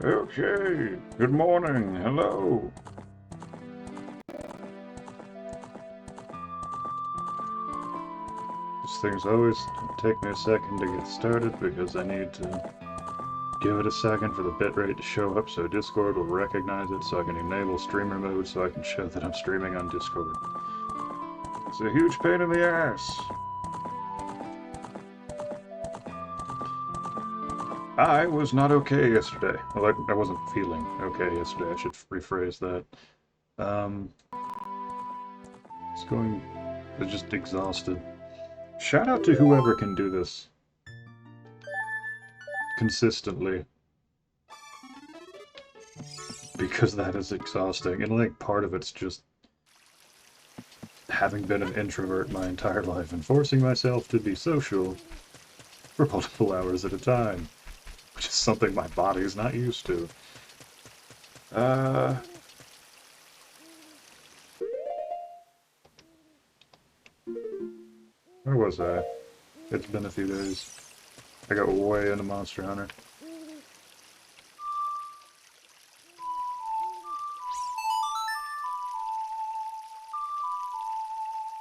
Okay, good morning, hello. These things always take me a second to get started because I need to give it a second for the bitrate to show up so Discord will recognize it so I can enable streamer mode so I can show that I'm streaming on Discord. It's a huge pain in the ass. I was not okay yesterday. Well, I wasn't feeling okay yesterday. I should rephrase that. Um, it's going... I'm just exhausted. Shout out to whoever can do this consistently, because that is exhausting. And like part of it's just having been an introvert my entire life and forcing myself to be social for multiple hours at a time, which is something my body is not used to. Uh, where was I? It's been a few days. I got way into Monster Hunter.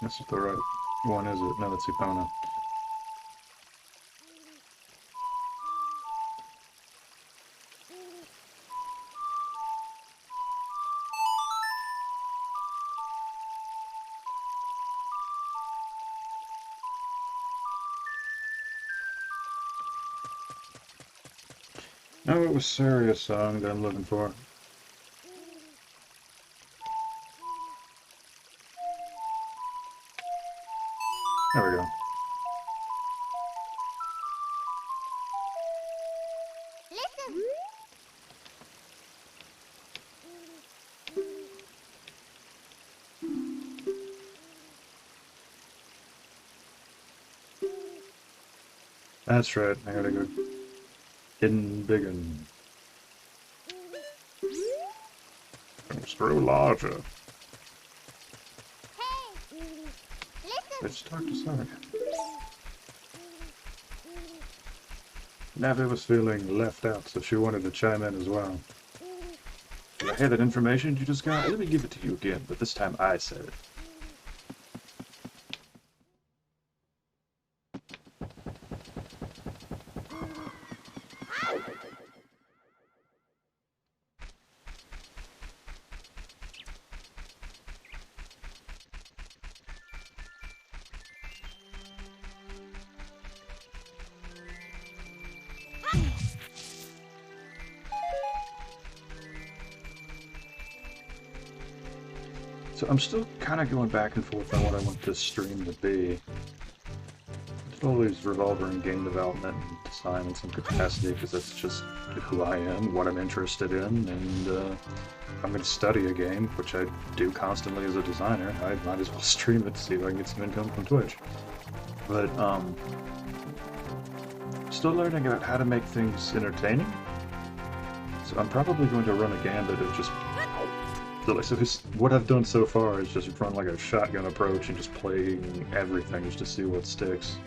That's the right one, is it? No, that's Epona. No, it was Saria's song that I'm looking for. There we go. Listen. That's right, I gotta go hidden biggin. It's grow larger. Hey. Listen. Let's talk to Saria. Navi was feeling left out, so she wanted to chime in as well. Did I hear that information you just got? Let me give it to you again, but this time I said it. So I'm still kind of going back and forth on what I want this stream to be. It's always revolve around game development and design in some capacity, because that's just who I am, what I'm interested in, and I'm going to study a game, which I do constantly as a designer. I might as well stream it to see if I can get some income from Twitch. But, still learning about how to make things entertaining. So I'm probably going to run a gambit of just... So what I've done so far is just run like a shotgun approach and just play everything just to see what sticks.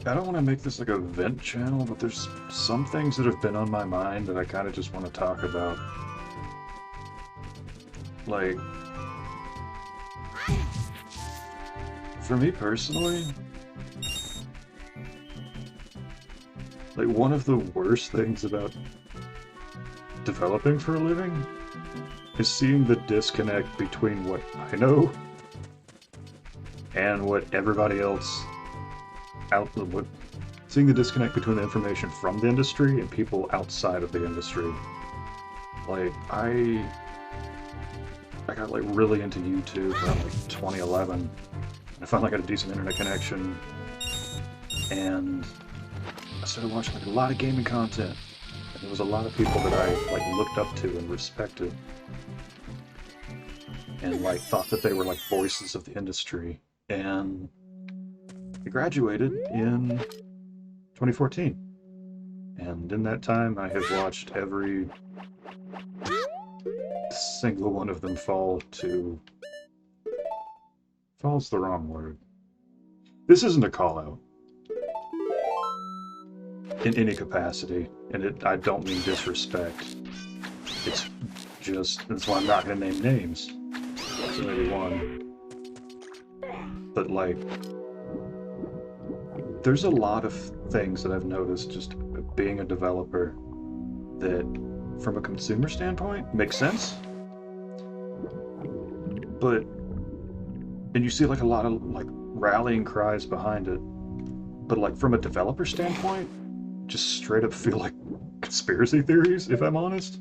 I don't want to make this like a vent channel, but there's some things that have been on my mind that I kind of just want to talk about. Like, for me personally, like one of the worst things about developing for a living is seeing the disconnect between what I know and what everybody else seeing the disconnect between the information from the industry and people outside of the industry. Like, I got like really into YouTube around like 2011. I finally got a decent internet connection, and I started watching like a lot of gaming content. And there was a lot of people that I like looked up to and respected, and like thought that they were like voices of the industry. And I graduated in 2014, and in that time I have watched every single one of them fall's the wrong word. This isn't a call-out in any capacity, and I don't mean disrespect. It's just, that's why I'm not going to name names. So maybe one. But, like, there's a lot of things that I've noticed just being a developer that, from a consumer standpoint, makes sense. But, and you see, like, a lot of, like, rallying cries behind it. But, like, from a developer standpoint, just straight up feel like conspiracy theories, if I'm honest.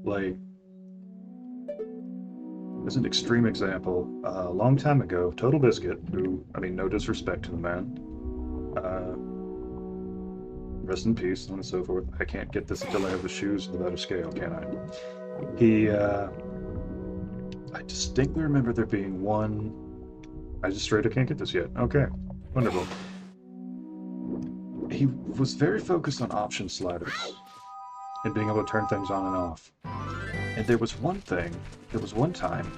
Like, as an extreme example, a long time ago, Total Biscuit, who, I mean, no disrespect to the man, rest in peace, so on and so forth. I can't get this until I have the shoes of the better scale, can I? I distinctly remember there being one. I just straight up can't get this yet. Okay, wonderful. He was very focused on option sliders and being able to turn things on and off. And there was one time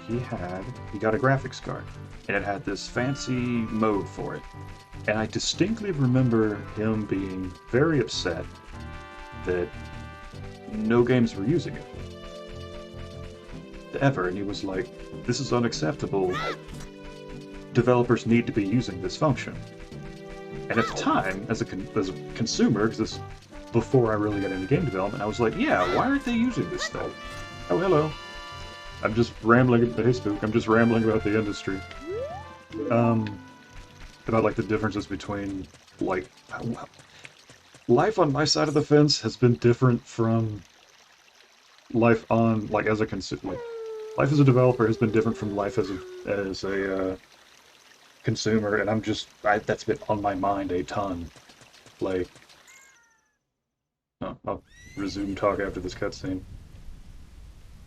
he got a graphics card, and it had this fancy mode for it. And I distinctly remember him being very upset that no games were using it. Ever, and he was like, this is unacceptable. Developers need to be using this function. And at the time, as a consumer, because this before I really got into game development, I was like, yeah, why aren't they using this thing? Oh, hello. I'm just rambling. Hey, Spook. I'm just rambling about the industry. About like the differences between like life on my side of the fence has been different from life on like as a consumer. Like, life as a developer has been different from life as a consumer, and that's been on my mind a ton. Like, I'll resume talk after this cutscene.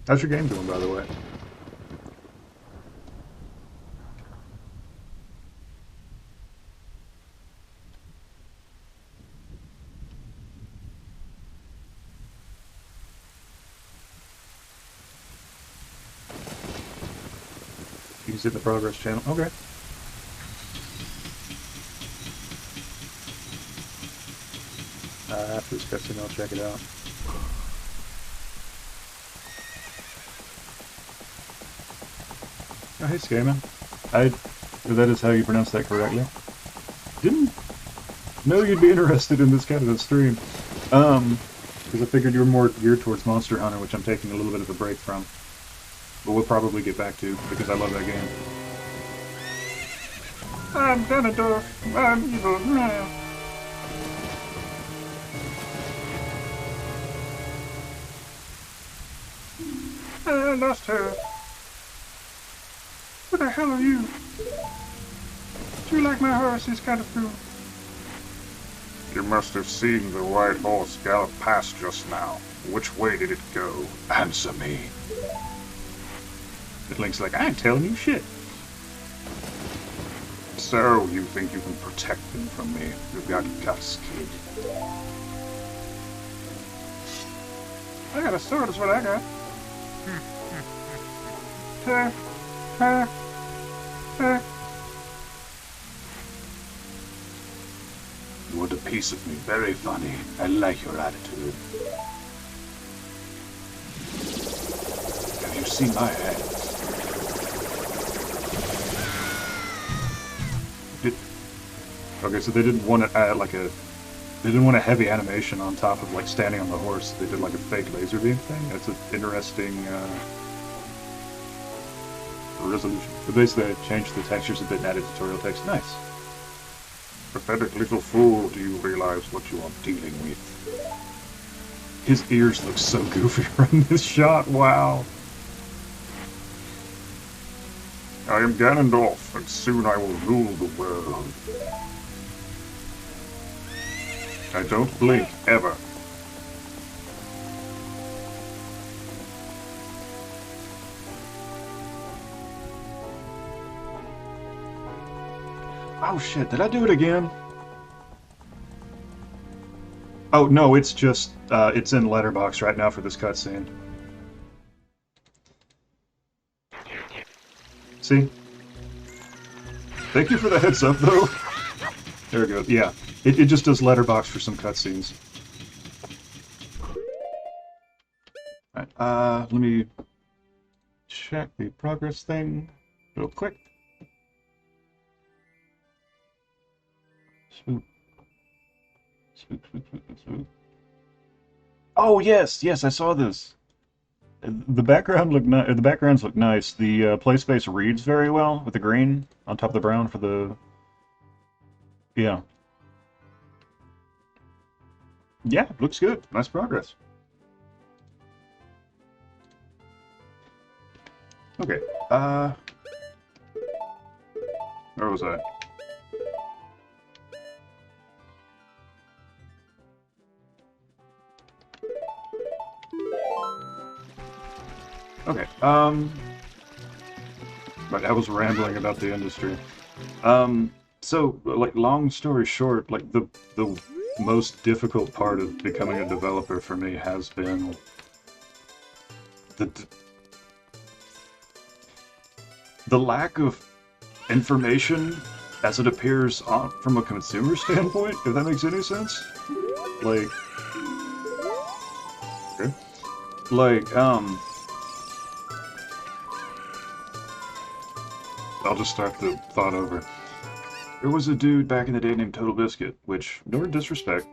How's your game doing, by the way? You can see the progress channel. Okay. After this cutscene, I'll check it out. Oh, hey, Scaman. That is how you pronounce that correctly. Didn't know you'd be interested in this kind of a stream. Because I figured you were more geared towards Monster Hunter, which I'm taking a little bit of a break from. But we'll probably get back to, because I love that game. I'm Ganondorf. I'm evil. I lost her. What the hell are you? Do you like my horse? He's kind of cool. You must have seen the white horse gallop past just now. Which way did it go? Answer me. And Link's like, I ain't telling you shit. So, you think you can protect them from me? You've got guts, kid. I got a sword is what I got. You want a piece of me? Very funny. I like your attitude. Have you seen my hands? Okay, so they didn't want to add like a... They didn't want a heavy animation on top of like standing on the horse. They did like a fake laser beam thing. That's an interesting resolution. But basically, they changed the textures a bit and added tutorial text. Nice. Pathetic little fool, do you realize what you are dealing with? His ears look so goofy from this shot, wow. I am Ganondorf, and soon I will rule the world. I don't blink, ever. Oh shit, did I do it again? Oh no, it's just, it's in Letterboxd right now for this cutscene. See? Thank you for the heads up though. There we go. Yeah, it just does letterbox for some cutscenes. All right, let me check the progress thing real quick. Swoop, swoop, swoop, swoop, swoop. Oh yes, yes, I saw this. The background look ni the backgrounds look nice. The play space reads very well with the green on top of the brown for the yeah. Yeah, looks good. Nice progress. Okay. Where was I? Okay. But I was rambling about the industry. So like long story short, like the most difficult part of becoming a developer for me has been the the lack of information as it appears from a consumer standpoint, if that makes any sense. Like, okay. Like, I'll just start the thought over. There was a dude back in the day named Total Biscuit, which, no disrespect,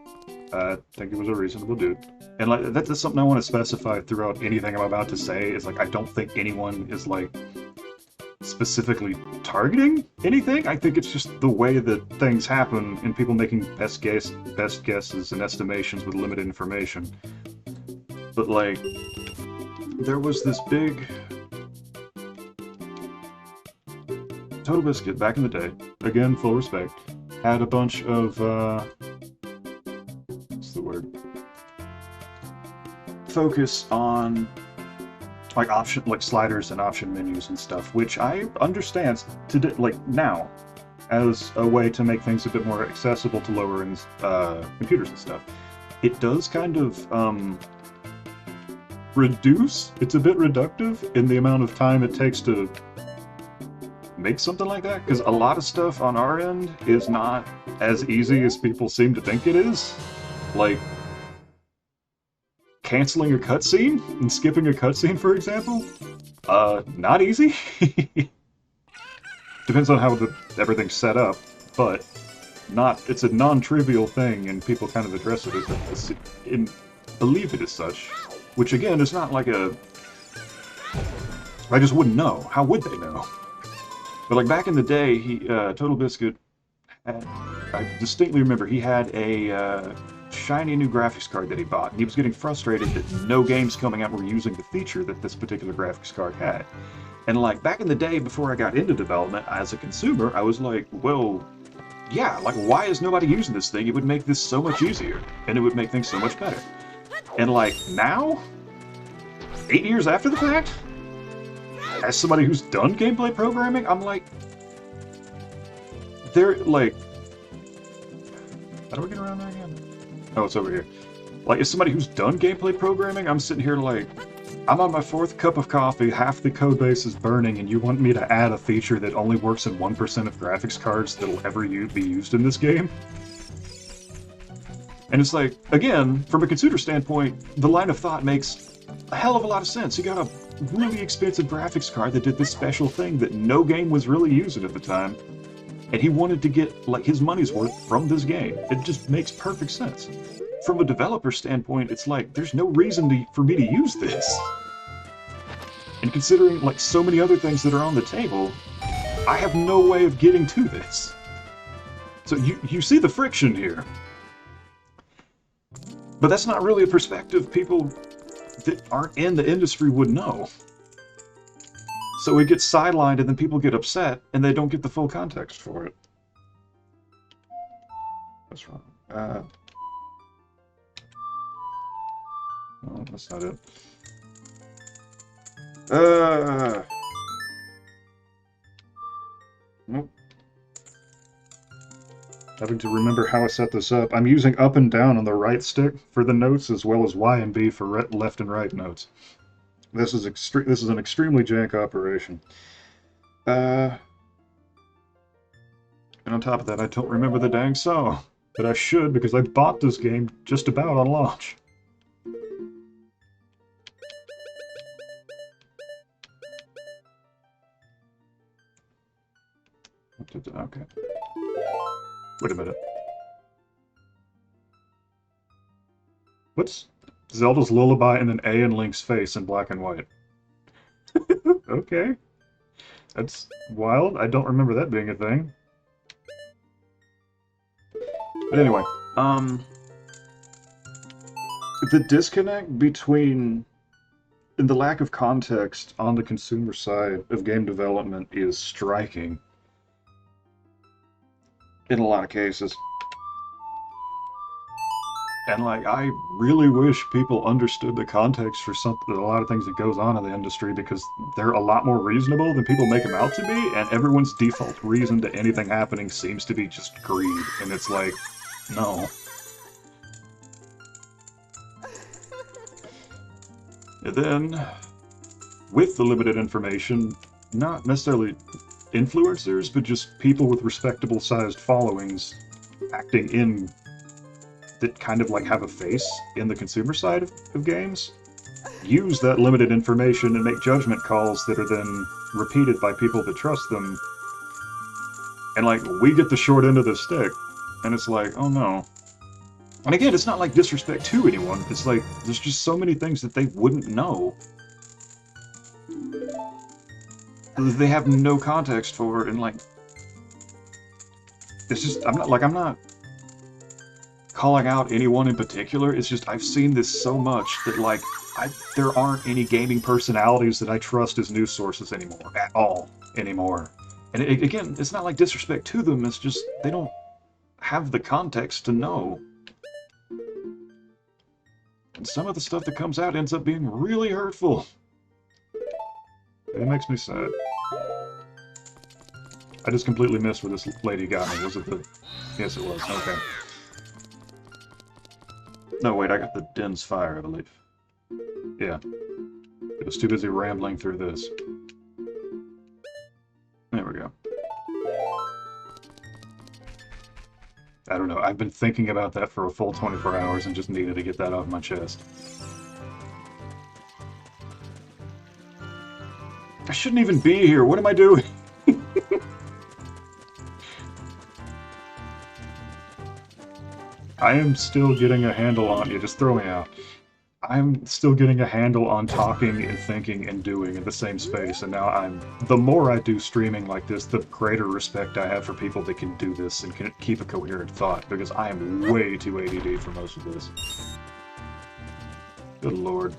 I think he was a reasonable dude. And like that's something I want to specify throughout anything I'm about to say is like I don't think anyone is like specifically targeting anything. I think it's just the way that things happen and people making best guesses and estimations with limited information. But like there was this big Total Biscuit back in the day, again full respect, had a bunch of what's the word? Focus on like option like sliders and option menus and stuff, which I understand like now as a way to make things a bit more accessible to lower end computers and stuff. It does kind of reduce, it's a bit reductive in the amount of time it takes to make something like that, because a lot of stuff on our end is not as easy as people seem to think it is. Like canceling a cutscene and skipping a cutscene, for example, not easy. Depends on how everything's set up, but it's a non-trivial thing, and people kind of address it as believe it as such, which again is not like I just wouldn't know. How would they know? But like back in the day, Total Biscuit I distinctly remember he had a shiny new graphics card that he bought, and he was getting frustrated that no games coming out were using the feature that this particular graphics card had. And like back in the day, before I got into development as a consumer, I was like, well, yeah, like why is nobody using this thing? It would make this so much easier, and it would make things so much better. And like now, 8 years after the fact, as somebody who's done gameplay programming, I'm like, they're like, how do we get around there again? Oh, it's over here. Like, as somebody who's done gameplay programming, I'm sitting here like, I'm on my 4th cup of coffee, half the code base is burning, and you want me to add a feature that only works in 1% of graphics cards that'll ever be used in this game? And it's like, again, from a consumer standpoint, the line of thought makes a hell of a lot of sense. You got a really expensive graphics card that did this special thing that no game was really using at the time, and he wanted to get like his money's worth from this game. It just makes perfect sense. From a developer standpoint, it's like there's no reason for me to use this. And considering like so many other things that are on the table, I have no way of getting to this. So you see the friction here. But that's not really a perspective people that aren't in the industry would know. So it gets sidelined and then people get upset and they don't get the full context for it. What's wrong? Oh, that's not it. Nope. Having to remember how I set this up. I'm using up and down on the right stick for the notes as well as Y and B for left and right notes. This is an extremely jank operation. And on top of that, I don't remember the dang song. But I should, because I bought this game just about on launch. Okay. Wait a minute. What's Zelda's Lullaby and then A in Link's face in black and white? Okay. That's wild. I don't remember that being a thing. But anyway, the disconnect between and the lack of context on the consumer side of game development is striking in a lot of cases. And like, I really wish people understood the context for something, a lot of things that goes on in the industry, because they're a lot more reasonable than people make them out to be, and everyone's default reason to anything happening seems to be just greed, and it's like, no. And then, with the limited information, not necessarily influencers, but just people with respectable sized followings acting in that kind of like have a face in the consumer side of games, use that limited information and make judgment calls that are then repeated by people that trust them. And like, we get the short end of the stick. And it's like, oh no. And again, it's not like disrespect to anyone. It's like, there's just so many things that they wouldn't know. They have no context for, and like, it's just, I'm not calling out anyone in particular. It's just, I've seen this so much that like, there aren't any gaming personalities that I trust as news sources anymore, at all, anymore. And again, it's not like disrespect to them, it's just, they don't have the context to know. And some of the stuff that comes out ends up being really hurtful. It makes me sad. I just completely missed where this lady got me. Was it the... Yes, it was. Okay. No, wait, I got the dense fire, I believe. Yeah. I was too busy rambling through this. There we go. I don't know, I've been thinking about that for a full 24 hours and just needed to get that off my chest. I shouldn't even be here, what am I doing? I am still getting a handle on you, just throw me out. I'm still getting a handle on talking and thinking and doing in the same space, and now the more I do streaming like this, the greater respect I have for people that can do this and can keep a coherent thought, because I am way too ADD for most of this. Good lord.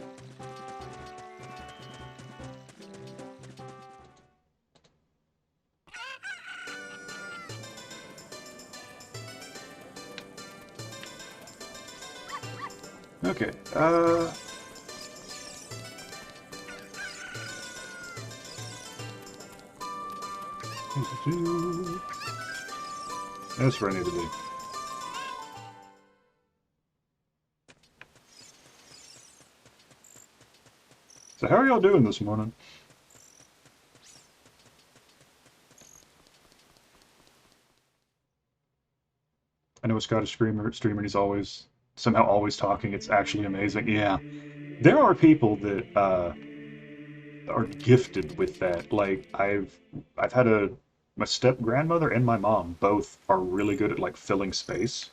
Okay, that's where I need to be. So how are y'all doing this morning? I know a Scottish streamer, and he's always, somehow always talking. It's actually amazing. Yeah. There are people that are gifted with that. Like, I've had my step-grandmother and my mom both are really good at, like, filling space.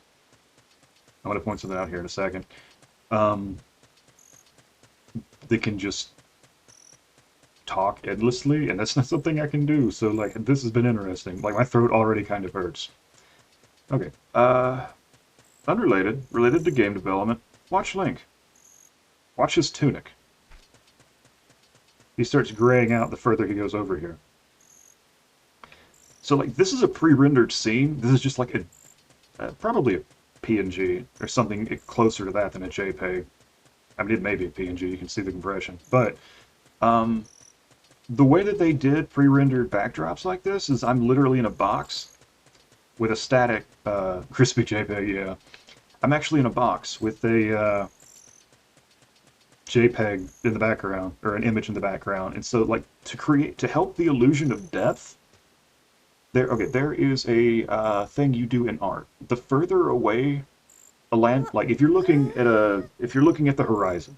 I'm going to point something out here in a second. They can just talk endlessly, and that's not something I can do. So, like, this has been interesting. Like, my throat already kind of hurts. Okay. Unrelated, related to game development, watch Link. Watch his tunic. He starts graying out the further he goes over here. So, like, this is a pre-rendered scene. This is just like probably a PNG, or something closer to that than a JPEG. I mean, it may be a PNG, you can see the compression. But, the way that they did pre-rendered backdrops like this is I'm literally in a box with a static, crispy JPEG, yeah. I'm actually in a box with a, JPEG in the background, or an image in the background, and so, like, to help the illusion of depth, there is a thing you do in art. The further away a land, like if you're looking at the horizon,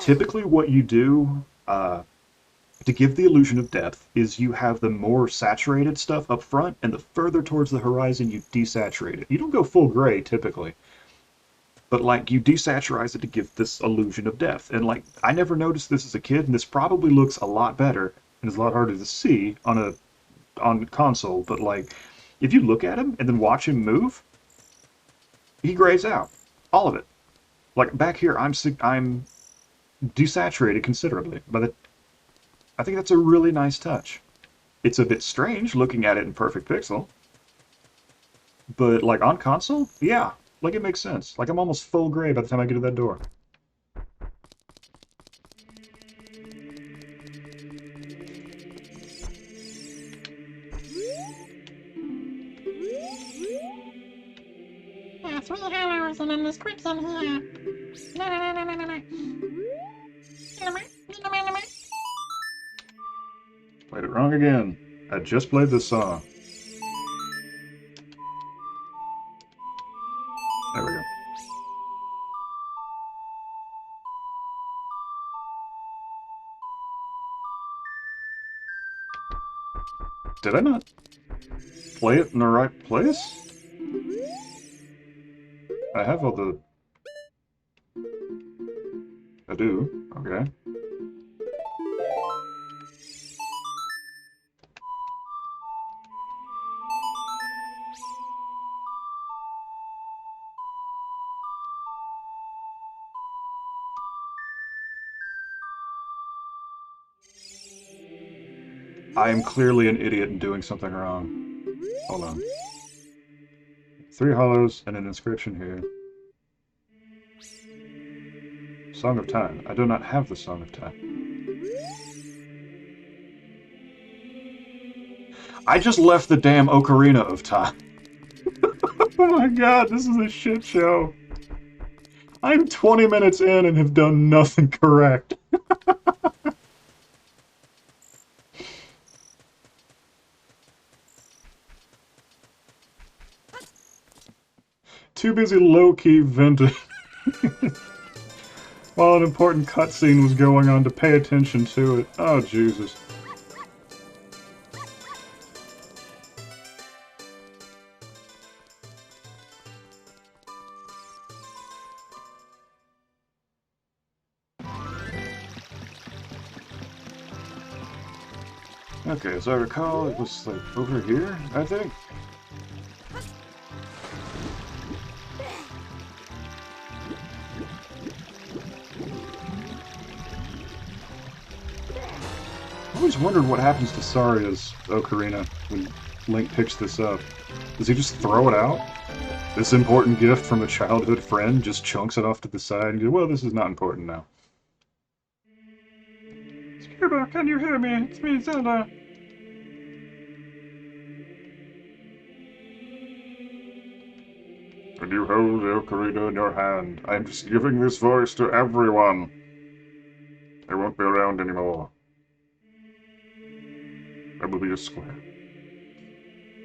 typically what you do to give the illusion of depth is you have the more saturated stuff up front, and the further towards the horizon you desaturate it. You don't go full gray typically, but like you desaturate it to give this illusion of depth. And like I never noticed this as a kid, and this probably looks a lot better and is a lot harder to see on console. But like if you look at him and then watch him move, he grays out all of it. Like back here, I'm desaturated considerably. I think that's a really nice touch. It's a bit strange looking at it in perfect pixel, but like on console, yeah, like it makes sense. Like I'm almost full gray by the time I get to that door. Yeah, 3 hours and then the script's in here. No, no, no, no, no, no. Played it wrong again. I just played this song. There we go. Did I not play it in the right place? I have all the... I do. Okay. I am clearly an idiot and doing something wrong. Hold on. 3 hollows and an inscription here. Song of Time. I do not have the Song of Time. I just left the damn Ocarina of Time. Oh my god, this is a shit show. I'm 20 minutes in and have done nothing correct. Too busy low-key venting while an important cutscene was going on to pay attention to it. Oh, Jesus. Okay, as I recall, it was like over here, I think. I always wondered what happens to Saria's ocarina when Link picks this up. Does he just throw it out? This important gift from a childhood friend just chunks it off to the side and goes, well, this is not important now. Scuba, can you hear me? It's me, Zelda. When you hold the ocarina in your hand, I'm just giving this voice to everyone. I won't be around anymore. I will be a square.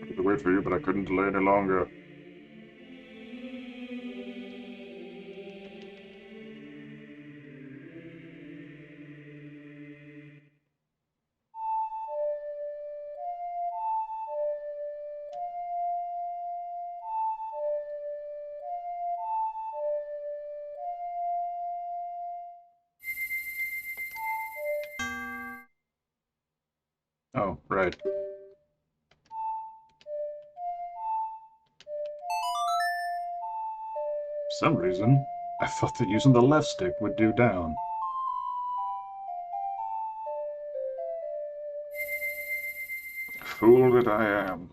I had to wait for you, but I couldn't delay any longer. Oh, right. For some reason, I thought that using the left stick would do down. Fool that I am.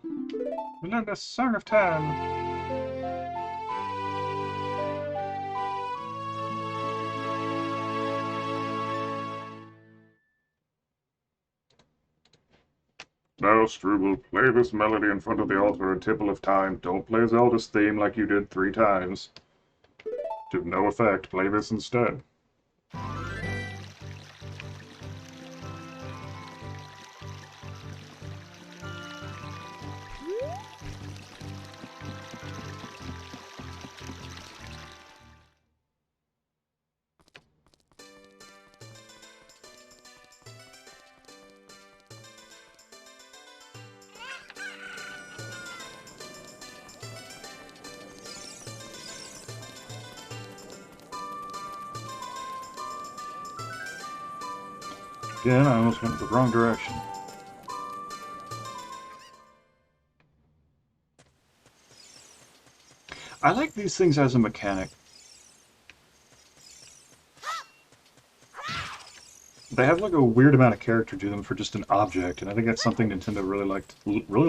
We learned the Song of Time. Now, Struble, play this melody in front of the altar in Temple of Time. Don't play Zelda's theme like you did 3 times. To no effect, play this instead. Again, I almost went the wrong direction. I like these things as a mechanic. They have like a weird amount of character to them for just an object, and I think that's something Nintendo really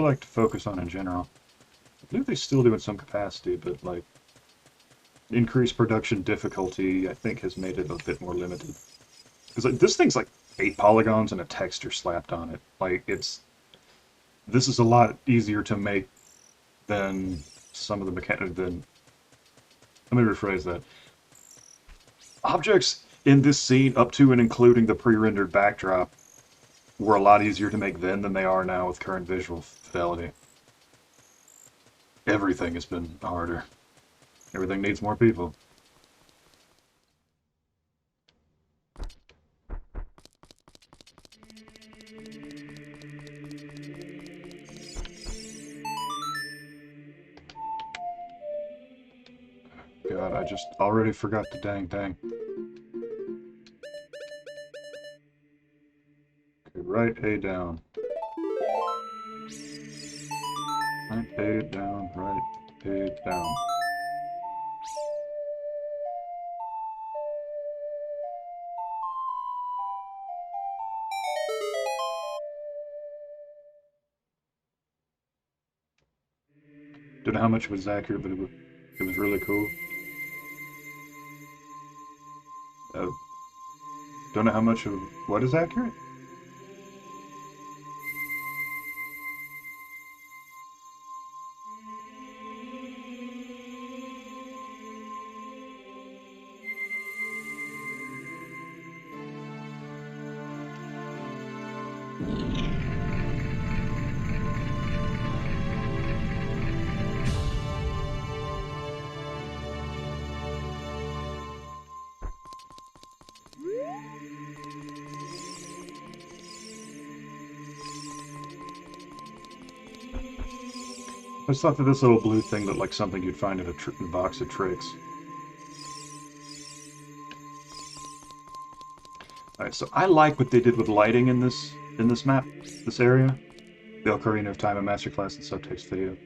liked to focus on in general. I believe they still do in some capacity, but like increased production difficulty, I think, has made it a bit more limited. Because like this thing's like 8 polygons and a texture slapped on it. Like this is a lot easier to make than some of the mechanics. Than Let me rephrase that. Objects in this scene, up to and including the pre-rendered backdrop, were a lot easier to make then than they are now with current visual fidelity. Everything has been harder. Everything needs more people. God, I just already forgot the dang thing. Okay, right A down. Right A down, right A down. Don't know how much it was accurate, but it was really cool. Uh, don't know how much of what is accurate? I just thought that this little blue thing looked like something you'd find in a box of tricks. Alright, so I like what they did with lighting in this map, this area. The Ocarina of Time and Masterclass and Subtext video.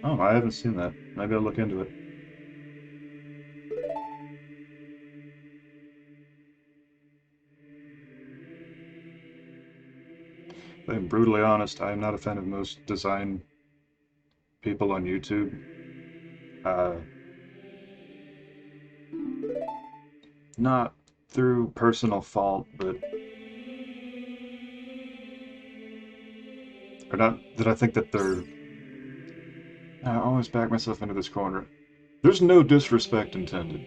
Oh, I haven't seen that. Maybe I'll look into it. If I'm brutally honest, I am not a fan of most design people on YouTube. Uh, Not through personal fault, but or not that I think that they're. I always back myself into this corner. There's no disrespect intended,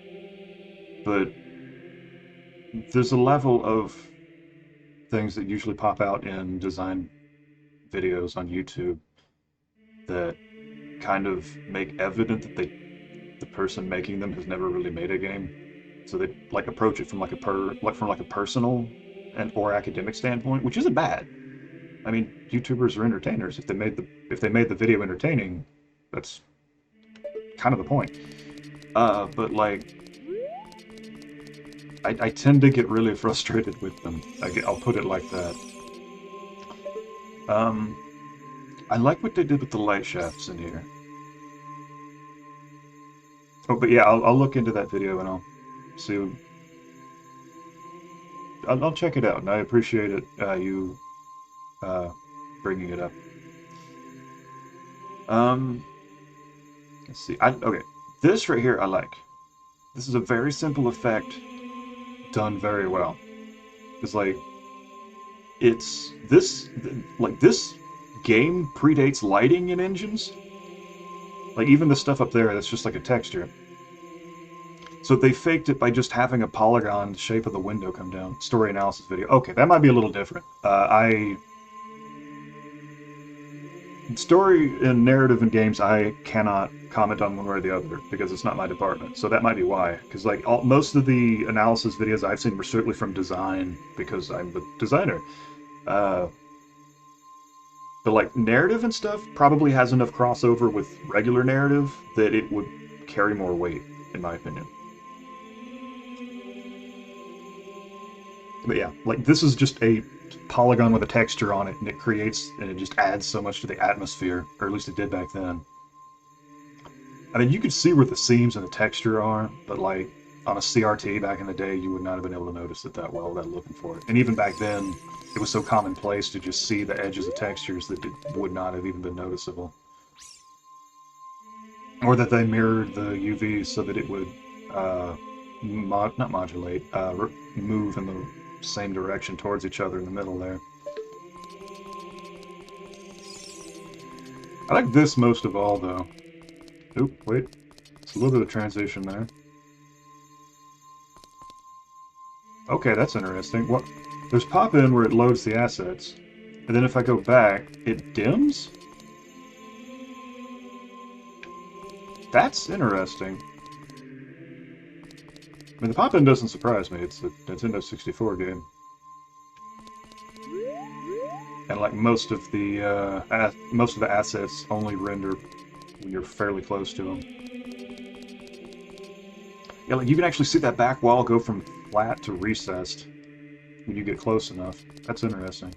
but there's a level of things that usually pop out in design videos on YouTube that kind of make evident that the person making them has never really made a game. So they like approach it from like a personal and or academic standpoint, which isn't bad. I mean, YouTubers are entertainers. If they made the video entertaining, that's kind of the point. But like, I tend to get really frustrated with them. I'll put it like that. I like what they did with the light shafts in here. Oh, but yeah, I'll look into that video and I'll see. I'll check it out, and I appreciate it. You bringing it up. Um, let's see. Okay, this right here I like. This is a very simple effect, done very well. It's like this game predates lighting in engines. Like even the stuff up there, that's just like a texture. So they faked it by just having a polygon shape of the window come down. Story analysis video. Okay, that might be a little different. Story and narrative in games, I cannot comment on one way or the other because it's not my department. So that might be why. Because like most of the analysis videos I've seen were strictly from design because I'm the designer. Uh, but like narrative and stuff probably has enough crossover with regular narrative that it would carry more weight, in my opinion. But yeah, like this is just a polygon with a texture on it, and it creates and it just adds so much to the atmosphere, or at least it did back then. I mean, you could see where the seams and the texture are, but like on a CRT back in the day, you would not have been able to notice it that well without looking for it. And even back then, it was so commonplace to just see the edges of textures that it would not have even been noticeable. Or that they mirrored the UV so that it would not modulate, move in the same direction towards each other in the middle there. I like this most of all, though. Oop, wait. It's a little bit of transition there. Okay, that's interesting. What? There's pop-in where it loads the assets, and then if I go back, it dims? That's interesting. I mean, the pop-in doesn't surprise me. It's a Nintendo 64 game. And like most of the assets only render when you're fairly close to them. Yeah, like you can actually see that back wall go from flat to recessed when you get close enough. That's interesting.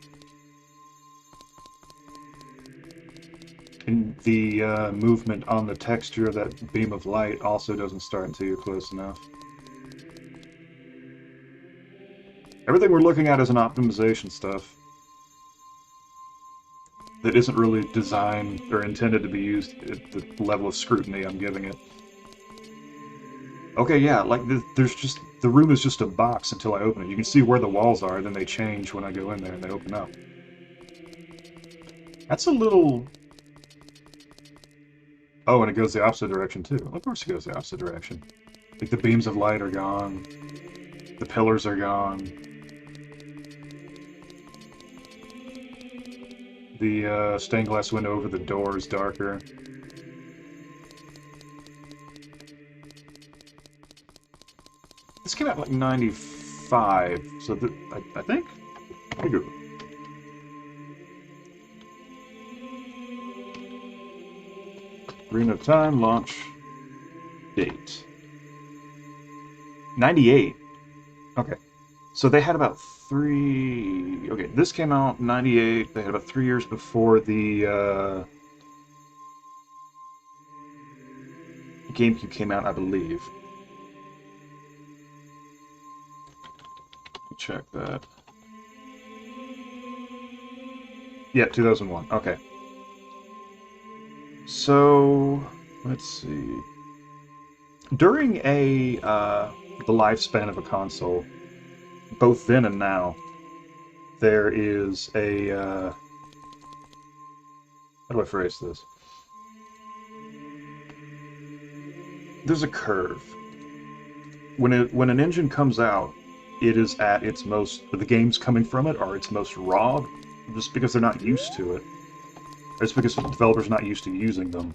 And the movement on the texture of that beam of light also doesn't start until you're close enough. Everything we're looking at is an optimization stuff that isn't really designed or intended to be used at the level of scrutiny I'm giving it. Okay, yeah, like there's just the room is just a box until I open it. You can see where the walls are, then they change when I go in there and they open up. That's a little. Oh, and it goes the opposite direction too. Of course, it goes the opposite direction. Like the beams of light are gone, the pillars are gone. The stained glass window over the door is darker. This came out like 95, so I think? I go. Green of Time launch date. 98. Okay. So they had about 3... Okay, this came out 98. They had about 3 years before the GameCube came out, I believe. Let me check that. Yeah, 2001. Okay. So, let's see. During the lifespan of a console, both then and now, there is a, how do I phrase this? There's a curve. When an engine comes out, it is at its most, the games coming from it are its most raw, just because they're not used to it. It's because the developers are not used to using them.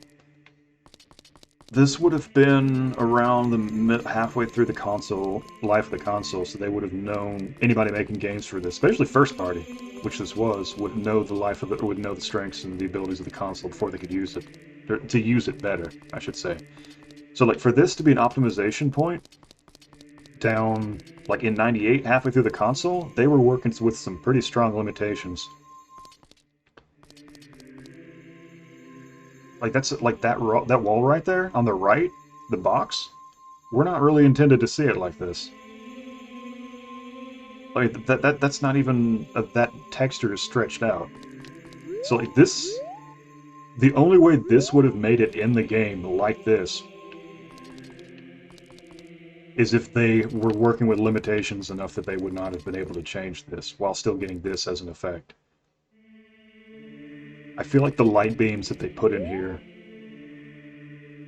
This would have been around the halfway through the console, life of the console, so they would have known, anybody making games for this, especially first party, which this was, would know the life of it, or would know the strengths and the abilities of the console before they could use it, or to use it better, I should say. So like for this to be an optimization point, down like in 98, halfway through the console, they were working with some pretty strong limitations. Like that's like that wall right there on the right, the box. We're not really intended to see it like this. Like that's not even that texture is stretched out. So like this, the only way this would have made it in the game like this is if they were working with limitations enough that they would not have been able to change this while still getting this as an effect. I feel like the light beams that they put in here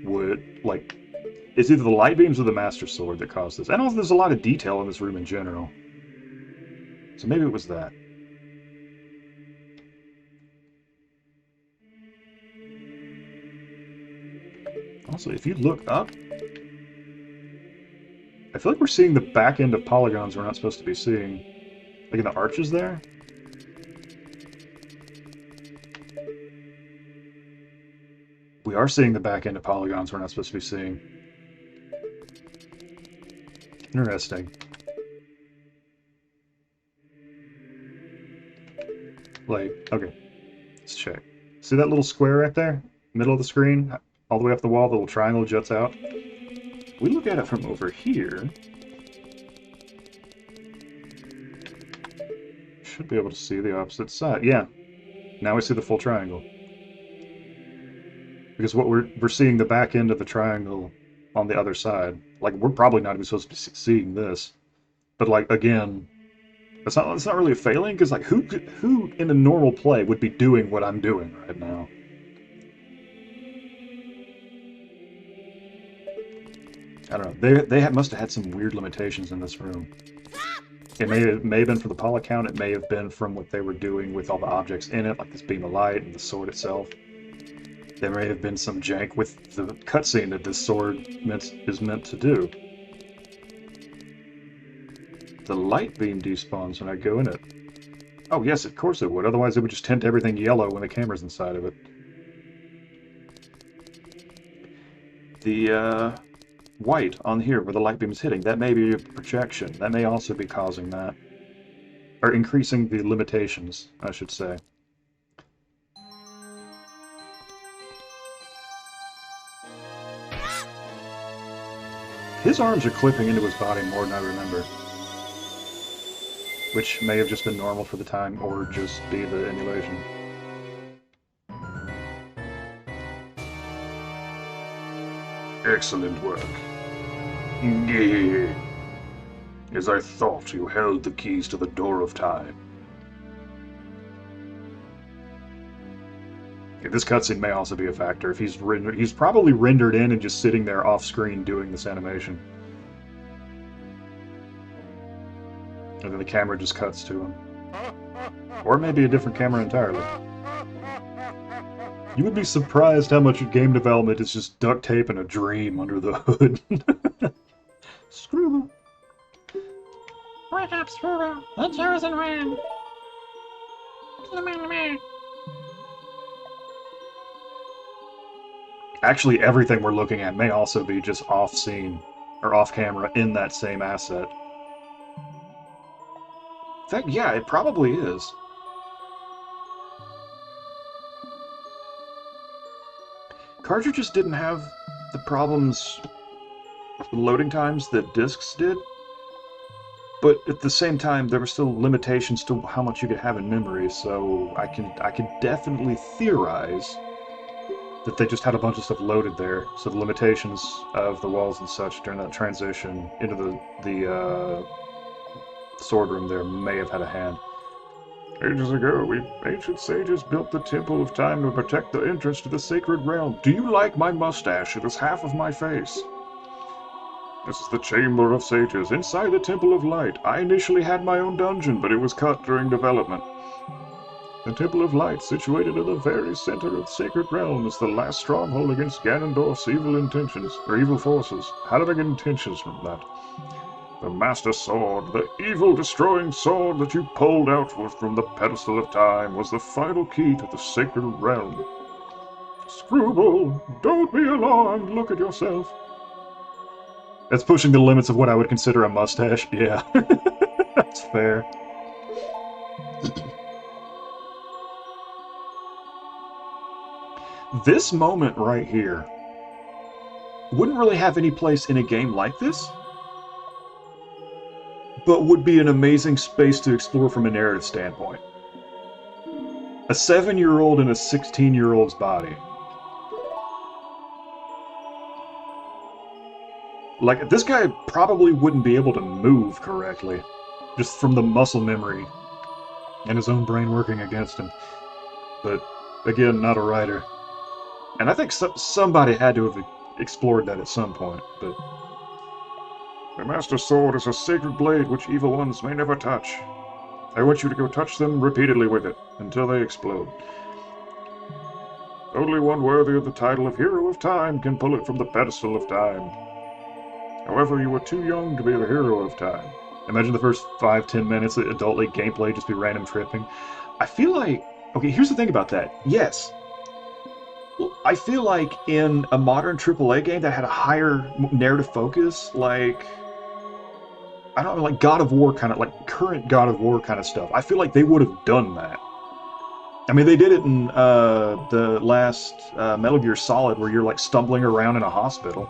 would, like, it's either the light beams or the Master Sword that caused this. And also there's a lot of detail in this room in general. So maybe it was that. Also, if you look up, I feel like we're seeing the back end of polygons we're not supposed to be seeing. Like in the arches there. We are seeing the back end of polygons we're not supposed to be seeing. Interesting. Like, okay, let's check. See that little square right there? Middle of the screen? All the way up the wall, the little triangle juts out. We look at it from over here. Should be able to see the opposite side. Yeah, now we see the full triangle. Because what we're seeing the back end of the triangle on the other side. Like, we're probably not even supposed to be seeing this. But, like, again, it's not really a failing, because, like, who in a normal play would be doing what I'm doing right now? I don't know. They must have had some weird limitations in this room. It may have been from the poly count, it may have been from what they were doing with all the objects in it, like this beam of light and the sword itself. There may have been some jank with the cutscene that this sword is meant to do. The light beam despawns when I go in it. Oh yes, of course it would, otherwise it would just tint everything yellow when the camera's inside of it. The white on here where the light beam is hitting, that may be a projection. That may also be causing that. Or increasing the limitations, I should say. His arms are clipping into his body more than I remember. Which may have just been normal for the time, or just be the emulation. Excellent work. As I thought, you held the keys to the door of time. Okay, this cutscene may also be a factor. If he's probably rendered in and just sitting there off screen doing this animation. And then the camera just cuts to him. Or maybe a different camera entirely. You would be surprised how much game development is just duct tape and a dream under the hood. Screw them. Wake up, Scrooge. The chosen one. Actually, everything we're looking at may also be just off-scene, or off-camera in that same asset. In fact, yeah, it probably is. Cartridges didn't have the problems with loading times that discs did, but at the same time, there were still limitations to how much you could have in memory, so I can definitely theorize that they just had a bunch of stuff loaded there, so the limitations of the walls and such during that transition into the sword room there may have had a hand. Ages ago, ancient sages built the Temple of Time to protect the entrance to the sacred realm. Do you like my mustache? It is half of my face. This is the Chamber of Sages, inside the Temple of Light. I initially had my own dungeon, but it was cut during development. The Temple of Light, situated in the very center of the sacred realm, is the last stronghold against Ganondorf's evil intentions, or evil forces. How did I get intentions from that? The Master Sword, the evil destroying sword that you pulled out from the pedestal of time, was the final key to the sacred realm. Screwball, don't be alarmed, look at yourself. That's pushing the limits of what I would consider a mustache, yeah. That's fair. This moment right here wouldn't really have any place in a game like this, but would be an amazing space to explore from a narrative standpoint. A 7-year-old in a 16-year-old's body. Like, this guy probably wouldn't be able to move correctly, just from the muscle memory and his own brain working against him. But, again, not a writer. And I think somebody had to have explored that at some point, but... The Master Sword is a sacred blade which evil ones may never touch. I want you to go touch them repeatedly with it, until they explode. Only one worthy of the title of Hero of Time can pull it from the pedestal of time. However, you were too young to be the Hero of Time. Imagine the first 5-10 minutes of adult league gameplay just be random tripping. I feel like... Okay, here's the thing about that. Yes. I feel like in a modern AAA game that had a higher narrative focus, like... I don't know, like God of War kind of, like current God of War kind of stuff. I feel like they would have done that. I mean, they did it in the last Metal Gear Solid, where you're like stumbling around in a hospital.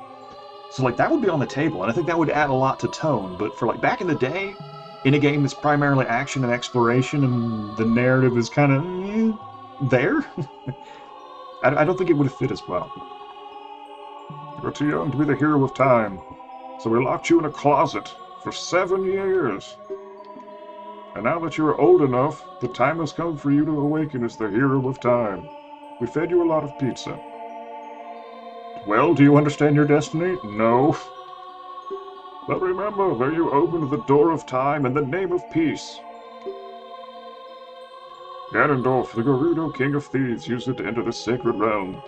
So like that would be on the table, and I think that would add a lot to tone. But for like back in the day, in a game that's primarily action and exploration, and the narrative is kind of there, I don't think it would have fit as well. You're too young to be the hero of time, so we locked you in a closet for 7 years. And now that you are old enough, the time has come for you to awaken as the hero of time. We fed you a lot of pizza. Well, do you understand your destiny? No. But remember, there you opened the door of time in the name of peace. Ganondorf, the Gerudo King of Thieves, used it to enter the sacred realm.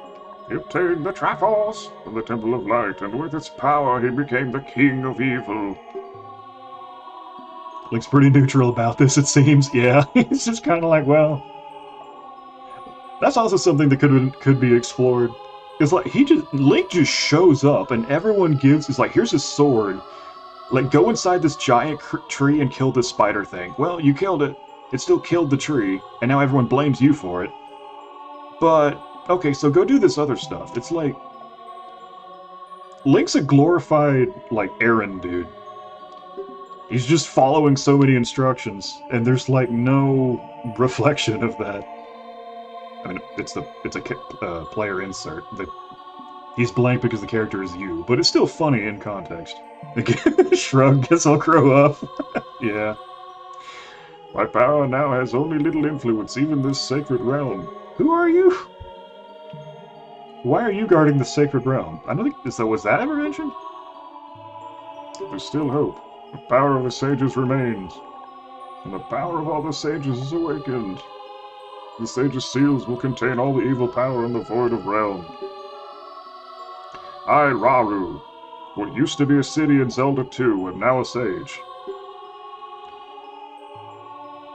He obtained the Triforce from the Temple of Light, and with its power he became the King of Evil. Link's pretty neutral about this, it seems. Yeah, he's just kind of like, well, that's also something that could be explored. It's like Link just shows up, and everyone gives is like, here's his sword. Like, go inside this giant tree and kill this spider thing. Well, you killed it. It still killed the tree, and now everyone blames you for it. But okay, so go do this other stuff. It's like Link's a glorified like errand dude. He's just following so many instructions, and there's like no reflection of that. I mean, it's a player insert. He's blank because the character is you, but it's still funny in context. Shrug, guess I'll grow up. Yeah. My power now has only little influence, even this sacred realm. Who are you? Why are you guarding the sacred realm? I don't think was that ever mentioned? There's still hope. The power of the sages remains, and the power of all the sages is awakened. The sages' seals will contain all the evil power in the Void of Realm. I, Rauru, what used to be a city in Zelda 2, am now a sage.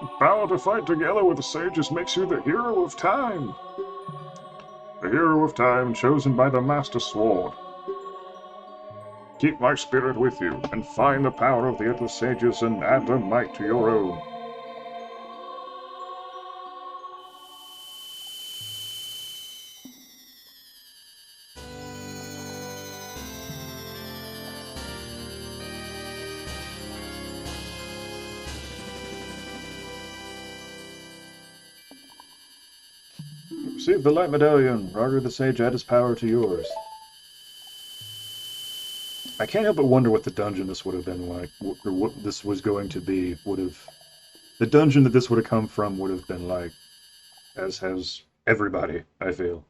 The power to fight together with the sages makes you the hero of time. The hero of time chosen by the Master Sword. Keep my spirit with you, and find the power of the Endless Sages and add their might to your own. Receive the Light Medallion. Roger the Sage add his power to yours. I can't help but wonder what the dungeon this would have been like, or what this was going to be would have... The dungeon that this would have come from would have been like, as has everybody, I feel.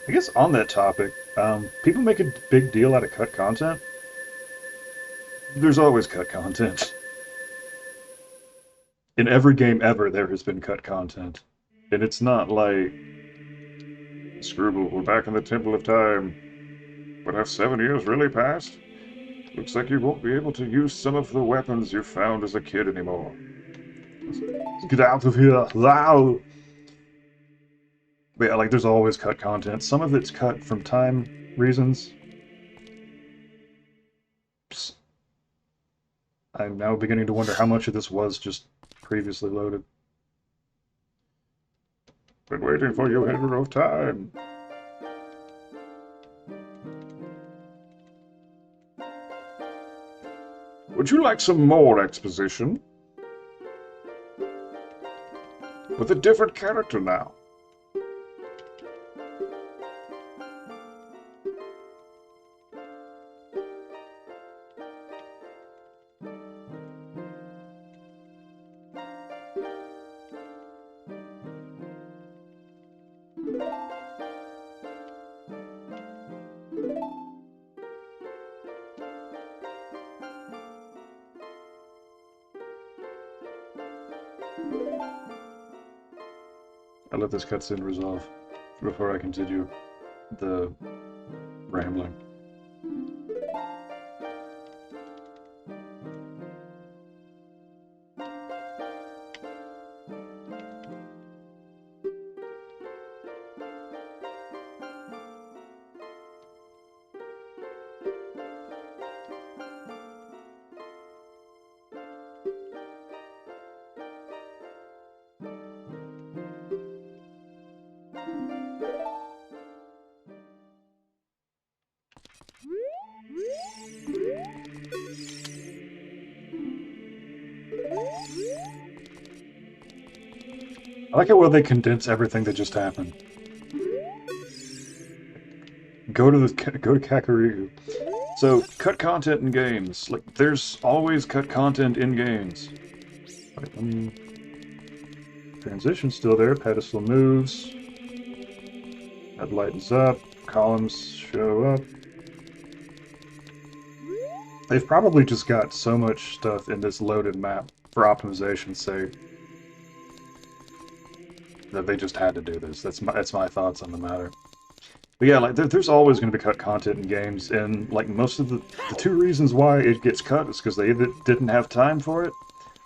I guess on that topic, people make a big deal out of cut content. There's always cut content. In every game ever, there has been cut content. And it's not like, Scrooble, we're back in the Temple of Time. But have 7 years really passed? Looks like you won't be able to use some of the weapons you found as a kid anymore. Let's get out of here. Wow. But yeah, like, there's always cut content. Some of it's cut from time reasons. Psst. I'm now beginning to wonder how much of this was just previously loaded. Been waiting for you, Hero of Time. Would you like some more exposition? With a different character now. I'll let this cutscene resolve before I continue the rambling. I like it when they condense everything that just happened. Go to Kakariko. So, cut content in games. Like, there's always cut content in games. Right, let me... Transition's still there. Pedestal moves. That lightens up. Columns show up. They've probably just got so much stuff in this loaded map for optimization's sake that they just had to do this. That's my thoughts on the matter. But yeah, like there's always going to be cut content in games, and like most of the two reasons why it gets cut is because they either didn't have time for it,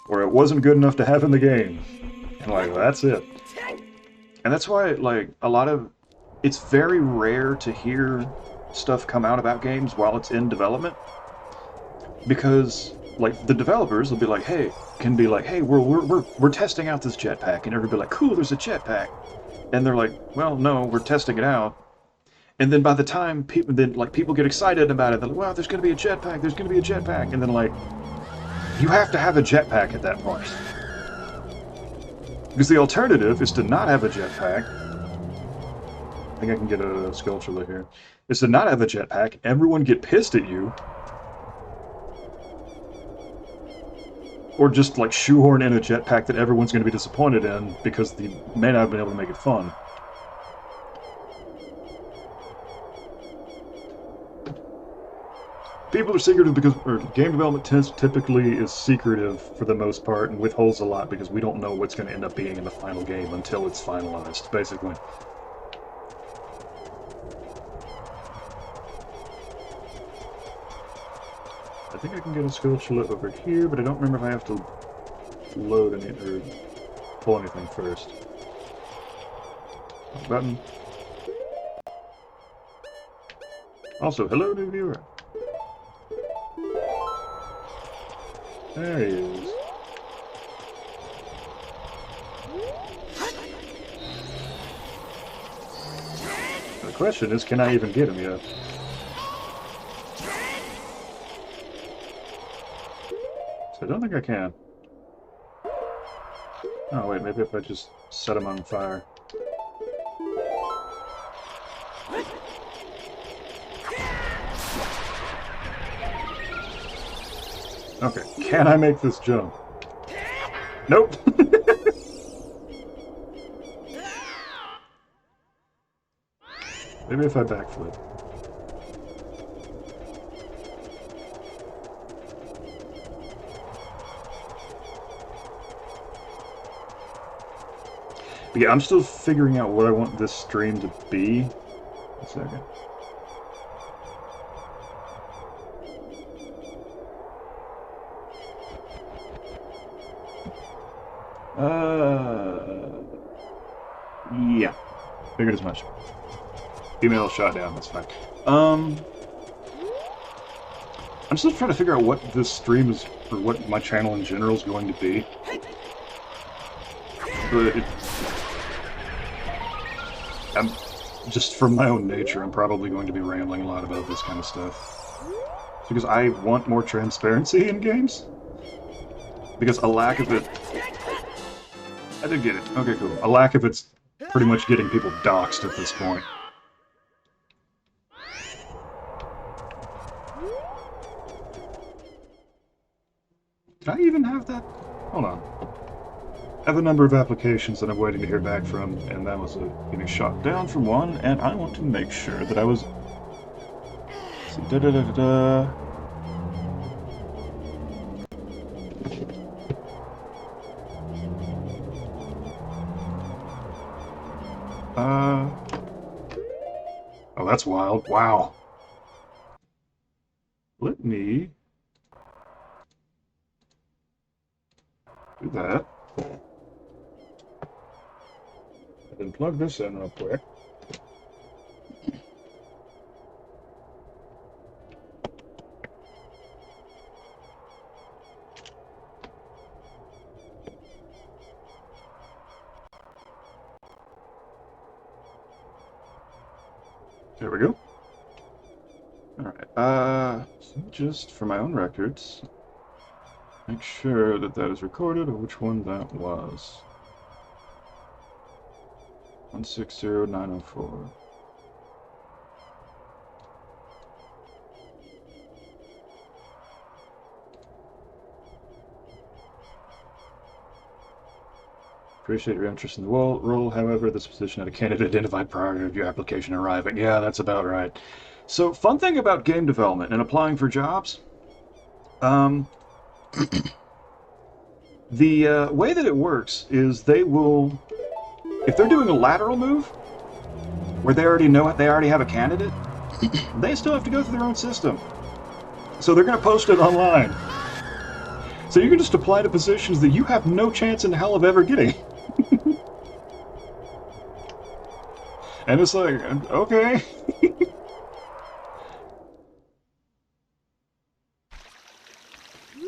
or it wasn't good enough to have in the game. And like that's it. And that's why like a lot of it's very rare to hear stuff come out about games while it's in development, because like the developers will be like, hey, we're testing out this jetpack, and everybody like, cool, there's a jetpack, and they're like, well, no, we're testing it out. And then by the time people get excited about it, they're like, wow, there's going to be a jetpack, there's going to be a jetpack, and then like, you have to have a jetpack at that point. Because the alternative is to not have a jetpack. I think I can get a sculpture here. Is to not have a jetpack, everyone get pissed at you, or just like shoehorn in a jetpack that everyone's going to be disappointed in because they may not have been able to make it fun. People are secretive because game development typically is secretive for the most part and withholds a lot because we don't know what's going to end up being in the final game until it's finalized, basically. I think I can get a sculpture over here, but I don't remember if I have to load any or pull anything first. Button. Also, hello, new viewer. There he is. The question is, can I even get him yet? So I don't think I can. Oh wait, maybe if I just set him on fire. Okay, can I make this jump? Nope! Maybe if I backflip. But yeah, I'm still figuring out what I want this stream to be. A second. Yeah. Figured as much. Email shot down, that's fine. I'm still trying to figure out what this stream is, or what my channel in general is going to be. But I'm just from my own nature, I'm probably going to be rambling a lot about this kind of stuff. Because I want more transparency in games. Because a lack of it... I did get it. Okay, cool. A lack of it's pretty much getting people doxxed at this point. Did I even have that? Hold on. I have a number of applications that I'm waiting to hear back from, and that was getting shot down from one, and I want to make sure that I was... So, da-da-da-da-da... Oh, that's wild. Wow. Let me do that. And then plug this in real quick. There we go. Alright, so just for my own records, make sure that that is recorded or which one that was. 160904. Appreciate your interest in the role. However, this position had a candidate identified prior to your application arriving. Yeah, that's about right. So, fun thing about game development and applying for jobs, um, the way that it works is they will, if they're doing a lateral move, where they already have a candidate, they still have to go through their own system. So they're going to post it online. So you can just apply to positions that you have no chance in hell of ever getting. And it's like, okay.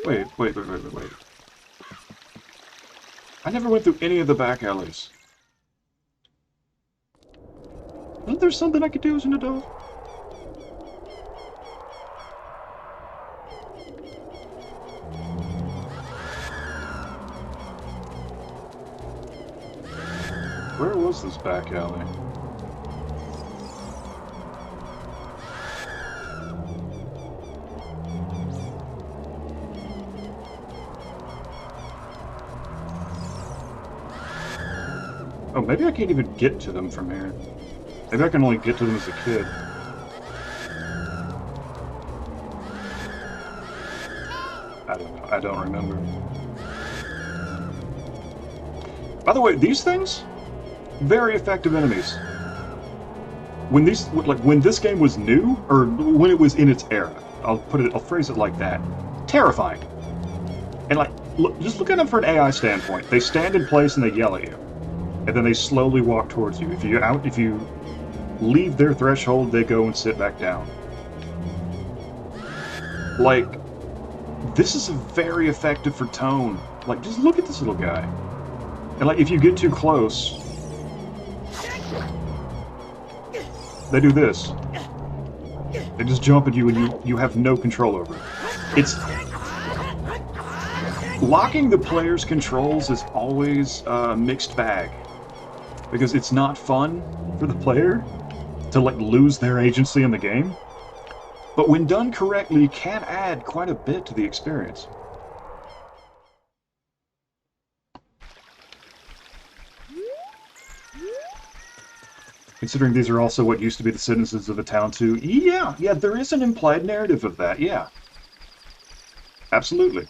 Wait. I never went through any of the back alleys. Isn't there something I could do as an adult? Where was this back alley? Oh, maybe I can't even get to them from here. Maybe I can only get to them as a kid. I don't know. I don't remember. By the way, these things, very effective enemies. When this game was new, or when it was in its era, I'll phrase it like that. Terrifying. And just look at them from an AI standpoint. They stand in place and they yell at you. And then they slowly walk towards you. If you leave their threshold, they go and sit back down. Like, this is very effective for tone. Like, just look at this little guy. And if you get too close, they do this. They just jump at you and you have no control over it. It's locking the player's controls is always a mixed bag. Because it's not fun for the player to lose their agency in the game. But when done correctly, it can add quite a bit to the experience. Considering these are also what used to be the citizens of a town too, yeah, there is an implied narrative of that, yeah. Absolutely.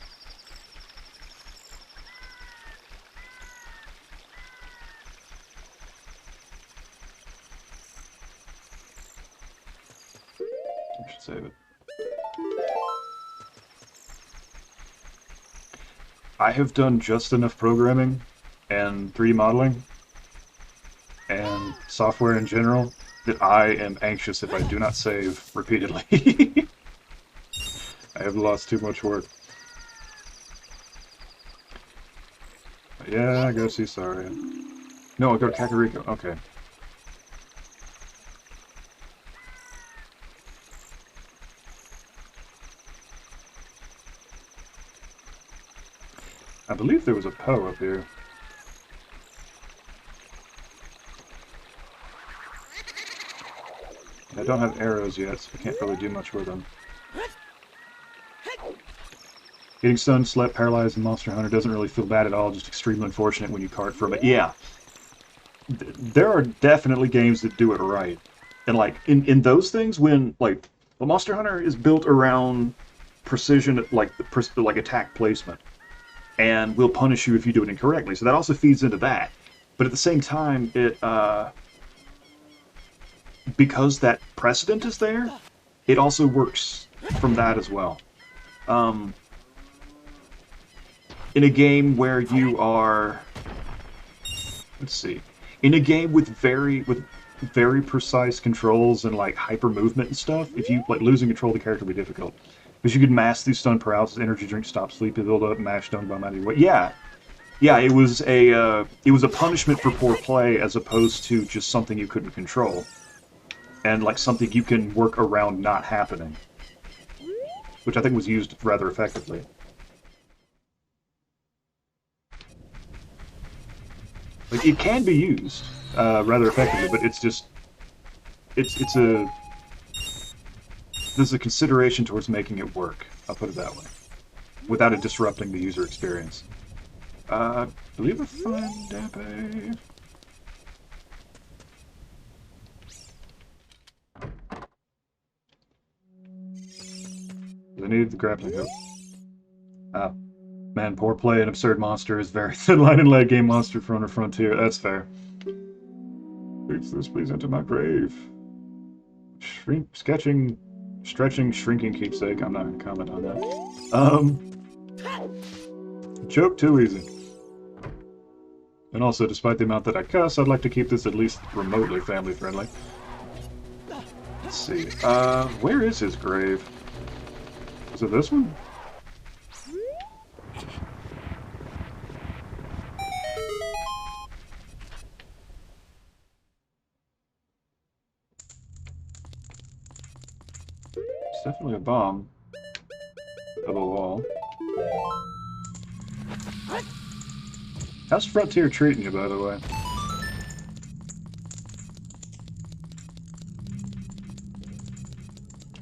I should save it. I have done just enough programming and 3D modeling and software in general that I am anxious if I do not save repeatedly. I have lost too much work. But yeah, I go see Saria. No, I go to Kakariko. Okay. I believe there was a Poe up here. I don't have arrows yet, so I can't really do much with them. Getting stunned, slept, paralyzed in Monster Hunter doesn't really feel bad at all, just extremely unfortunate when you cart from it. Yeah. There are definitely games that do it right. And in those things, when the Monster Hunter is built around precision, attack placement, and will punish you if you do it incorrectly. So that also feeds into that. But at the same time, it because that precedent is there, it also works from that as well. In a game where you are, let's see, in a game with very precise controls and hyper movement and stuff, if you losing control of the character would be difficult. Because you could mask these stun paralysis, energy drink, stop sleep, build up, mash stun by matter what. Yeah, it was a punishment for poor play as opposed to just something you couldn't control, and something you can work around not happening, which I think was used rather effectively. Like, it can be used rather effectively, but it's just it's a there's a consideration towards making it work. I'll put it that way, without it disrupting the user experience. I believe I find Dappy. I need the grappling hook. Ah, man, poor play and absurd monster is very thin line and late game monster for Honor Frontier. That's fair. Fix this, please enter my grave. Stretching, shrinking keepsake. I'm not gonna comment on that. Joke too easy. And also, despite the amount that I cuss, I'd like to keep this at least remotely family friendly. Let's see. Where is his grave? Is it this one? It's definitely a bomb. Double wall. How's Frontier treating you, by the way?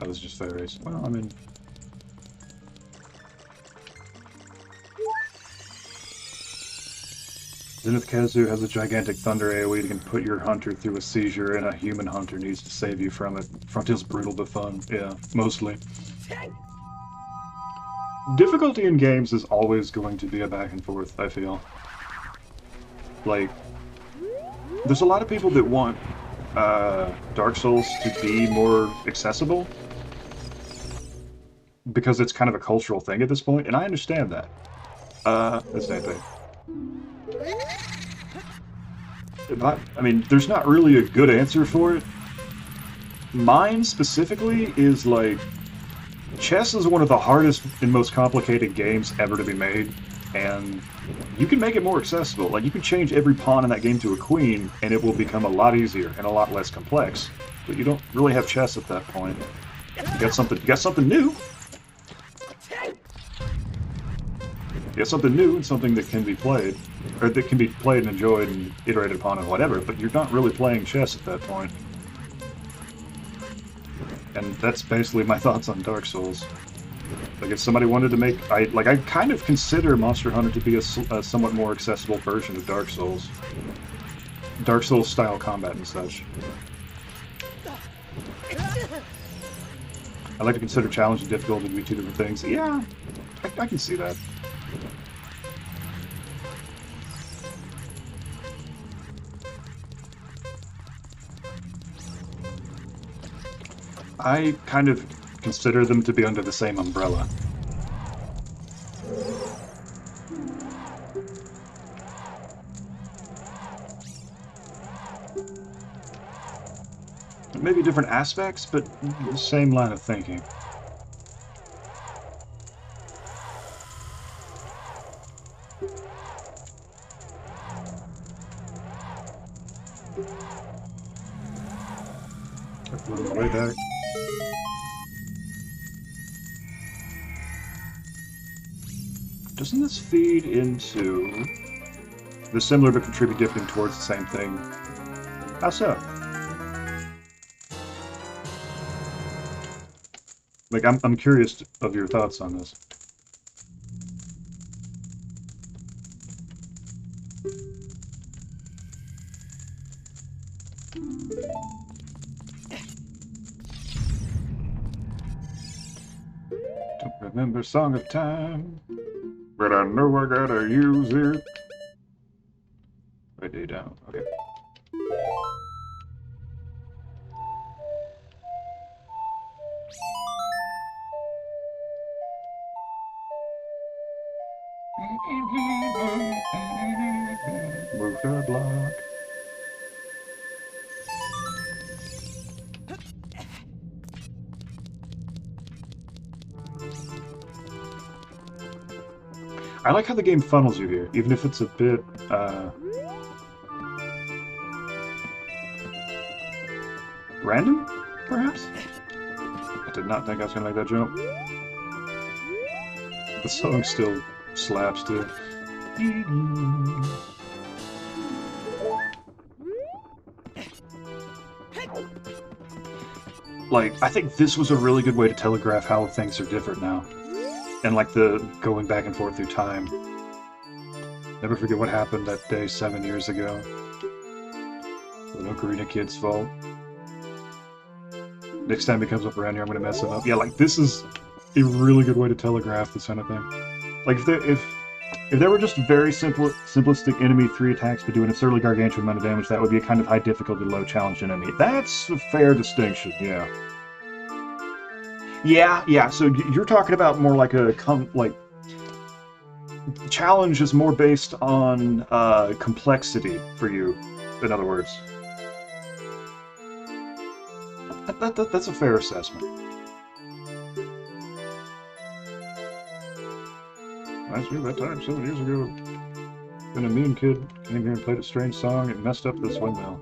Oh, this is just fairies. Well, I mean... Zenith Kazu has a gigantic thunder AoE that can put your hunter through a seizure, and a human hunter needs to save you from it. Frontier's brutal but fun. Yeah, mostly. Difficulty in games is always going to be a back and forth, I feel. Like, there's a lot of people that want Dark Souls to be more accessible because it's kind of a cultural thing at this point, and I understand that. That's the same thing. I mean, there's not really a good answer for it. Mine specifically is like, chess is one of the hardest and most complicated games ever to be made, and you can make it more accessible. Like, you can change every pawn in that game to a queen, and it will become a lot easier and a lot less complex. But you don't really have chess at that point. You got something new. You got something new and something that can be played, or that can be played and enjoyed and iterated upon and whatever. But you're not really playing chess at that point. And that's basically my thoughts on Dark Souls. Like, if somebody wanted to make... I kind of consider Monster Hunter to be a somewhat more accessible version of Dark Souls. Dark Souls style combat and such. I like to consider challenge and difficulty to be two different things. Yeah, I can see that. I kind of consider them to be under the same umbrella. Maybe different aspects, but the same line of thinking. Way back. Doesn't this feed into the similar but contribute different towards the same thing? How so? Like, I'm curious of your thoughts on this. Don't remember Song of Time, but I know I gotta use it. Way down. Okay. Move the block. I like how the game funnels you here, even if it's a bit, random, perhaps? I did not think I was gonna make that jump. The song still slaps, too. like, I think this was a really good way to telegraph how things are different now. And, like, the going back and forth through time. Never forget what happened that day 7 years ago. The Ocarina Kid's fault. Next time he comes up around here, I'm gonna mess him up. Yeah, like, this is a really good way to telegraph this kind of thing. Like, if there were just very simplistic enemy 3 attacks but doing a absurdly gargantuan amount of damage, that would be a kind of high difficulty, low challenge enemy. That's a fair distinction, yeah. Yeah, so you're talking about more like a, challenge is more based on complexity for you, in other words. That's a fair assessment. Reminds me of that time 7 years ago. Been a mean kid, came here and played a strange song and messed up this windmill.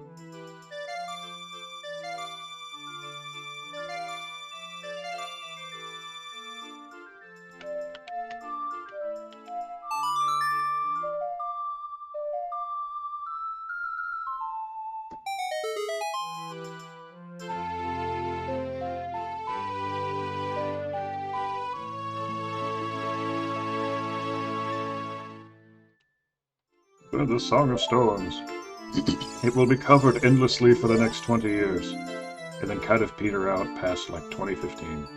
The Song of Storms. It will be covered endlessly for the next 20 years, and then kind of peter out past, like, 2015.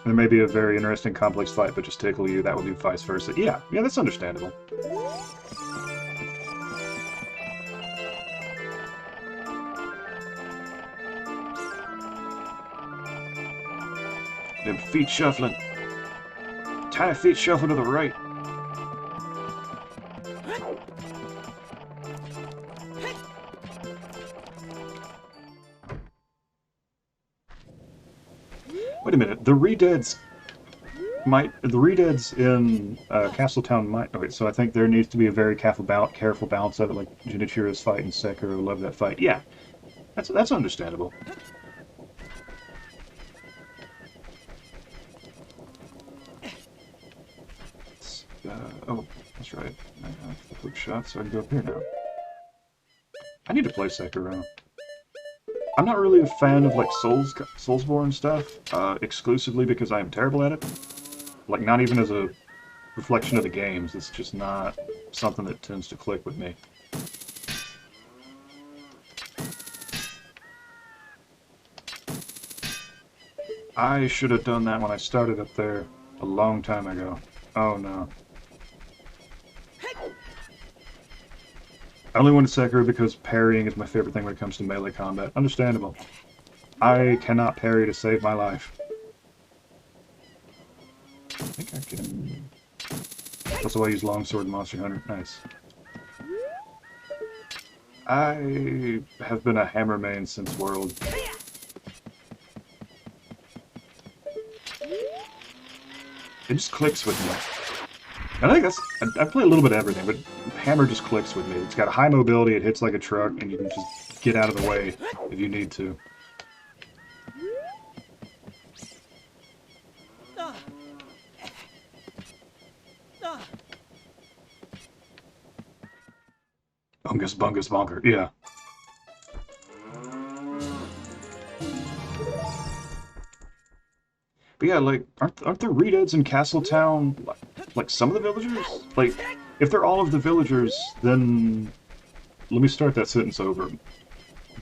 There may be a very interesting complex fight, but just tickle you, that would be vice versa. Yeah, that's understandable. Them feet shuffling. Tiny feet shuffling to the right. Wait a minute, the Redeads in Castletown might... Okay, so I think there needs to be a very careful balance of it, like Junichiro's fight in Sekiro. Love that fight. Yeah, that's understandable. Oh, that's right. I have the quick shot, so I can go up here now. I need to play Sekiro. I'm not really a fan of, like, Soulsborne stuff, exclusively because I am terrible at it. Like, not even as a reflection of the games, it's just not something that tends to click with me. I should have done that when I started up there a long time ago. Oh no. I only wanted Sekiro because parrying is my favorite thing when it comes to melee combat. Understandable. I cannot parry to save my life. I think I can... That's why I use Longsword in Monster Hunter. Nice. I have been a hammer main since World. It just clicks with me. I think that's... I play a little bit of everything, but hammer just clicks with me. It's got a high mobility, it hits like a truck, and you can just get out of the way if you need to. Bungus, bungus, bonker. Yeah. But yeah, like, aren't there Redeads in Castletown, like some of the villagers? Like, if they're all of the villagers, then... Let me start that sentence over.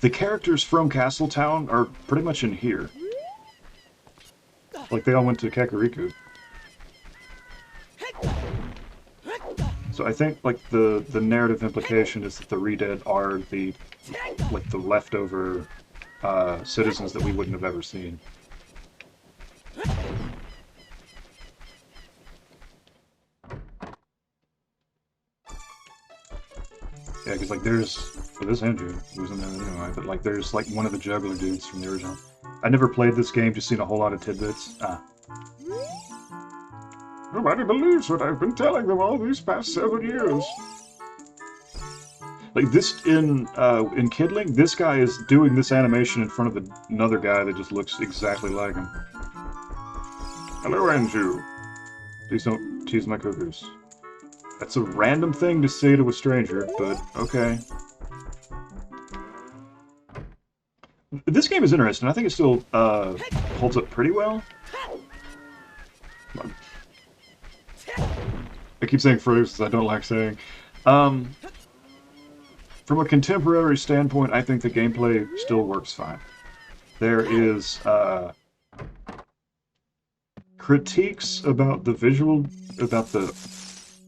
The characters from Castletown are pretty much in here. Like, they all went to Kakariko. So I think, like, the narrative implication is that the Redead are the, like, the leftover citizens that we wouldn't have ever seen. Yeah, because, like, there's... Well, there's Andrew, who's in there anyway, but, like, there's, like, one of the juggler dudes from the original. I never played this game, just seen a whole lot of tidbits. Nobody believes what I've been telling them all these past 7 years. Like, this, in Kidling, this guy is doing this animation in front of another guy that just looks exactly like him. Hello, Andrew. Please don't tease my cougars. That's a random thing to say to a stranger, but okay. This game is interesting. I think it still holds up pretty well. I keep saying phrases I don't like saying. Um, from a contemporary standpoint, I think the gameplay still works fine. There is critiques about the visual, about the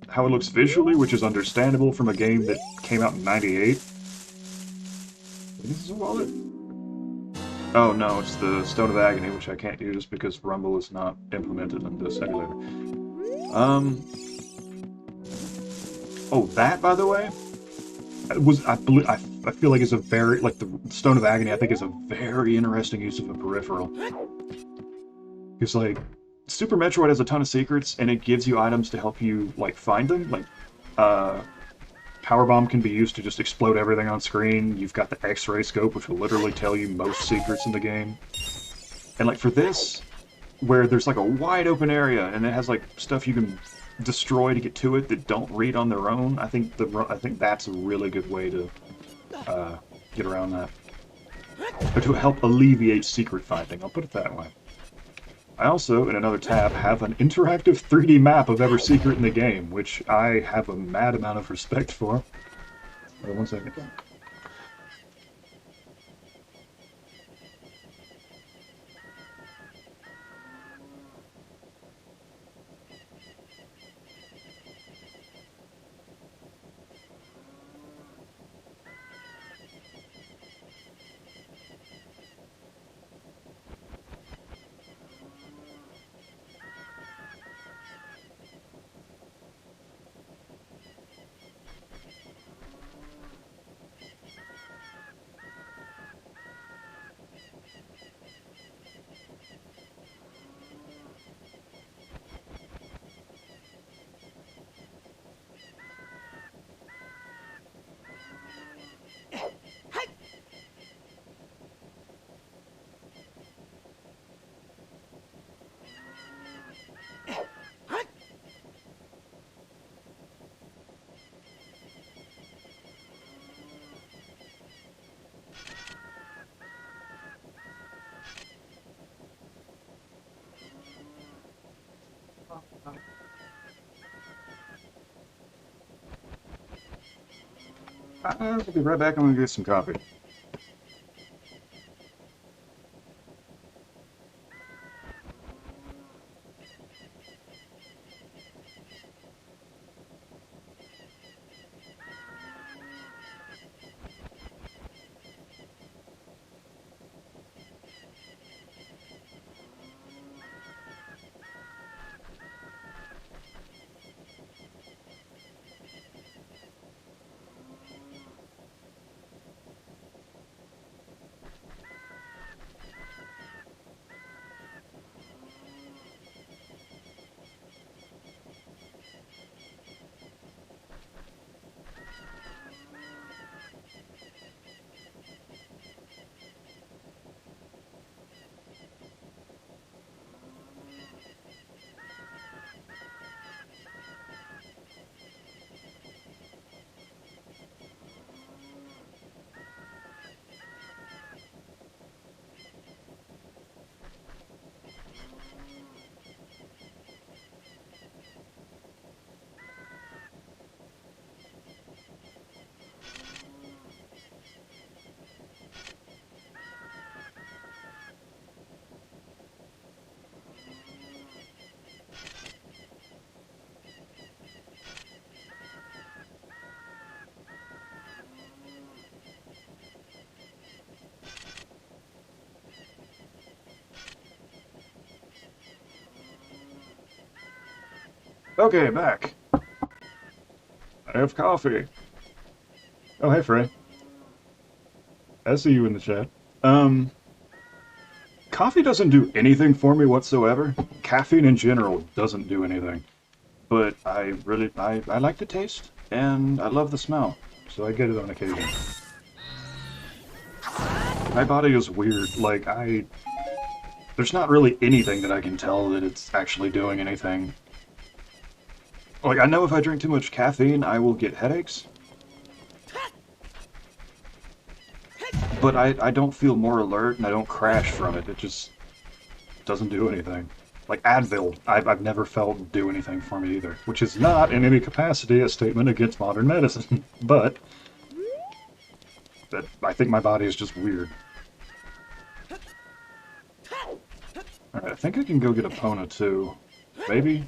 how it looks visually, which is understandable from a game that came out in '98. Is this a wallet? Oh no, it's the Stone of Agony, which I can't use because Rumble is not implemented in this emulator. Oh, that, by the way, was I believe I feel like is a very like the Stone of Agony. I think is a very interesting use of a peripheral. Because like Super Metroid has a ton of secrets, and it gives you items to help you like find them. Like Power Bomb can be used to just explode everything on screen. You've got the X-ray scope, which will literally tell you most secrets in the game. And like for this, where there's like a wide open area and it has like stuff you can destroy to get to it that don't read on their own, I think that's a really good way to get around that, or to help alleviate secret finding. I'll put it that way. I also, in another tab, have an interactive 3D map of every secret in the game, which I have a mad amount of respect for. Wait 1 second. I'll be right back. I'm gonna get some coffee. Okay, back. I have coffee. Oh, hey, Frey. I see you in the chat. Coffee doesn't do anything for me whatsoever. Caffeine in general doesn't do anything. But I like the taste, and I love the smell, so I get it on occasion. My body is weird. Like, there's not really anything that I can tell that it's actually doing anything. Like, I know if I drink too much caffeine, I will get headaches. but I don't feel more alert and I don't crash from it. It just doesn't do anything. Like Advil, I've never felt do anything for me either, which is not in any capacity a statement against modern medicine, but that I think my body is just weird. Alright, I think I can go get Epona too. Maybe?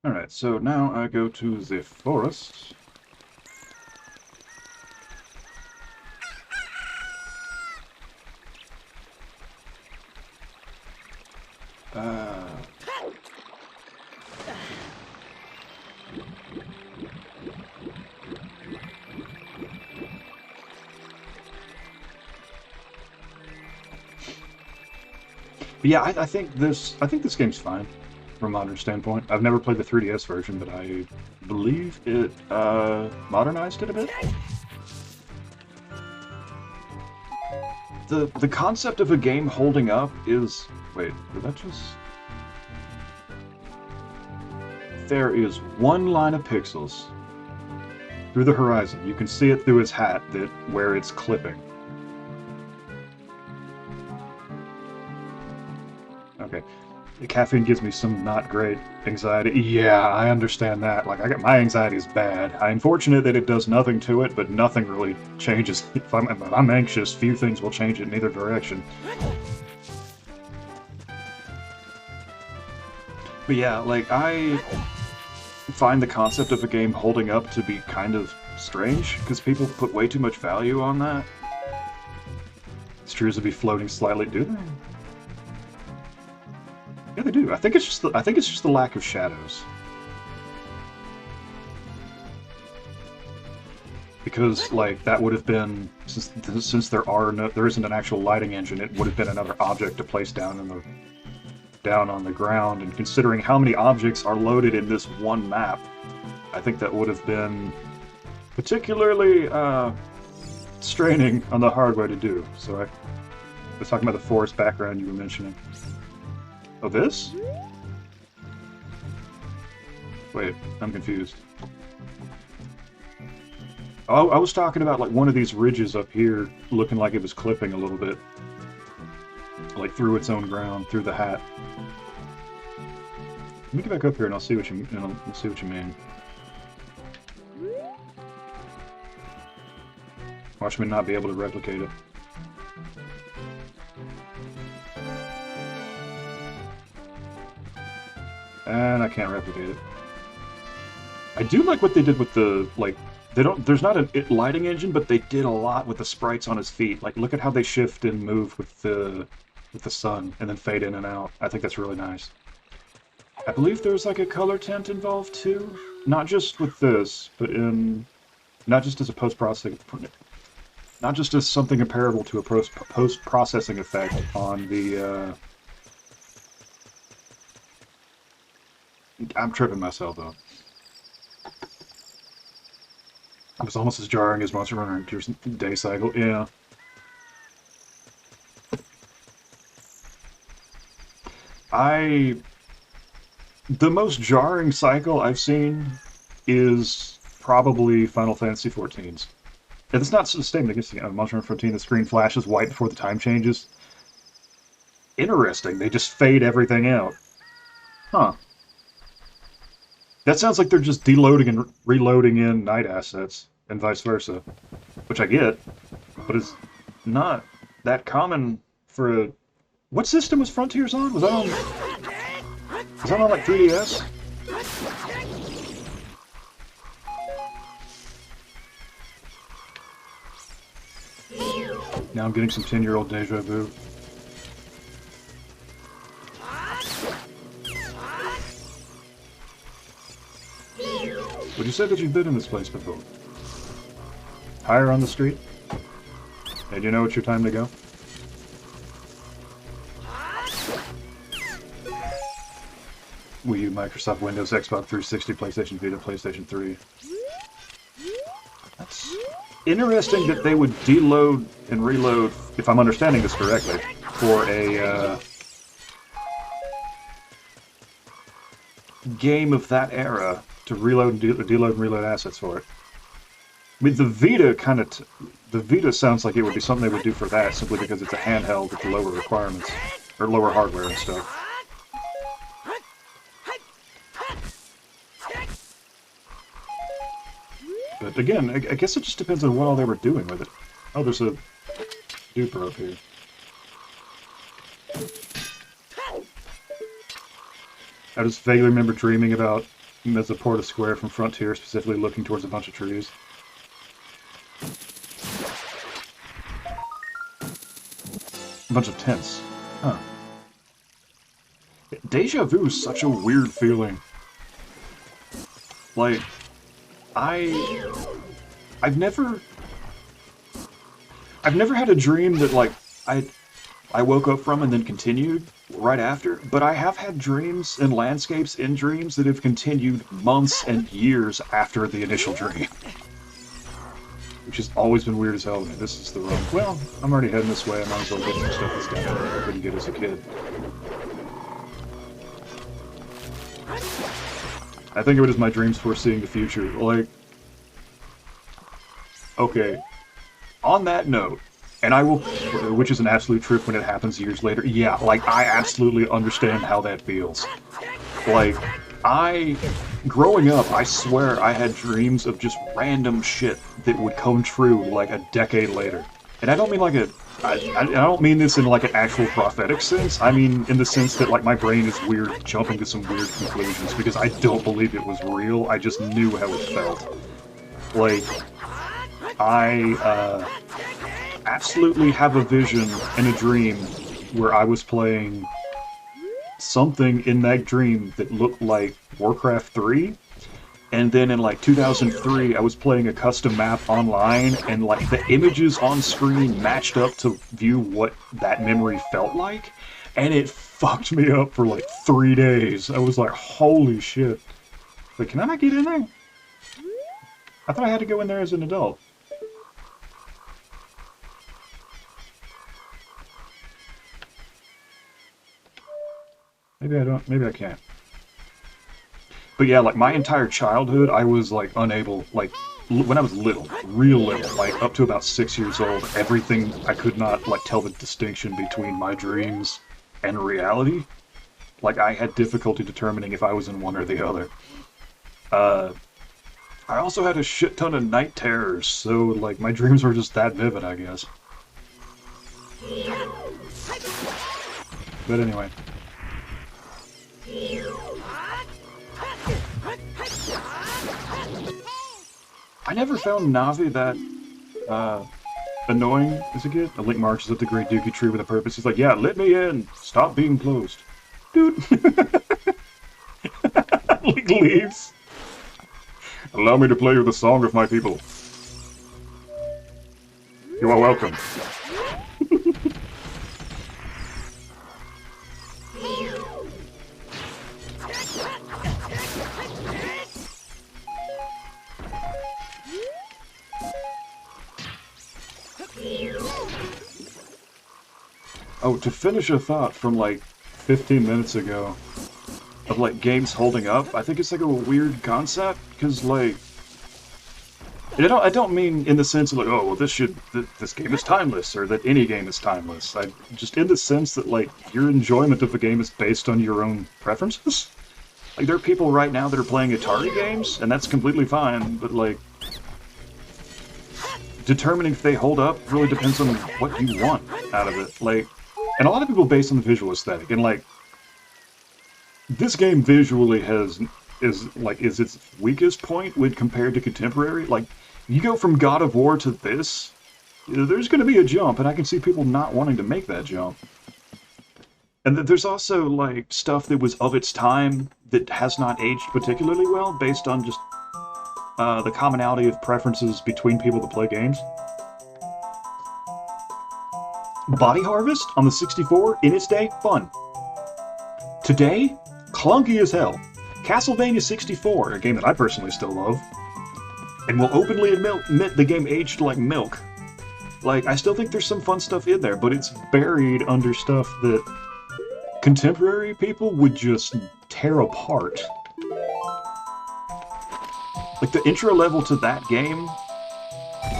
Alright, so now I go to the forest. But yeah, I think this game's fine from a modern standpoint. I've never played the 3DS version, but I believe it modernized it a bit. The concept of a game holding up is... Wait, did that just... There is one line of pixels through the horizon. You can see it through his hat where it's clipping. Okay. The caffeine gives me some not great anxiety. Yeah, I understand that. Like, my anxiety is bad. I'm fortunate that it does nothing to it, but nothing really changes. If I'm anxious, few things will change it in either direction. But yeah, like, I find the concept of a game holding up to be kind of strange, because people put way too much value on that. Spheres would be floating slightly, do they? Yeah, they do. I think it's just the lack of shadows. Because like that would have been since there isn't an actual lighting engine, it would have been another object to place down on the ground. And considering how many objects are loaded in this one map, I think that would have been particularly straining on the hardware to do. So I was talking about the forest background you were mentioning. Oh, this? Wait, I'm confused. Oh, I was talking about like one of these ridges up here looking like it was clipping a little bit. Like through its own ground, through the hat. Let me get back up here and I'll see what you mean. Watch me not be able to replicate it. And I can't replicate it. I do like what they did with the, like, there's not a lighting engine, but they did a lot with the sprites on his feet. Like, look at how they shift and move with the sun, and then fade in and out. I think that's really nice. I believe there's, like, a color tint involved, too. Not just with this, but not just as a post-processing, not just as something comparable to a post-processing effect on the, I'm tripping myself up. It was almost as jarring as Monster Hunter's day cycle. Yeah. The most jarring cycle I've seen is probably Final Fantasy XIV's. And it's not a statement against Monster Hunter 14. The screen flashes white before the time changes. Interesting. They just fade everything out. Huh. That sounds like they're just deloading and reloading in night assets, and vice versa. Which I get, but it's not that common for a... What system was Frontiers on? Was that on like 3DS? Now I'm getting some 10-year-old deja vu. Would you say that you've been in this place before? Higher on the street? And you know it's your time to go? Wii U, Microsoft, Windows, Xbox 360, PlayStation Vita, PlayStation 3. interesting that they would deload and reload, if I'm understanding this correctly, for a game of that era to reload and deload and reload assets for it. I mean, the Vita the Vita sounds like it would be something they would do for that, simply because it's a handheld with lower requirements, or lower hardware and stuff. But again, I guess it just depends on what all they were doing with it. Oh, there's a duper up here. I just vaguely remember dreaming about Mesoporta Square from Frontier, specifically looking towards a bunch of trees. A bunch of tents. Huh. Deja vu is such a weird feeling. Like, I've never had a dream that, like, I woke up from and then continued right after, but I have had dreams and landscapes in dreams that have continued months and years after the initial dream. Which has always been weird as hell to me. This is the road. Well, I'm already heading this way. I might as well get some stuff that's down there that I couldn't get as a kid. I think of it as my dreams foreseeing the future. Like, okay, on that note, and I will, which is an absolute trip when it happens years later, yeah, like, I absolutely understand how that feels. Like, growing up, I swear I had dreams of just random shit that would come true, like, a decade later. And I don't mean like I don't mean this in like an actual prophetic sense. I mean in the sense that, like, my brain is weird, jumping to some weird conclusions, because I don't believe it was real, I just knew how it felt. Like, I absolutely have a vision in a dream where I was playing something in that dream that looked like Warcraft 3, and then in like 2003 I was playing a custom map online, and like the images on screen matched up to view what that memory felt like, and it fucked me up for like 3 days. I was like, holy shit. But can I not get in there? I thought I had to go in there as an adult. Maybe I don't, maybe I can't. But yeah, like, my entire childhood, I was, like, unable, like, when I was little, real little, like, up to about 6 years old, everything, I could not, like, tell the distinction between my dreams and reality. Like, I had difficulty determining if I was in one or the other. I also had a shit ton of night terrors, so, like, my dreams were just that vivid, I guess. But anyway. I never found Navi that annoying as a kid. A Link marches up the Great Dookie Tree with a purpose. He's like, yeah, let me in. Stop being closed. Dude. Link leaves. Allow me to play you the song of my people. You are welcome. Oh, to finish a thought from like 15 minutes ago of like games holding up, I think it's like a weird concept, because like, and I don't mean in the sense of like, oh, well, this game is timeless, or that any game is timeless. I just in the sense that like your enjoyment of a game is based on your own preferences. Like, there are people right now that are playing Atari games, and that's completely fine, but like, determining if they hold up really depends on what you want out of it. Like, and a lot of people based on the visual aesthetic, and like, this game visually is its weakest point when compared to contemporary. Like, you go from God of War to this, there's going to be a jump, and I can see people not wanting to make that jump. And there's also like stuff that was of its time that has not aged particularly well, based on just the commonality of preferences between people that play games. Body Harvest on the 64, in its day, fun. Today, clunky as hell. Castlevania 64, a game that I personally still love. and will openly admit the game aged like milk. Like, I still think there's some fun stuff in there, but it's buried under stuff that contemporary people would just tear apart. Like, the intro level to that game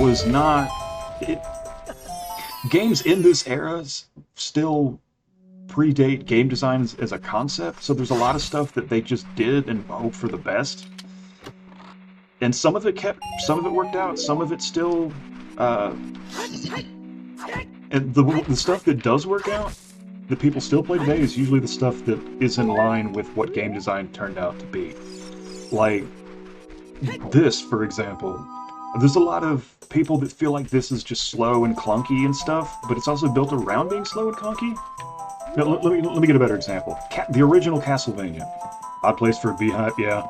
was not... Games in this era still predate game design as a concept, so there's a lot of stuff that they just did and hoped for the best. And some of it worked out, some of it still... and the stuff that does work out, that people still play today, is usually the stuff that is in line with what game design turned out to be. Like, this, for example. There's a lot of people that feel like this is just slow and clunky and stuff, but it's also built around being slow and clunky. Now, let me get a better example. The original Castlevania. Odd place for a beehive, yeah.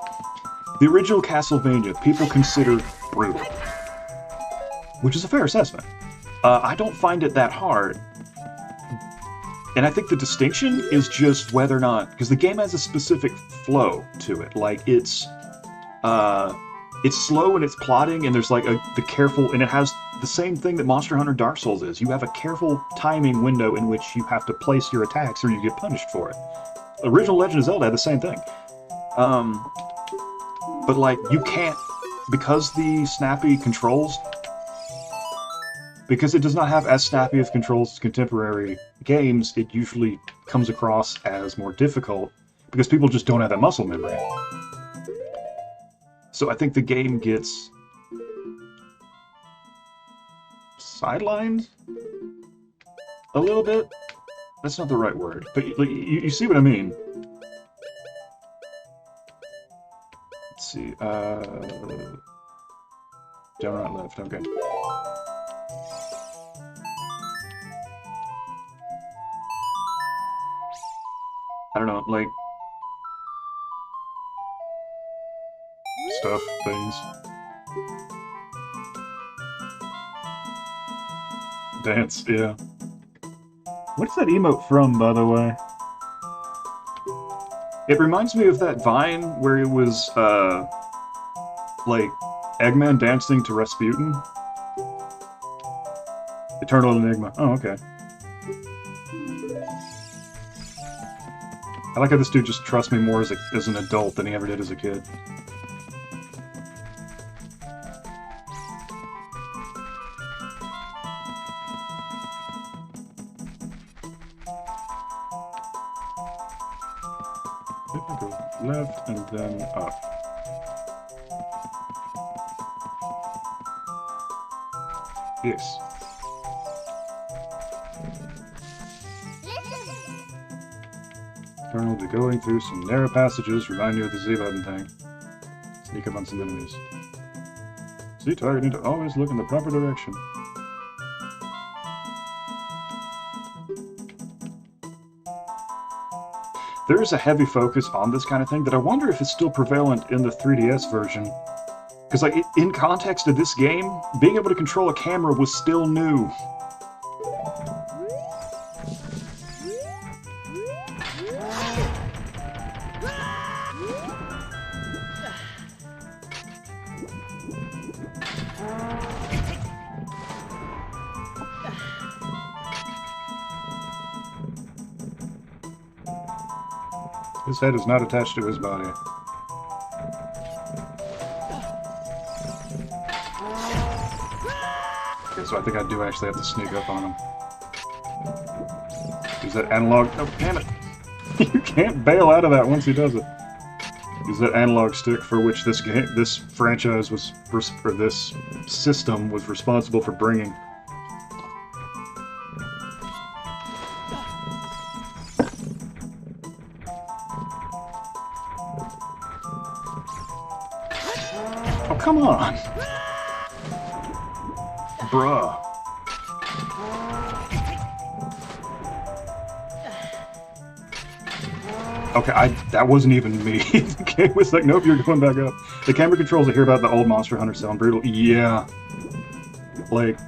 The original Castlevania, people consider brutal. Which is a fair assessment. I don't find it that hard. And I think the distinction is just whether or not... Because the game has a specific flow to it. Like, it's slow in its plotting, and there's like the careful... And it has the same thing that Monster Hunter Dark Souls is. You have a careful timing window in which you have to place your attacks or you get punished for it. Original Legend of Zelda had the same thing. But, like, you can't... Because the snappy controls... Because it does not have as snappy of controls as contemporary games, it usually comes across as more difficult, because people just don't have that muscle memory. So I think the game gets... sidelined? A little bit? That's not the right word, but you see what I mean. Let's see, down, right, left, okay. I don't know, like... stuff, things. Dance, yeah. What's that emote from, by the way? It reminds me of that Vine where it was, like, Eggman dancing to Rasputin. Eternal Enigma. Oh, okay. I like how this dude just trusts me more as an adult than he ever did as a kid. Go left and then up. Yes. Turn will be going through some narrow passages, remind you of the Z button thing. Sneak up on some enemies. See, target need to always look in the proper direction. There is a heavy focus on this kind of thing that I wonder if it's still prevalent in the 3DS version. Because, like, in context of this game, being able to control a camera was still new. His head is not attached to his body. Okay, so I think I do actually have to sneak up on him. Use that analog... Oh, damn it! You can't bail out of that once he does it. Use that analog stick for which this game, this franchise was... or this system was responsible for bringing. Oh, come on! Bruh. Okay, that wasn't even me. The game was like, nope, you're going back up. The camera controls I hear about the old Monster Hunter sound brutal. Yeah. Like,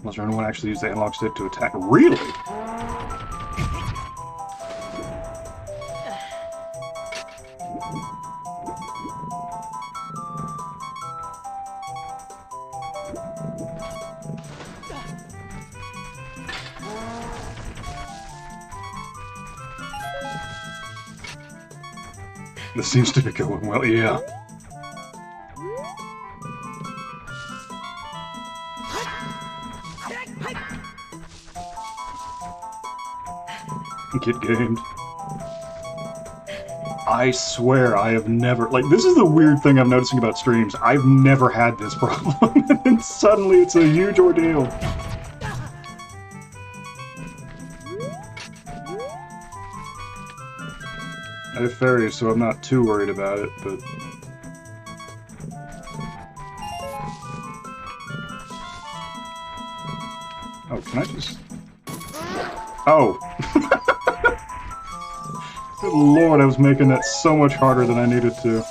Monster Hunter 1 actually used the analog stick to attack. Really? This seems to be going well, yeah. Get gamed. I swear I have never... Like, this is the weird thing I'm noticing about streams. I've never had this problem, and suddenly it's a huge ordeal. I have fairies, so I'm not too worried about it, but... Oh, can I just... Oh! Good lord, I was making that so much harder than I needed to.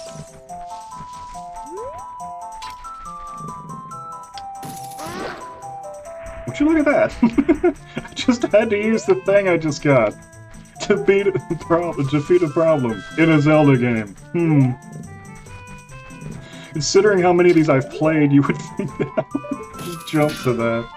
Would you look at that? I just had to use the thing I just got to defeat a problem in a Zelda game. Considering how many of these I've played, you would think that I would just jump to that.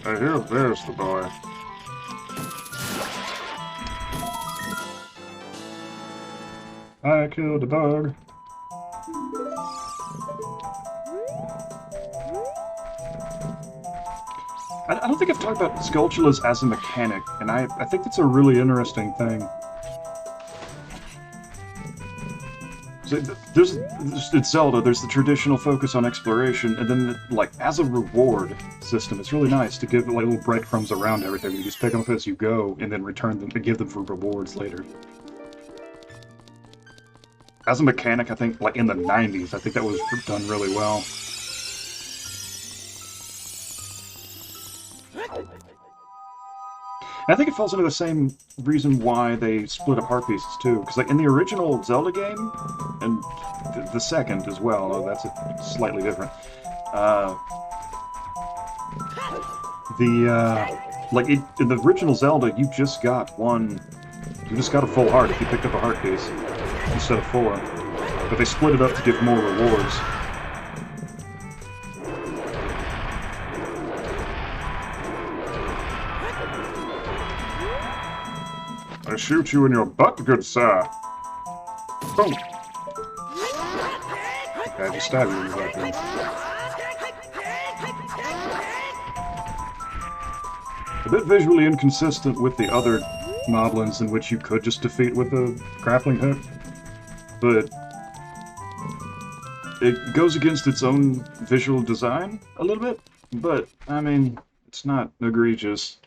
I hear there's the boy. I killed a bug. I don't think I've talked about Skulltulas as a mechanic, and I think that's a really interesting thing. So it's Zelda, there's the traditional focus on exploration, and then, like, as a reward system, it's really nice to give, like, little breadcrumbs around everything. You just pick them up as you go, and then return them, and give them for rewards later. As a mechanic, I think, like, in the 90s, I think that was done really well. And I think it falls into the same reason why they split up heart pieces too, because like in the original Zelda game, and the second as well, although that's slightly different. In the original Zelda, you just got a full heart if you picked up a heart piece instead of 4. But they split it up to give more rewards. I shoot you in your butt, good sir. Boom. Okay, I just stabbed you in your butt then. A bit visually inconsistent with the other moblins in which you could just defeat with a grappling hook, but it goes against its own visual design a little bit, but, I mean, it's not egregious.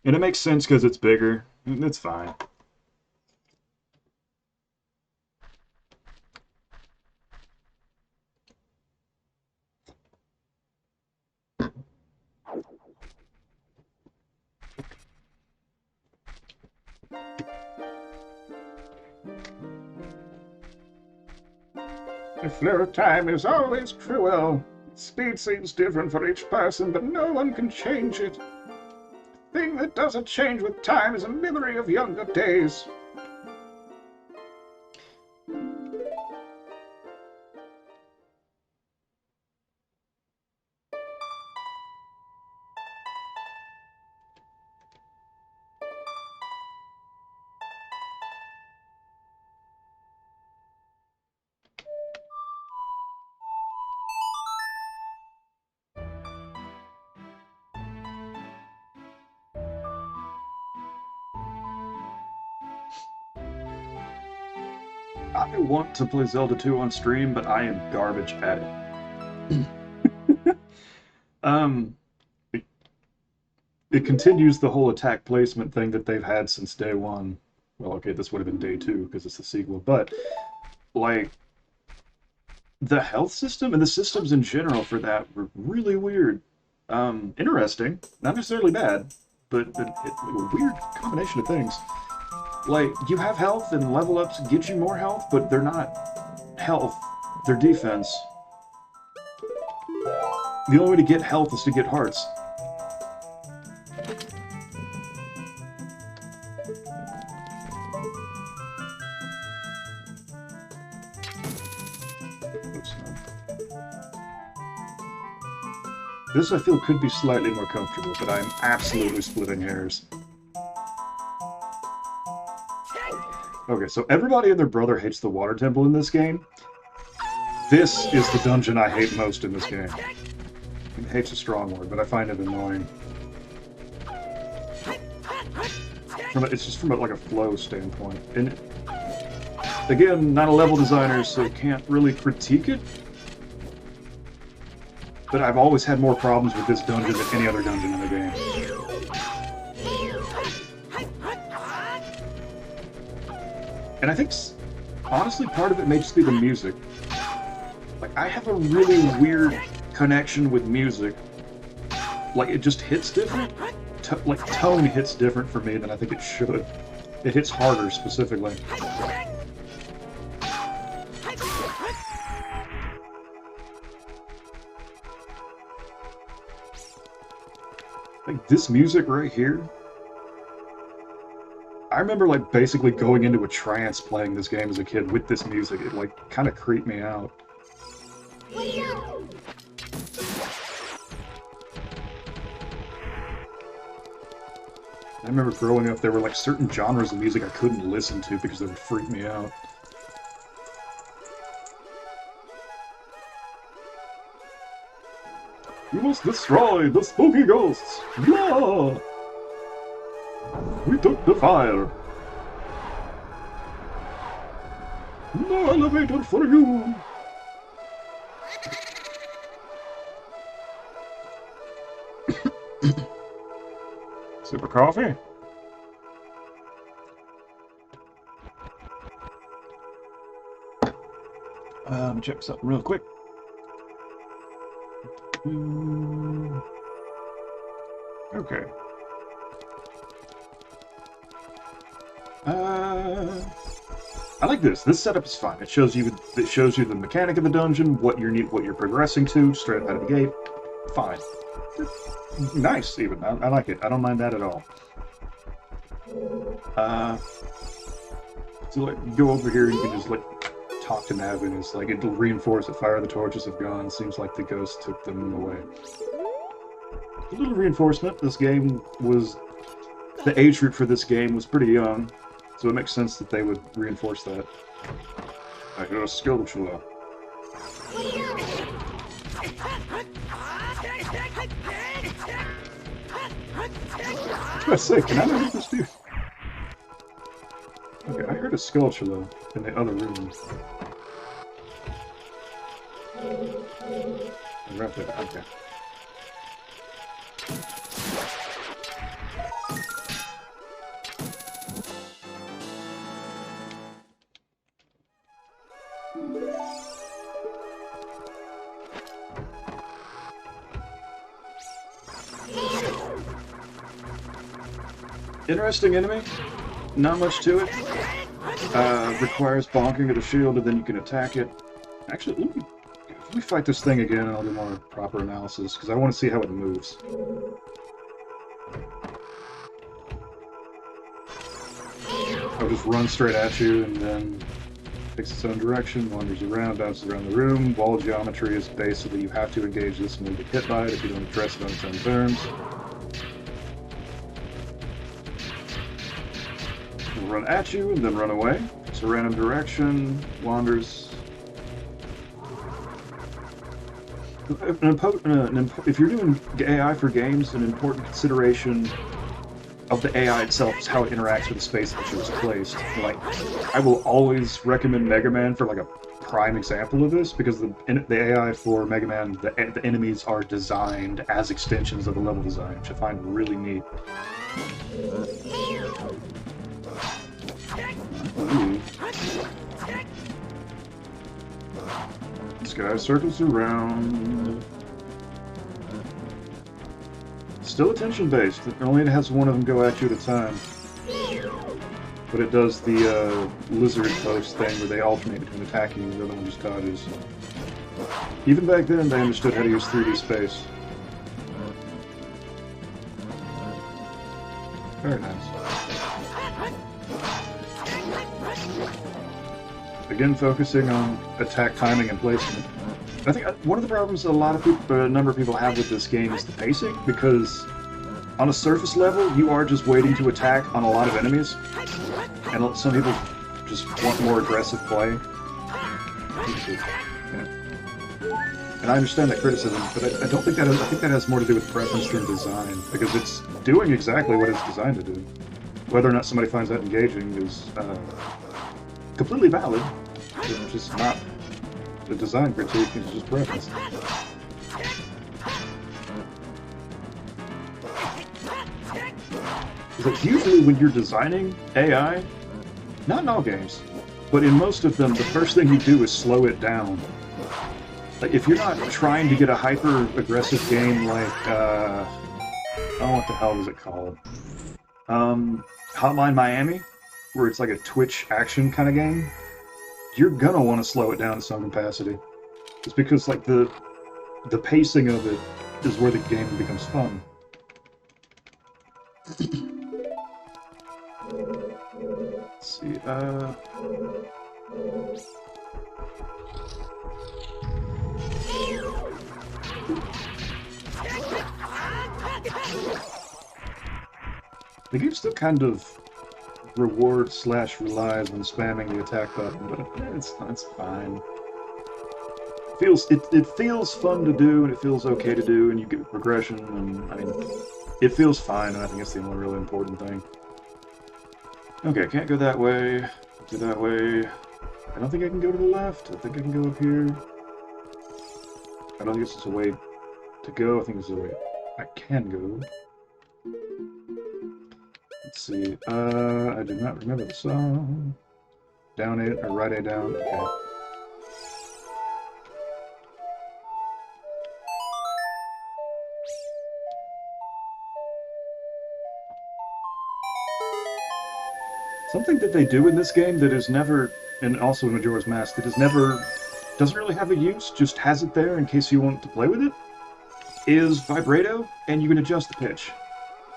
And it makes sense because it's bigger. It's fine. The flow of time is always cruel. Speed seems different for each person, but no one can change it. The thing that doesn't change with time is a memory of younger days. I want to play Zelda 2 on stream, but I am garbage at it. It continues the whole attack placement thing that they've had since day one. Well, okay, this would have been day 2 because it's the sequel, but like the health system and the systems in general for that were really weird. Interesting, not necessarily bad, but a weird combination of things. Like, you have health, and level ups get you more health, but they're not health, they're defense. The only way to get health is to get hearts. Oops, no. This, I feel, could be slightly more comfortable, but I'm absolutely splitting hairs. Okay, so everybody and their brother hates the water temple in this game. This is the dungeon I hate most in this game. Hate's a strong word, but I find it annoying. It's just from like a flow standpoint. And again, not a level designer, so can't really critique it. But I've always had more problems with this dungeon than any other dungeon in the game. And I think, honestly, part of it may just be the music. Like, I have a really weird connection with music. Like, it just hits different. Like, tone hits different for me than I think it should. It hits harder, specifically. Like, this music right here, I remember, like, basically going into a trance playing this game as a kid with this music. It, like, kind of creeped me out. I remember growing up, there were, like, certain genres of music I couldn't listen to because they would freak me out. You must destroy the spooky ghosts! Yeah! We took the fire! No elevator for you! Sip of coffee? Let me check something real quick. Okay. I like this. This setup is fine. It shows you the mechanic of the dungeon, what you're progressing to, straight out of the gate. Fine. Nice, even. I like it. I don't mind that at all. So like, go over here and you can just like talk to Navin. It's like it'll reinforce that fire the torches have gone. Seems like the ghost took them away. A little reinforcement. This game was the age group for this game was pretty young, so it makes sense that they would reinforce that. I hear a skeleton. I was say, can I not hit this dude? Okay, I heard a skulltula in the other room. Right there, okay. Interesting enemy. Not much to it. Requires bonking of the shield, and then you can attack it. Actually, let me fight this thing again, and I'll do more proper analysis, because I want to see how it moves. I'll just run straight at you, and then takes its own direction, wanders around, bounces around the room. Wall geometry is basically you have to engage this and get hit by it if you don't address it on its own terms. It'll run at you and then run away. It's a random direction, wanders. If you're doing AI for games, an important consideration of the AI itself is how it interacts with the space in which it was placed. Like, I will always recommend Mega Man for like a prime example of this, because the AI for Mega Man, the enemies are designed as extensions of the level design, which I find really neat. Ooh. This guy circles around. still attention-based. It only has one of them go at you at a time. But it does the lizard post thing where they alternate between attacking and the other one just dodges. Even back then, they understood how to use 3D space. Very nice. Again, focusing on attack timing and placement. I think one of the problems a number of people have with this game is the pacing, because on a surface level, you are just waiting to attack on a lot of enemies, and some people just want more aggressive play. And I understand that criticism, but I don't think that I think that has more to do with preference than design, because it's doing exactly what it's designed to do. Whether or not somebody finds that engaging is completely valid. It's just not a design critique, it's just preference. Like, usually when you're designing AI, not in all games, but in most of them, the first thing you do is slow it down. Like, if you're not trying to get a hyper-aggressive game like, oh, what the hell is it called? Hotline Miami, where it's like a Twitch action kind of game, you're gonna want to slow it down to some capacity. It's because, like, the pacing of it is where the game becomes fun. Let's see, the game still kind of reward/relies on spamming the attack button, but it's fine. It feels fun to do, and it feels okay to do, and you get progression, and I mean, it feels fine, and I think it's the only really important thing. Okay, can't go that way. Do that way. I don't think I can go to the left. I think I can go up here. I don't think this is a way to go. I think this is a way I can go. Let's see. I do not remember the song. Down it, or right A down. Okay. Something that they do in this game that is never, and also in Majora's Mask, that is never, doesn't really have a use, just has it there in case you want to play with it, is vibrato, and you can adjust the pitch.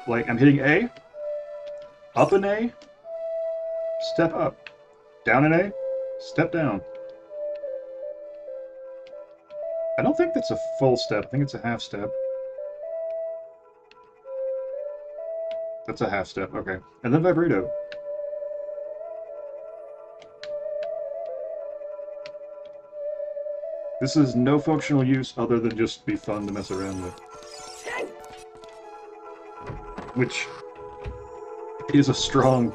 Like, I'm hitting A, up an A, step up, down an A, step down. I don't think that's a full step, I think it's a half step. That's a half step, okay. And then vibrato. This is no functional use other than just be fun to mess around with. Which is a strong...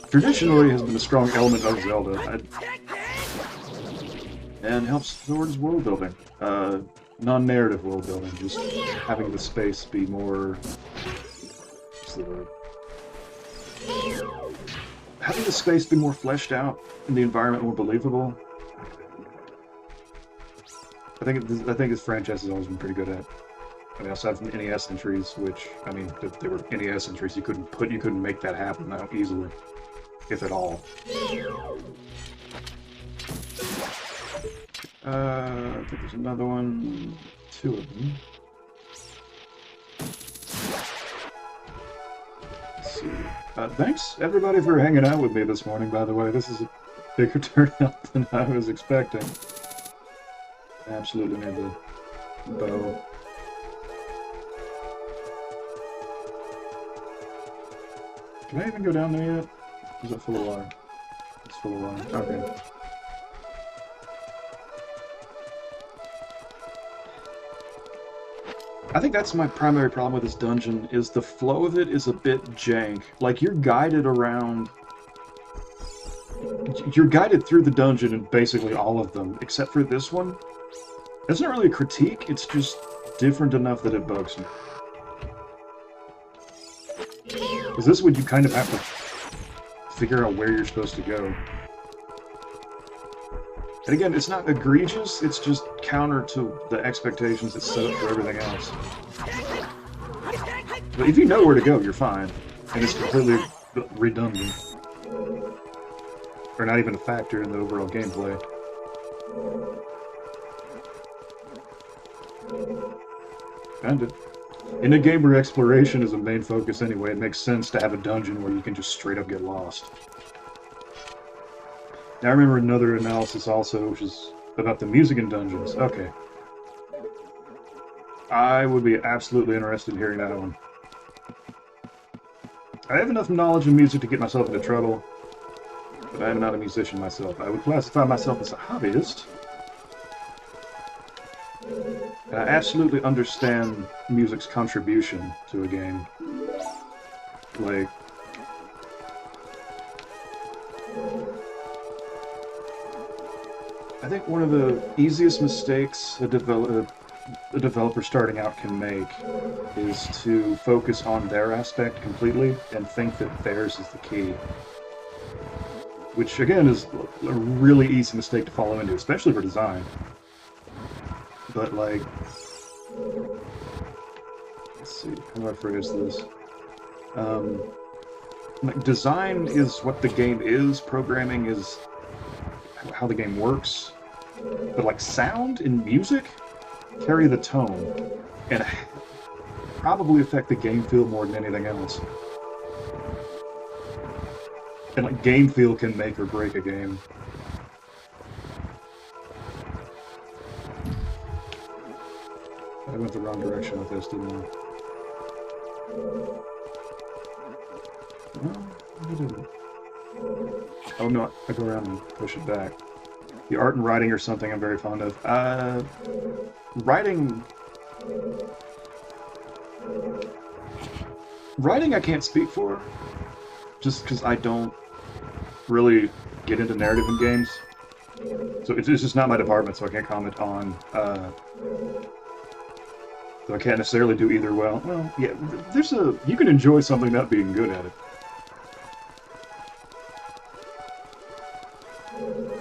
traditionally has been a strong element of Zelda. And helps towards world building. Non-narrative world building, just having the space be more... what's the word? Having the space be more fleshed out and the environment more believable. I think this franchise has always been pretty good at. I mean, aside from the NES entries, which, I mean, if they were NES entries, you couldn't make that happen that easily, if at all. I think there's another one, two of them. Let's see. Thanks everybody for hanging out with me this morning. By the way, this is a bigger turnout than I was expecting. Absolutely need the bow. Can I even go down there yet? Is it full of water? It's full of water. Okay. I think that's my primary problem with this dungeon, is the flow of it is a bit jank. Like, you're guided around... You're guided through the dungeon in basically all of them, except for this one. It's not really a critique, it's just different enough that it bugs me. Because this one you kind of have to figure out where you're supposed to go. And again, it's not egregious, it's just counter to the expectations that's set up for everything else. But if you know where to go, you're fine. And it's completely redundant. Or not even a factor in the overall gameplay. Kinda. In a game where exploration is a main focus anyway, it makes sense to have a dungeon where you can just straight up get lost. Now I remember another analysis also, which is about the music in dungeons. Okay. I would be absolutely interested in hearing that one. I have enough knowledge in music to get myself into trouble, but I am not a musician myself. I would classify myself as a hobbyist. And I absolutely understand music's contribution to a game. Like, I think one of the easiest mistakes a developer starting out can make is to focus on their aspect completely and think that theirs is the key. Which, again, is a really easy mistake to fall into, especially for design. But, like, let's see, how do I phrase this? Like, design is what the game is, programming is how the game works. But, like, sound and music carry the tone and probably affect the game feel more than anything else. And, like, game feel can make or break a game. I went the wrong direction with this, didn't I? No, I didn't. Oh no, I go around and push it back. The art and writing are something I'm very fond of. Writing I can't speak for, just because I don't really get into narrative in games. So it's just not my department, so I can't comment on, so I can't necessarily do either well. Well, yeah, you can enjoy something not being good at it.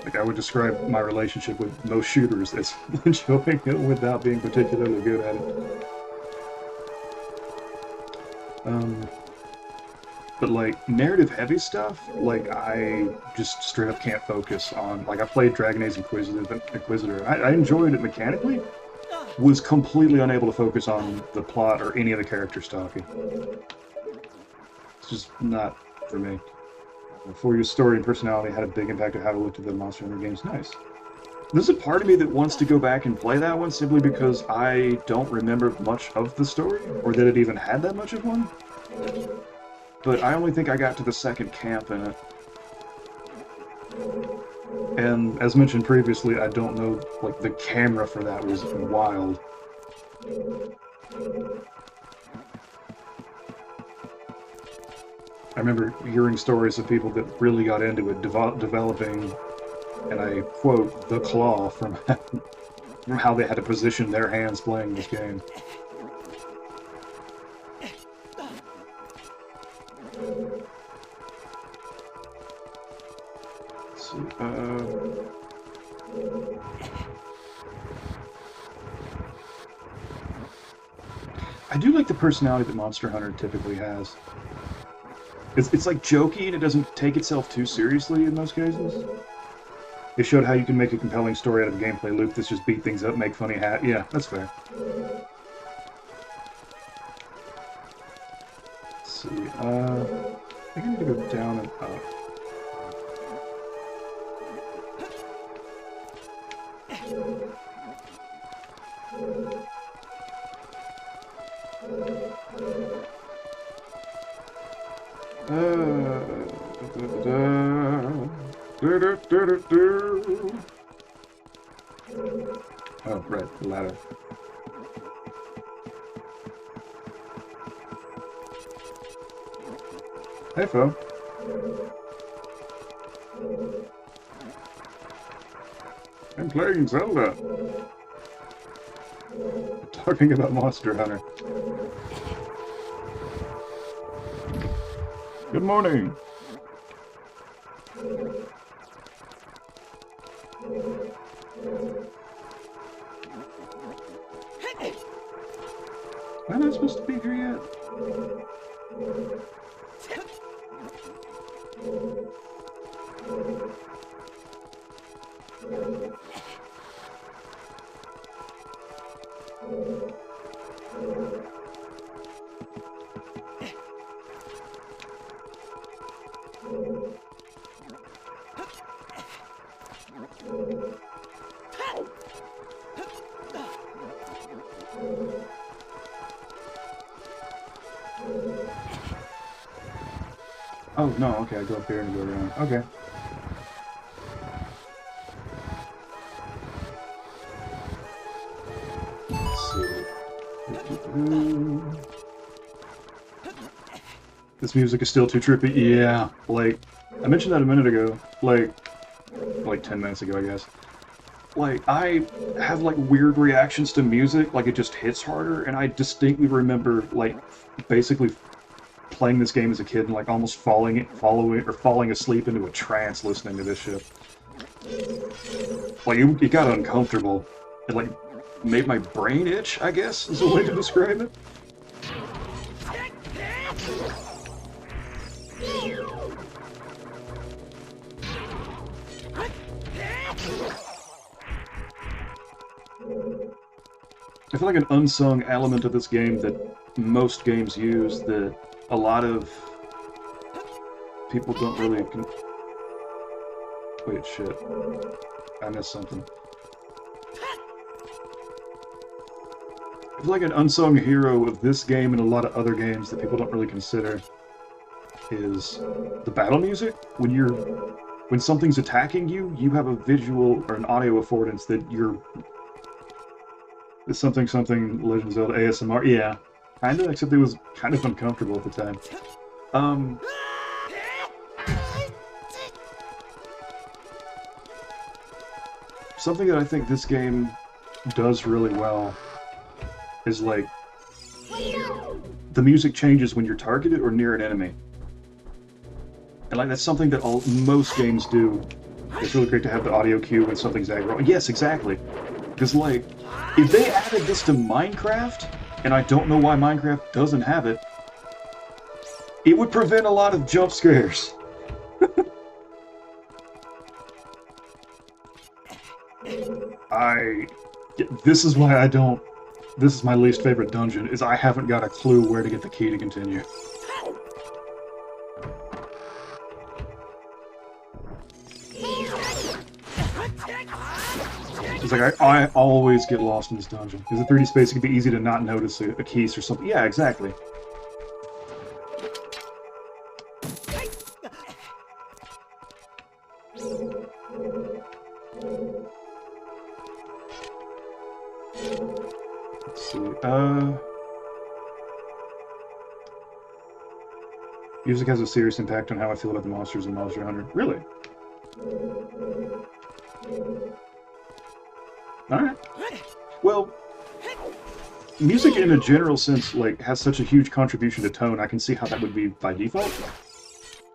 Like, I would describe my relationship with most shooters as enjoying it without being particularly good at it. But, like, narrative-heavy stuff, like, I just straight up can't focus on. Like, I played Dragon Age Inquisitor. I enjoyed it mechanically, was completely unable to focus on the plot or any of the characters talking. It's just not for me. For your story and personality had a big impact on how I looked at the Monster Hunter games. Nice. There's a part of me that wants to go back and play that one simply because I don't remember much of the story, or that it even had that much of one. But I only think I got to the second camp in it. And as mentioned previously, I don't know, like, the camera for that was wild. I remember hearing stories of people that really got into it, developing, and I quote, the claw from how they had to position their hands playing this game. Let's see, I do like the personality that Monster Hunter typically has. It's like jokey and it doesn't take itself too seriously in most cases. They showed how you can make a compelling story out of a gameplay loop that's just beat things up, make funny hat. Yeah, that's fair. Let's see, I think I need to go down and up. Oh, right, the ladder. Hey, Fo. I'm playing Zelda. Talking about Monster Hunter. Good morning. Am I not supposed to be here yet? Oh, no, okay, I go up here and go around. Okay. Let's see. This music is still too trippy. Yeah, like, I mentioned that a minute ago. Like 10 minutes ago, I guess. Like, I have, like, weird reactions to music. Like, it just hits harder, and I distinctly remember, like, basically playing this game as a kid and like almost falling asleep into a trance listening to this shit. Like it got uncomfortable. It like made my brain itch, I guess, is a way to describe it. I feel like an unsung element of this game that most games use that a lot of people don't really wait, shit. I missed something. I feel like an unsung hero of this game and a lot of other games that people don't really consider is the battle music. When something's attacking you, you have a visual or an audio affordance that it's something Legend of Zelda ASMR. Yeah, kind of, except it was kind of uncomfortable at the time. Something that I think this game does really well is like the music changes when you're targeted or near an enemy. And like that's something that most games do. It's really great to have the audio cue when something's aggro. Yes, exactly. Because like, if they added this to Minecraft, and I don't know why Minecraft doesn't have it, it would prevent a lot of jump scares. This is why I don't... This is my least favorite dungeon, is I haven't got a clue where to get the key to continue. It's like, I always get lost in this dungeon. Because the 3D space, it can be easy to not notice a keys or something. Yeah, exactly. Let's see, music has a serious impact on how I feel about the monsters in Monster Hunter. Really? Alright. Well, music in a general sense, like, has such a huge contribution to tone, I can see how that would be by default.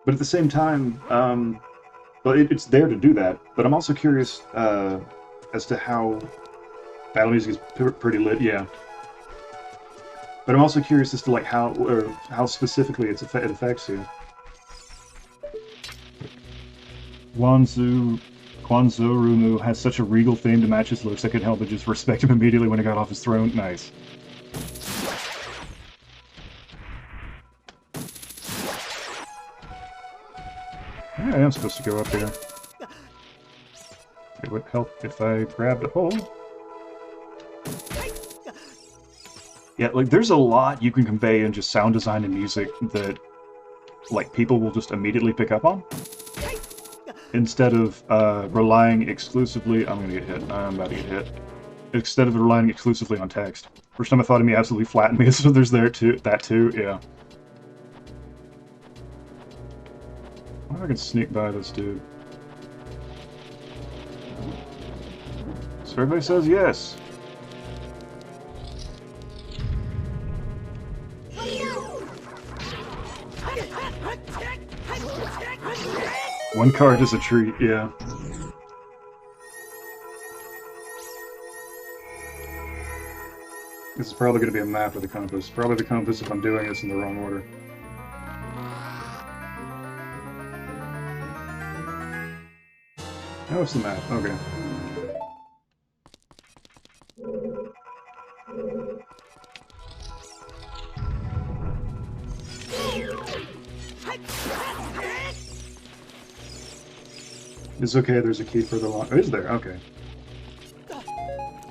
But at the same time, well, it's there to do that. But I'm also curious as to how battle music is pretty lit, yeah. But I'm also curious as to like how specifically it affects you. Kwanzorumu has such a regal theme to match his looks, I couldn't help but just respect him immediately when he got off his throne. Nice. Yeah, I am supposed to go up here. It would help if I grabbed a hold. Yeah, like, there's a lot you can convey in just sound design and music that, like, people will just immediately pick up on. Instead of relying exclusively... I'm gonna get hit. I'm about to get hit. Instead of relying exclusively on text. First time I thought of me absolutely flattened me, so there's that too, yeah. I wonder if I can sneak by this dude. So everybody says yes. One card is a treat, yeah. This is probably going to be a map of the compass. Probably the compass if I'm doing this in the wrong order. Oh, it's the map. Okay. It's okay, there's a key further along. Oh, is there? Okay.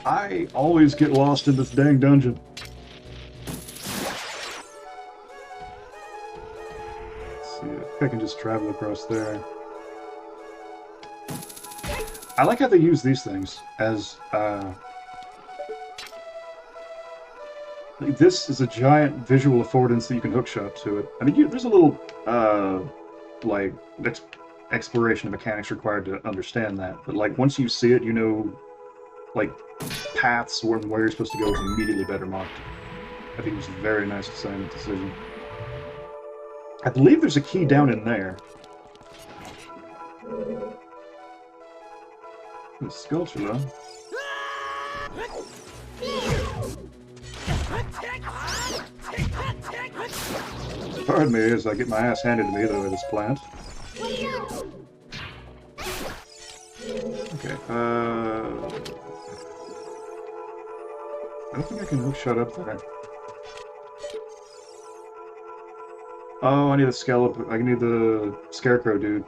I always get lost in this dang dungeon. Let's see if I can just travel across there. I like how they use these things as, this is a giant visual affordance that you can hookshot to it. I mean, there's a little, like, exploration of mechanics required to understand that, but, like, once you see it, you know, like, paths where you're supposed to go is immediately better marked. I think it was a very nice design decision. I believe there's a key down in there. The Sculptula. Pardon me as I get my ass handed to me though with this plant. Okay, I don't think I can hookshot up there. Oh, I need the skeleton. I need the scarecrow dude.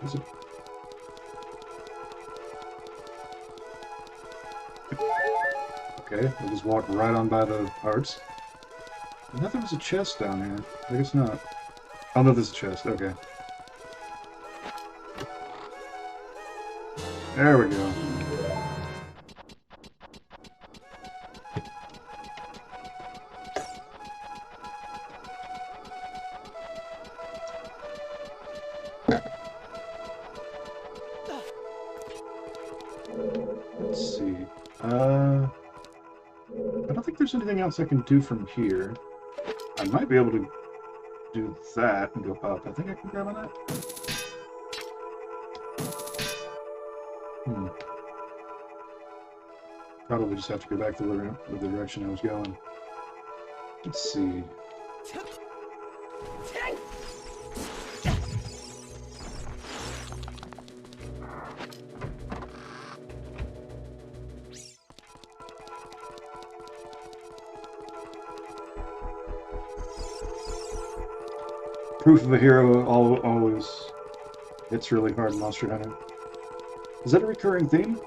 Is it? Okay, we'll just walk right on by the hearts. I thought there was a chest down here. I guess not. Oh no, there's a chest. Okay. There we go. Let's see. I don't think there's anything else I can do from here. I might be able to do that and go up. I think I can grab on that. Probably just have to go back to the direction I was going. Let's see. Proof of a hero always hits really hard in Monster Hunter. Is that a recurring theme?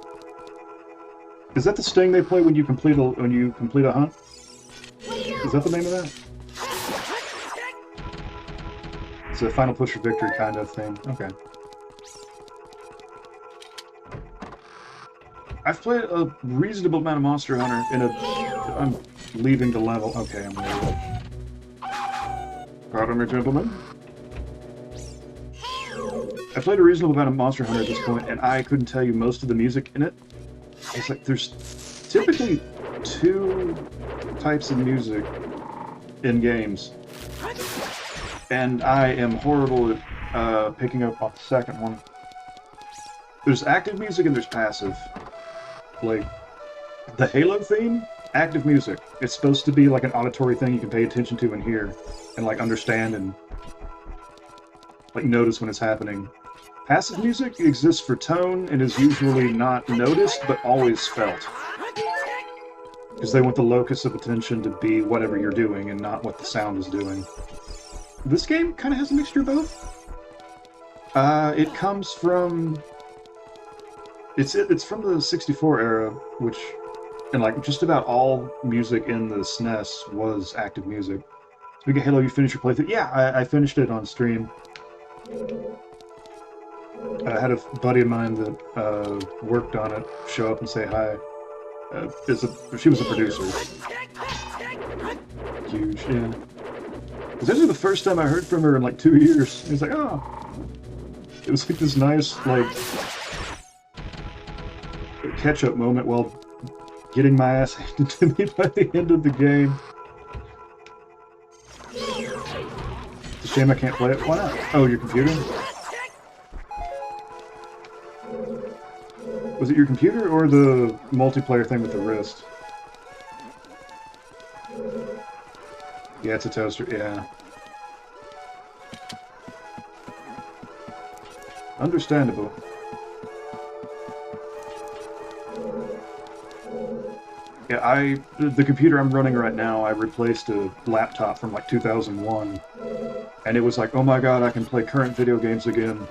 Is that the sting they play when you complete a hunt? Is that the name of that? It's a final push for victory kind of thing. Okay. I've played a reasonable amount of Monster Hunter in a... I'm leaving the level. Okay, I'm leaving. Pardon me, gentlemen. I played a reasonable amount of Monster Hunter at this point, and I couldn't tell you most of the music in it. It's like there's typically two types of music in games, and I am horrible at picking up on the second one. There's active music and there's passive. Like, the Halo theme, active music. It's supposed to be like an auditory thing you can pay attention to and hear, and like understand and like notice when it's happening. Passive music exists for tone and is usually not noticed, but always felt. Because they want the locus of attention to be whatever you're doing and not what the sound is doing. This game kind of has a mixture of both. It comes from... It's from the 64 era, which... And like, just about all music in the SNES was active music. Speaking of Halo, you finished your playthrough? Yeah, I finished it on stream. I had a buddy of mine that worked on it show up and say hi. She was a producer. Huge, yeah. It was actually the first time I heard from her in like 2 years. It was like, oh. It was like this nice, like, catch-up moment while getting my ass handed to me by the end of the game. It's a shame I can't play it. Why not? Oh, your computer? Was it your computer or the multiplayer thing with the wrist? Yeah, it's a toaster, yeah. Understandable. Yeah, the computer I'm running right now, I replaced a laptop from like 2001. And it was like, oh my god, I can play current video games again.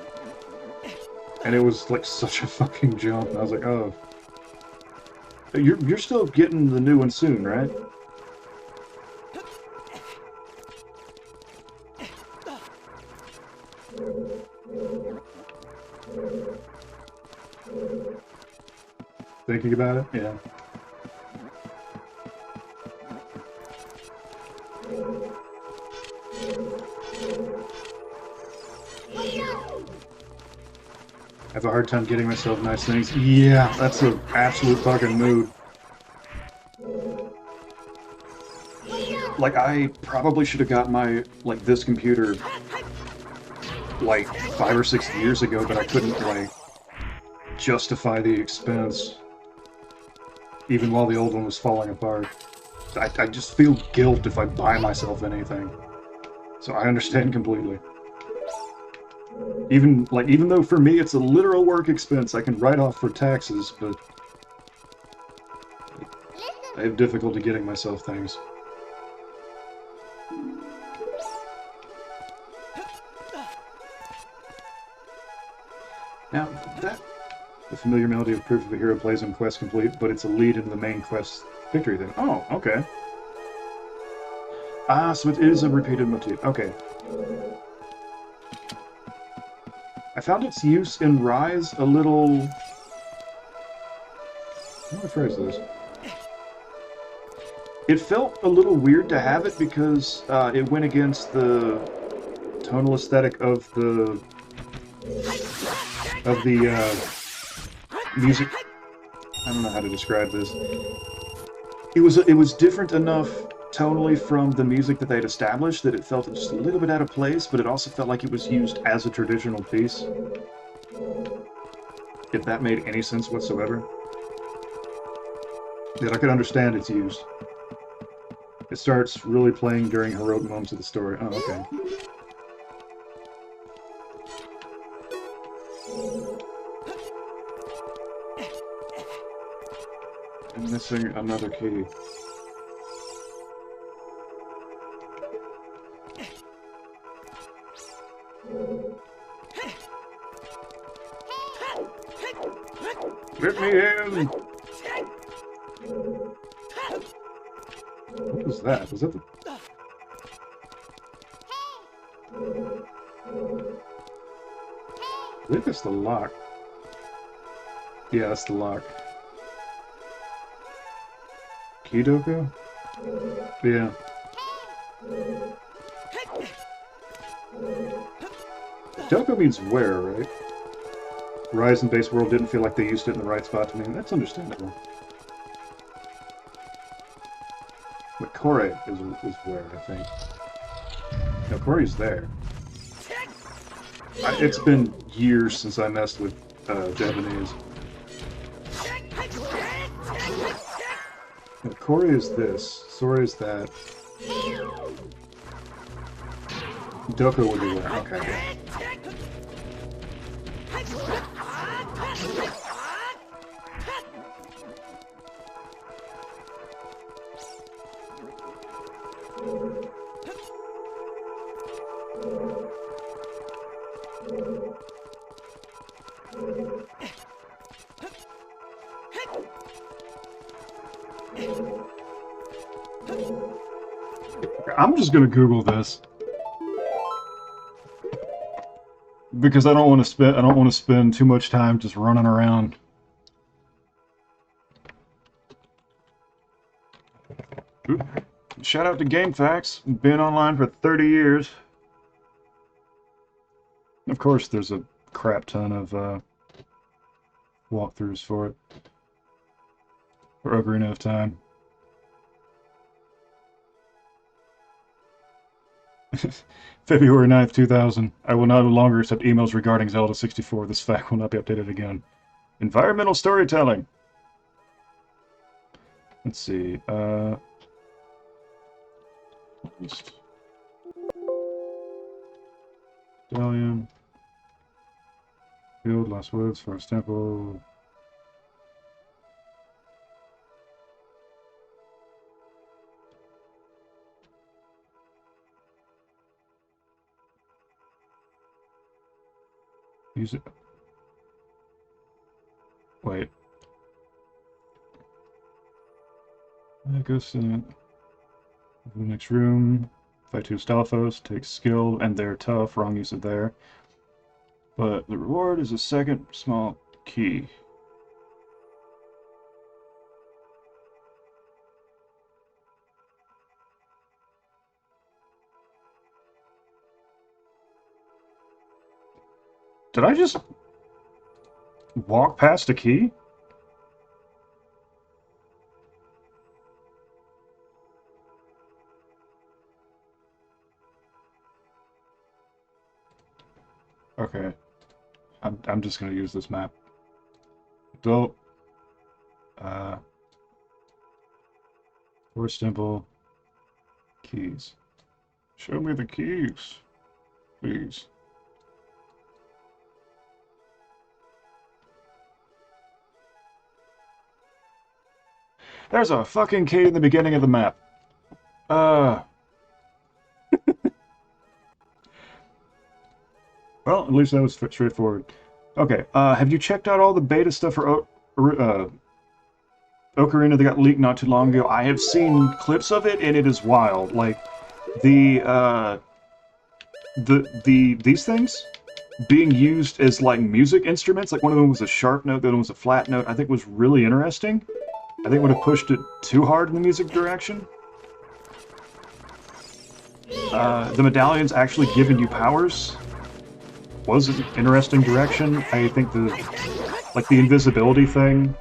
And it was like such a fucking jump. And I was like, oh. You're still getting the new one soon, right? Thinking about it? Yeah. I have a hard time getting myself nice things. Yeah, that's an absolute fucking mood. Like, I probably should have got my, like, this computer, like, 5 or 6 years ago, but I couldn't, like, justify the expense, even while the old one was falling apart. I just feel guilt if I buy myself anything. So I understand completely. Even though for me it's a literal work expense I can write off for taxes, but I have difficulty getting myself things. Now, the familiar melody of proof of a hero plays on quest complete, but it's a lead in the main quest victory thing. Oh, okay. Ah, so it is a repeated motif. Okay. I found its use in Rise a little... How do I phrase this? It felt a little weird to have it because it went against the tonal aesthetic of the music. I don't know how to describe this. It was different enough tonally from the music that they'd established that it felt just a little bit out of place, but it also felt like it was used as a traditional piece. If that made any sense whatsoever. That I could understand its use. It starts really playing during heroic moments of the story. Oh, okay. I'm missing another key. Let me in! What was that? Was that the... I think that's the lock. Yeah, that's the lock. Kidoko? Yeah. Doko means where, right? Rise and Base World didn't feel like they used it in the right spot to me. That's understandable. But Kore is where, I think. No, Kore's there. It's been years since I messed with Japanese. No, Kore is this. Sora is that. Doko would be where? Okay. I'm just gonna Google this because I don't want to spend too much time just running around. Oop. Shout out to GameFAQs. Been online for 30 years. Of course, there's a crap ton of walkthroughs for it. for Ocarina of Time. February 9th, 2000. I will no longer accept emails regarding Zelda 64. This fact will not be updated again. Environmental storytelling. Let's see. Medallion. Field, Lost Woods, Forest Temple. Use it. Wait. That goes to the next room. Fight two Stalfos, take skill, and they're tough. Wrong use of there. But the reward is a second small key. Did I just walk past a key? Okay. I'm just gonna use this map. Adult. Forest Temple. Keys. Show me the keys, please. There's a fucking key in the beginning of the map. Well, at least that was straightforward. Okay, have you checked out all the beta stuff for Ocarina that got leaked not too long ago? I have seen clips of it, and it is wild. Like, these things being used as, like, music instruments. Like, one of them was a sharp note, the other one was a flat note. I think was really interesting. I think would have pushed it too hard in the music direction. The medallions actually giving you powers was an interesting direction. I think the invisibility thing,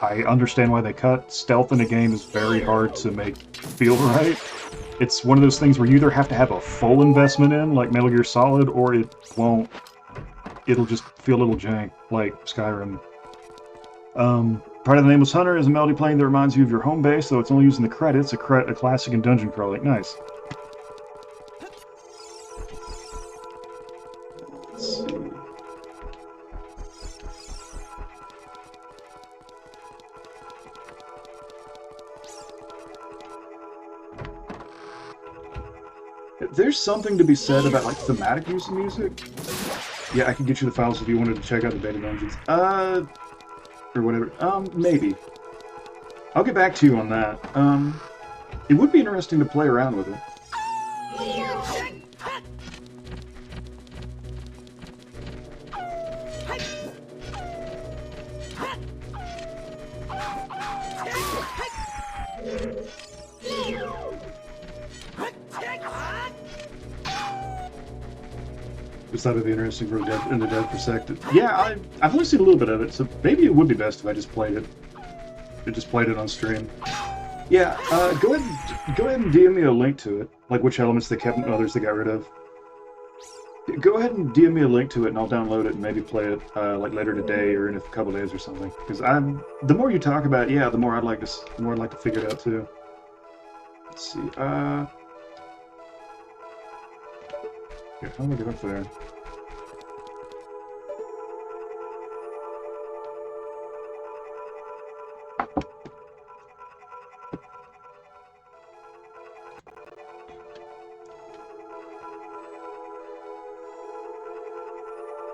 I understand why they cut. Stealth in a game is very hard to make feel right. It's one of those things where you either have to have a full investment in, like Metal Gear Solid, or it won't. It'll just feel a little jank, like Skyrim. Part of the Nameless Hunter is a melody playing that reminds you of your home base, though it's only using the credits, a classic in dungeon crawling. Nice. Let's see. There's something to be said about, like, thematic use of music. Yeah, I can get you the files if you wanted to check out the beta dungeons. Or whatever. Maybe. I'll get back to you on that. It would be interesting to play around with it. Just thought it'd be interesting for in the dev perspective. Yeah, I've only seen a little bit of it, so maybe it would be best if I just played it. I just played it on stream. Yeah, go ahead and DM me a link to it, like which elements they kept and others they got rid of. Go ahead and DM me a link to it, and I'll download it and maybe play it like later today or in a couple days or something. Because the more you talk about it, yeah, the more I'd like to figure it out too. Let's see. Yeah, how do I get up there?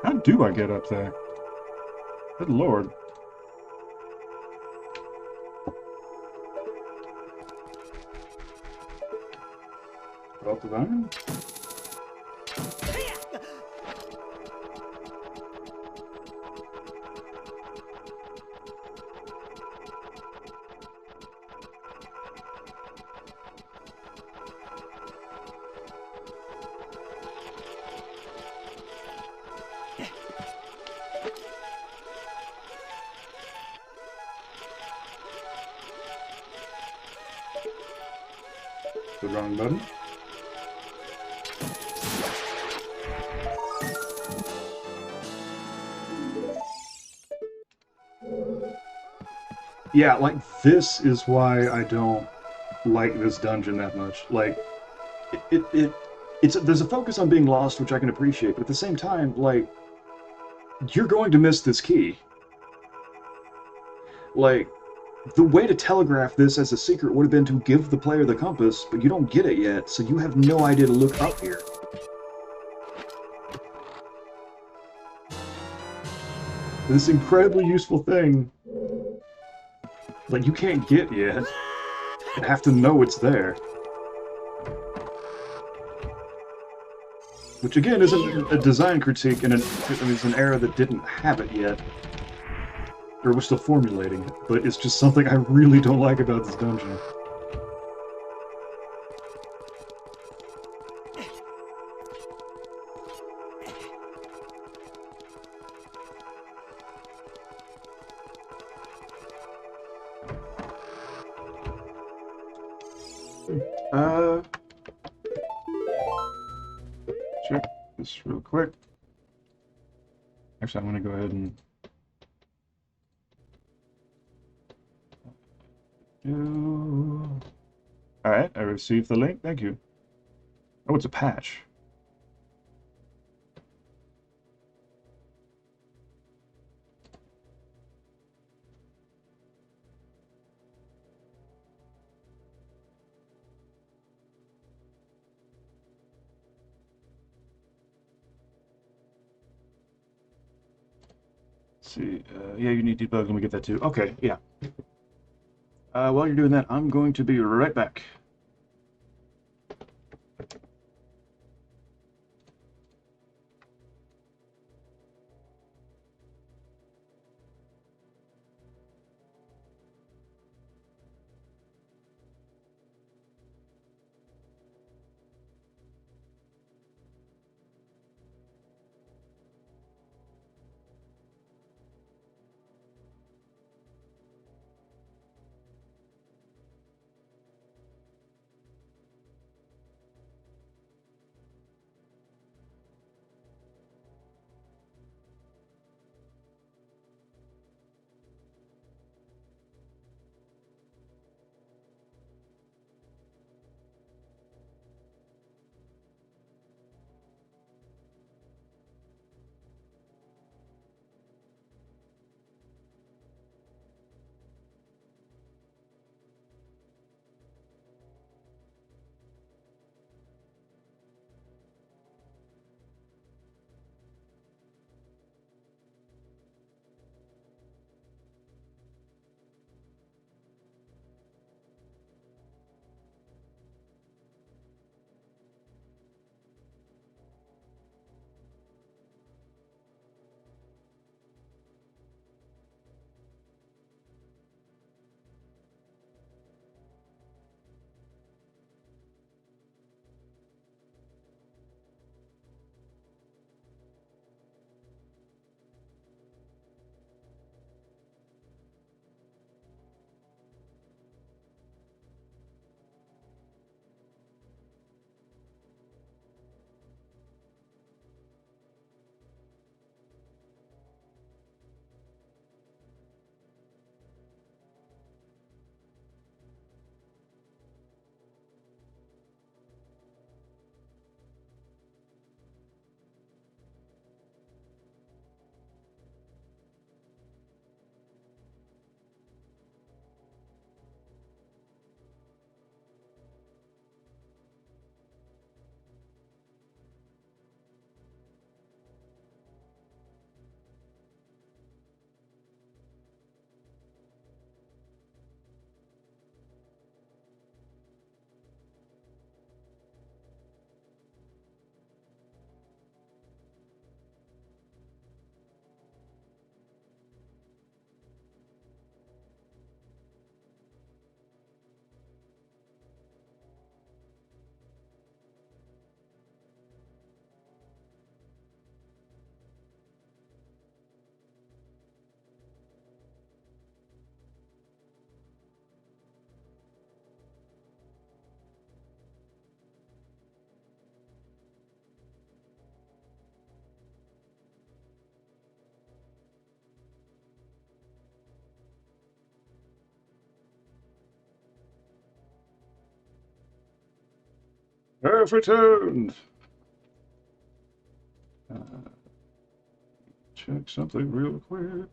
How do I get up there? Good lord. Up the vine? Wrong button. Yeah, like, this is why I don't like this dungeon that much. Like, there's a focus on being lost, which I can appreciate, but at the same time, like, you're going to miss this key. Like, the way to telegraph this as a secret would have been to give the player the compass, but you don't get it yet, so you have no idea to look up here. This incredibly useful thing, like, you can't get yet, and have to know it's there. Which again isn't a design critique in it's an era that didn't have it yet. Or was still formulating it, but it's just something I really don't like about this dungeon. Check this real quick. Actually, I'm gonna go ahead and do... Alright, I received the link, thank you. Oh, it's a patch. Let's see, yeah, you need debug, let me get that too. Okay, yeah. While you're doing that, I'm going to be right back. I've returned! Check something real quick.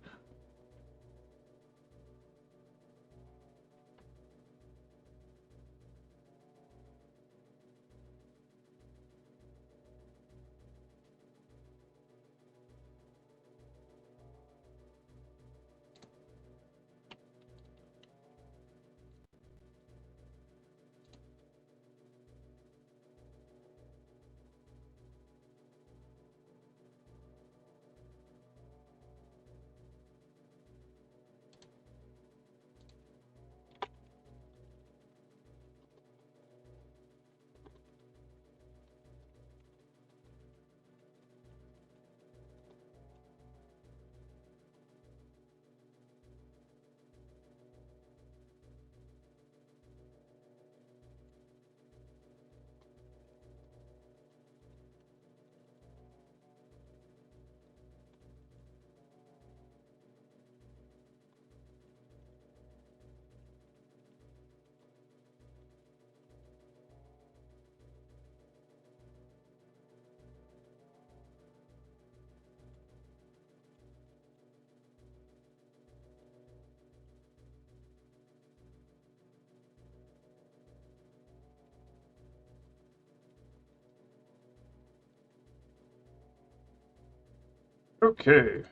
Okay.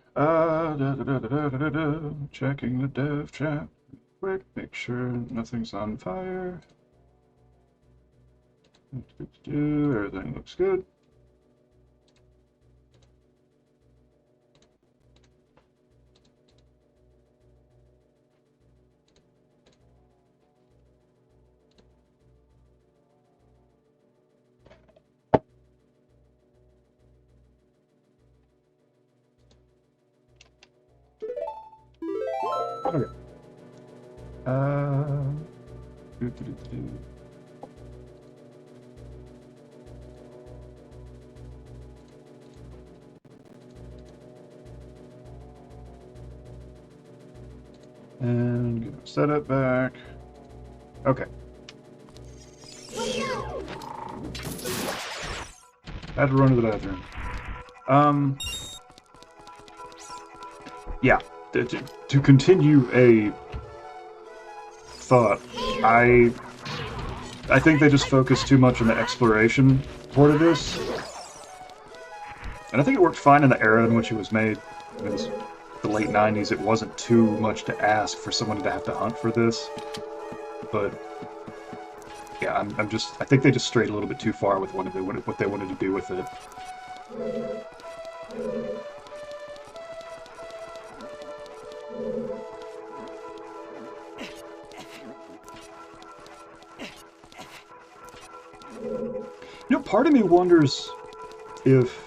Checking the dev chat. Quick, make sure nothing's on fire. Everything looks good. Okay. Do, do, do, do. And get my setup back. Okay. Had to run to the bathroom. Yeah. To continue a thought, I think they just focused too much on the exploration part of this. And I think it worked fine in the era in which it was made. It was the late 90s. It wasn't too much to ask for someone to have to hunt for this. But yeah, I think they just strayed a little bit too far with what they wanted to do with it. You know, part of me wonders if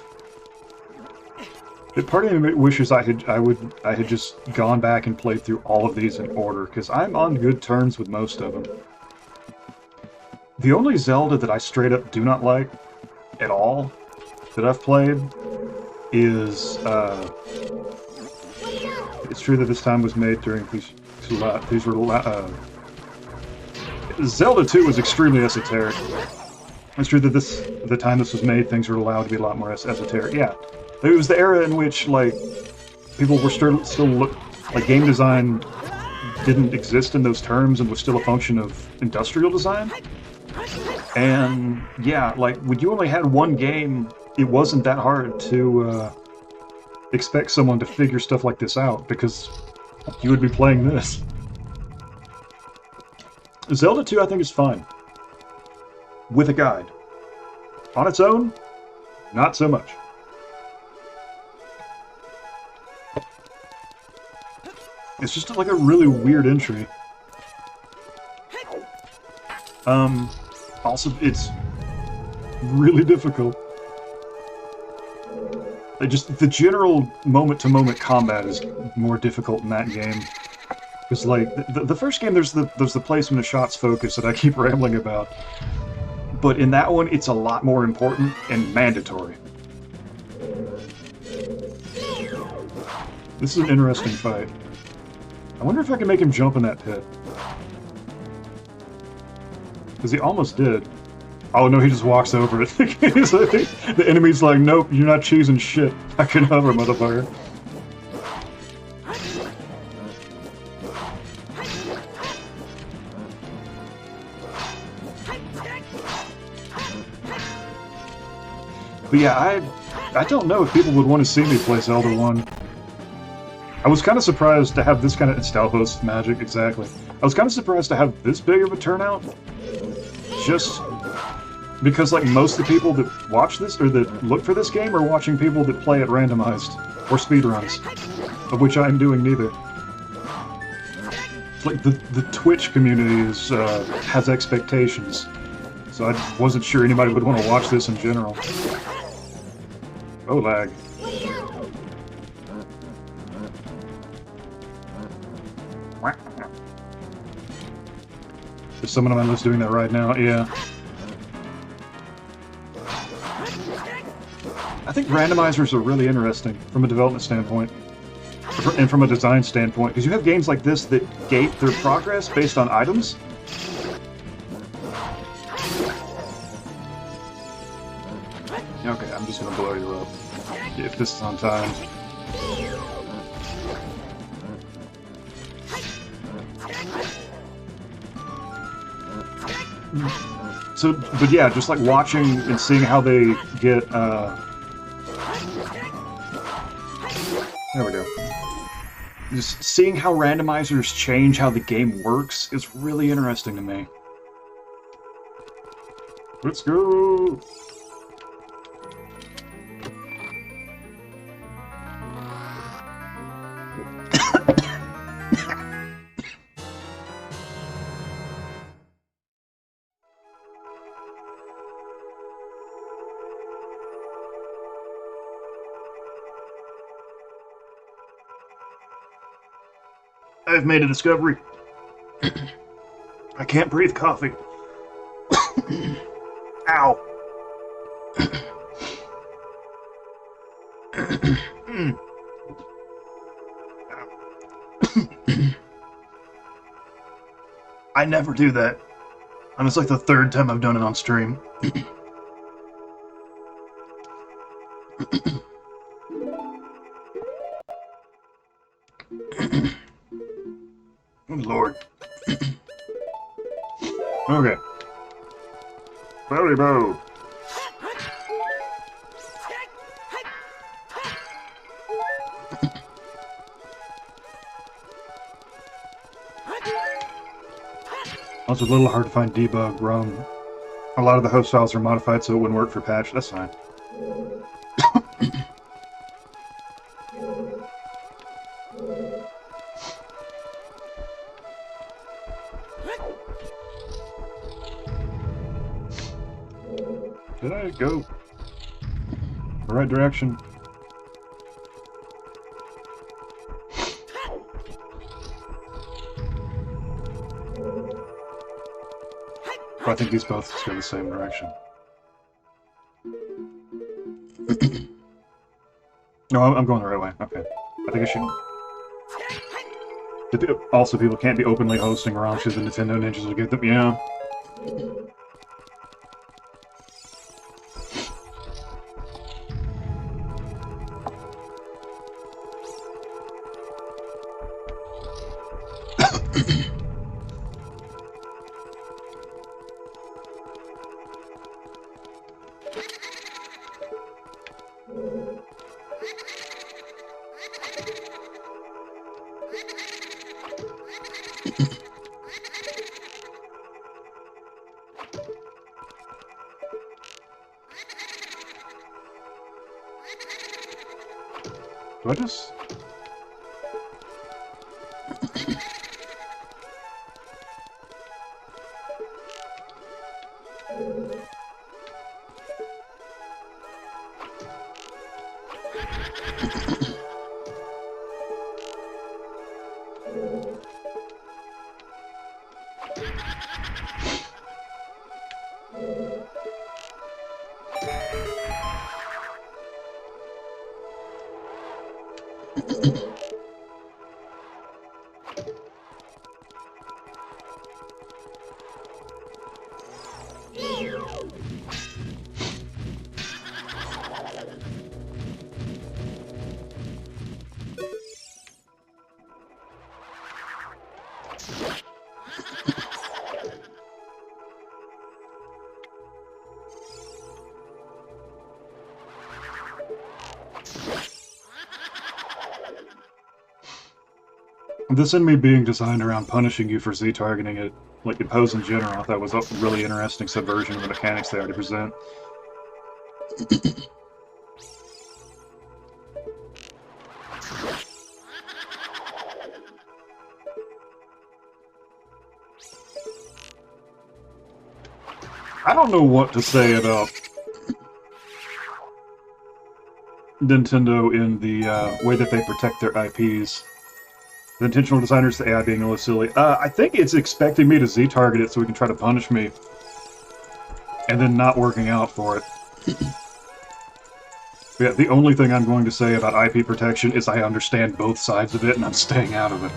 part of me wishes I had just gone back and played through all of these in order, because I'm on good terms with most of them. The only Zelda that I straight up do not like at all that I've played is it's true that this time was made during Zelda 2 was extremely esoteric. It's true that the time this was made, things were allowed to be a lot more esoteric. Yeah, it was the era in which like people were still like game design didn't exist in those terms and was still a function of industrial design. And yeah, like when you only had one game, it wasn't that hard to expect someone to figure stuff like this out, because you would be playing this. Zelda 2, I think, is fine. With a guide. On its own, not so much. It's just like a really weird entry. Also, it's really difficult. The general moment-to-moment combat is more difficult in that game. Because, like, the first game, there's the placement of shots focus that I keep rambling about. But in that one, it's a lot more important and mandatory. This is an interesting fight. I wonder if I can make him jump in that pit. Because he almost did. Oh no, he just walks over it. He's like, the enemy's like, nope, you're not cheesing shit. I can hover, motherfucker. But yeah, I don't know if people would want to see me play Zelda 1. I was kind of surprised to have this kind of Stalhos magic, exactly. I was kind of surprised to have this big of a turnout. Just because, like, most of the people that watch this, or that look for this game, are watching people that play it randomized, or speedruns, of which I'm doing neither. It's like the Twitch community has expectations, so I wasn't sure anybody would want to watch this in general. Oh, lag. There's someone on my list doing that right now, yeah. I think randomizers are really interesting from a development standpoint, and from a design standpoint, because you have games like this that gate their progress based on items. Okay, I'm just gonna blow you up, if this is on time. So, but yeah, just like watching and seeing how they get, there we go. Just seeing how randomizers change how the game works is really interesting to me. Let's go! I've made a discovery. I can't breathe coffee. Ow. I never do that. And it's like the third time I've done it on stream. Oh, Lord. Okay. Belly bow. Also, a little hard to find debug ROM. A lot of the host files are modified so it wouldn't work for patch. That's fine. Did I go the right direction? I think these both go the same direction. No, I'm going the right way. Okay. I think I should... Also, people can't be openly hosting ROMs because the Nintendo ninjas will get them. Yeah. Do I just... This enemy being designed around punishing you for Z-targeting it, like Impose in general, I thought was a really interesting subversion of the mechanics they already present. I don't know what to say about Nintendo in the way that they protect their IPs. The intentional designers, the AI being a little silly. I think it's expecting me to Z-target it so we can try to punish me. And then not working out for it. Yeah, the only thing I'm going to say about IP protection is I understand both sides of it and I'm staying out of it.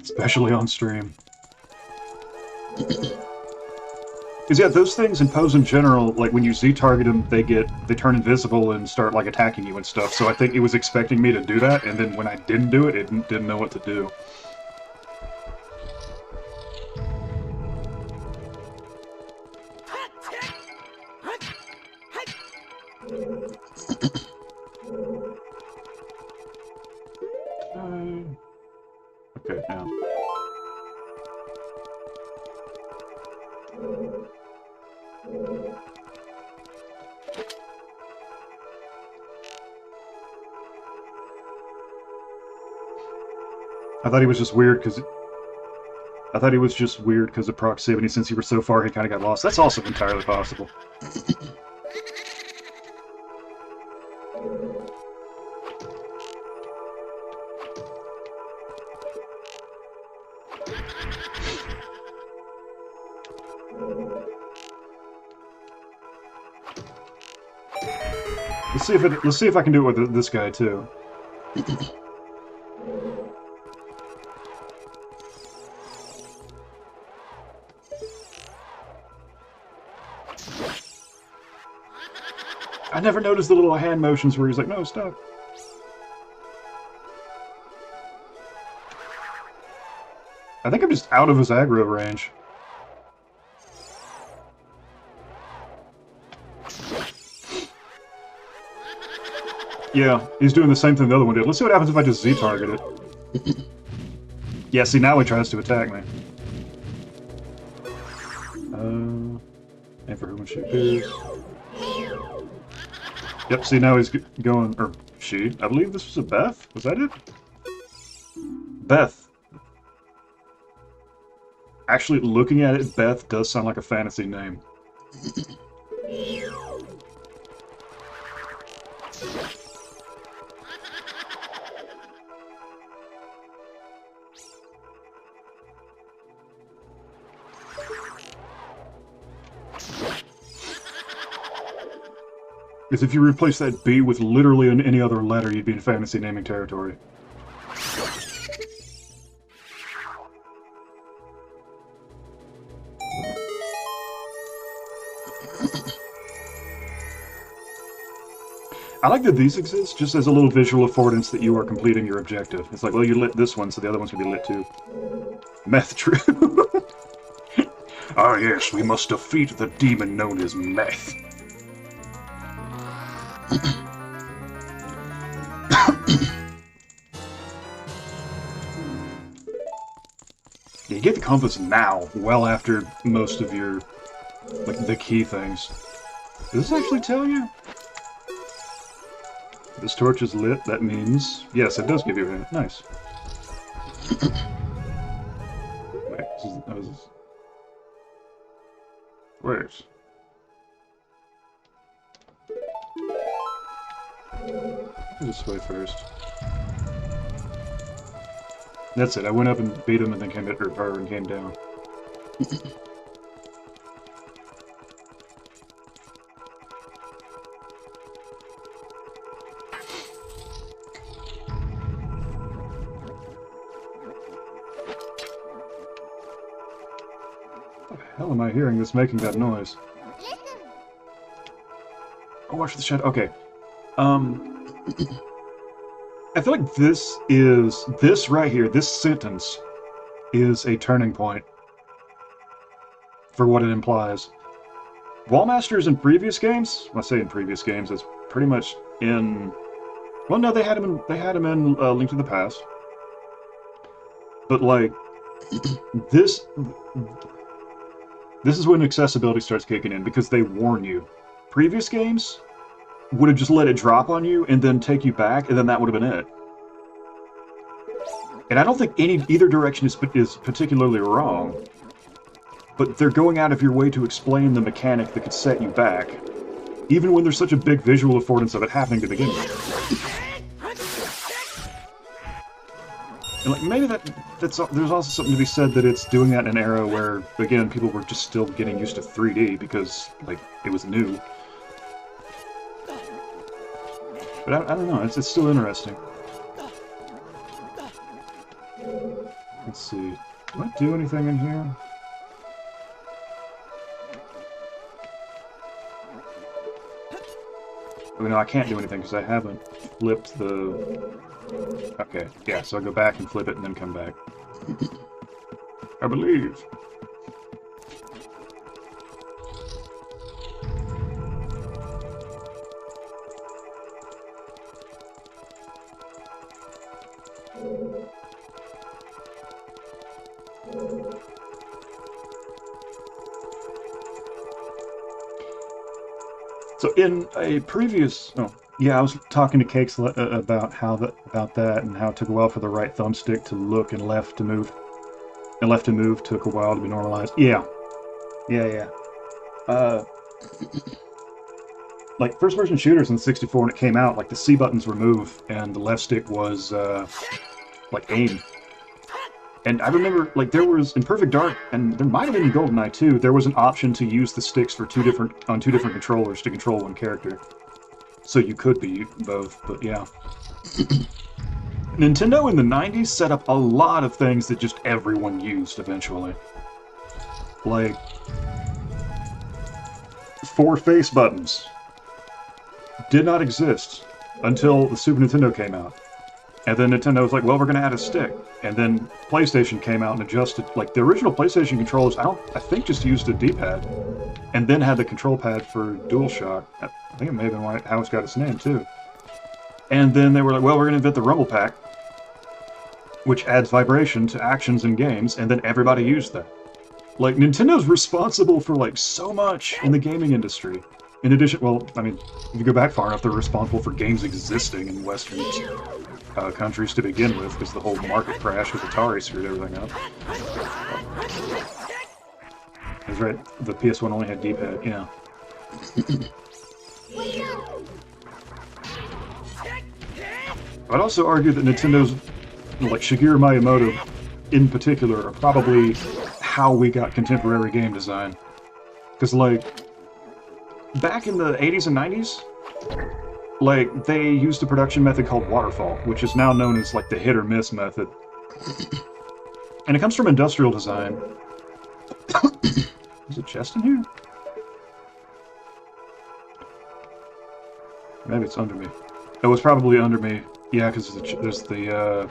Especially on stream. Because yeah, those things Impose in general, like when you Z-target them, they turn invisible and start like attacking you and stuff. So I think it was expecting me to do that, and then when I didn't do it, it didn't know what to do. Okay, now. I thought he was just weird because of proximity. Since you were so far, he kind of got lost. That's also entirely possible. Let's see if I can do it with this guy too. I never noticed the little hand motions where he's like, no, stop. I think I'm just out of his aggro range. Yeah, he's doing the same thing the other one did. Let's see what happens if I just Z-target it. Yeah, see, now he tries to attack me. And for whom she appears. Yep, see, now he's going, or she. I believe this was a Beth? Was that it? Beth. Actually, looking at it, Beth does sound like a fantasy name. Because if you replace that B with literally any other letter, you'd be in fantasy naming territory. I like that these exist just as a little visual affordance that you are completing your objective. It's like, well, you lit this one, so the other one's gonna be lit too. Meth true. Ah yes, we must defeat the demon known as Meth. You get the compass now, well after most of your, like, the key things. Does this actually tell you? This torch is lit, that means... Yes, it does give you a hint. Nice. Wait, this is... Wait. This way first. That's it, I went up and beat him and then came at her and came down. What the hell am I hearing that's making that noise? Listen. Oh, watch the shadow. Okay. I feel like this right here, this sentence, is a turning point for what it implies. Wallmasters in previous games, when I say in previous games, it's pretty much in... Well, no, they had him in Link to the Past. But like this, this is when accessibility starts kicking in because they warn you. Previous games would have just let it drop on you and then take you back, and then that would have been it. And I don't think either direction is particularly wrong, but they're going out of your way to explain the mechanic that could set you back, even when there's such a big visual affordance of it happening to begin with. And like maybe there's also something to be said that it's doing that in an era where, again, people were just still getting used to 3D because like it was new. But I don't know, it's still interesting. Let's see. Do I do anything in here? Oh, no, I can't do anything because I haven't flipped the... Okay, yeah, so I'll go back and flip it and then come back. I believe. So in a previous, yeah, I was talking to Cakes about about that and how it took a while for the right thumbstick to look and left to move, and left to move took a while to be normalized. Yeah. Like first person shooters in the 64 when it came out, like the C buttons were move and the left stick was like aim. And I remember, like, there was, in Perfect Dark, and there might have been in GoldenEye too, there was an option to use the sticks for two different controllers to control one character. So you could be both, but yeah. Nintendo in the 90s set up a lot of things that just everyone used eventually. Like, 4 face buttons did not exist until the Super Nintendo came out. And then Nintendo was like, well, we're going to add a stick. And then PlayStation came out and adjusted. Like, the original PlayStation controllers, I think just used a D-pad. And then had the control pad for DualShock. I think it may have been how it's got its name, too. And then they were like, well, we're going to invent the Rumble Pack, which adds vibration to actions in games, and then everybody used that. Like, Nintendo's responsible for, like, so much in the gaming industry. In addition, well, I mean, if you go back far enough, they're responsible for games existing in Western countries to begin with, because the whole market crash with Atari screwed everything up. That's right, the PS1 only had D-pad, yeah. I'd also argue that Nintendo's, like Shigeru Miyamoto in particular, are probably how we got contemporary game design. Because, like, back in the 80s and 90s, like, they used a production method called waterfall, which is now known as, like, the hit-or-miss method. And it comes from industrial design. Is a chest in here? Maybe it's under me. Oh, it's probably under me. Yeah, because there's the,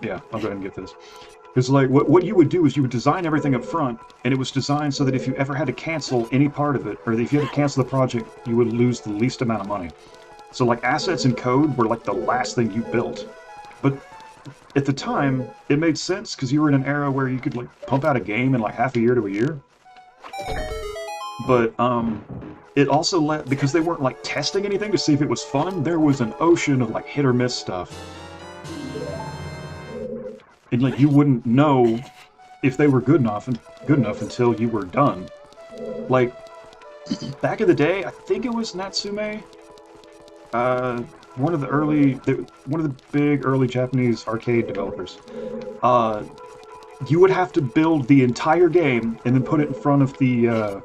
yeah, I'll go ahead and get this. Because, like, what you would do is you would design everything up front, and it was designed so that if you ever had to cancel any part of it, or if you had to cancel the project, you would lose the least amount of money. So, like, assets and code were, like, the last thing you built. But at the time, it made sense, because you were in an era where you could, like, pump out a game in, like, half a year to a year. But, it also because they weren't, like, testing anything to see if it was fun, there was an ocean of, like, hit-or-miss stuff. And, like, you wouldn't know if they were good enough until you were done. Like, back in the day, I think it was Natsume, one of the big early Japanese arcade developers. You would have to build the entire game and then put it in front of the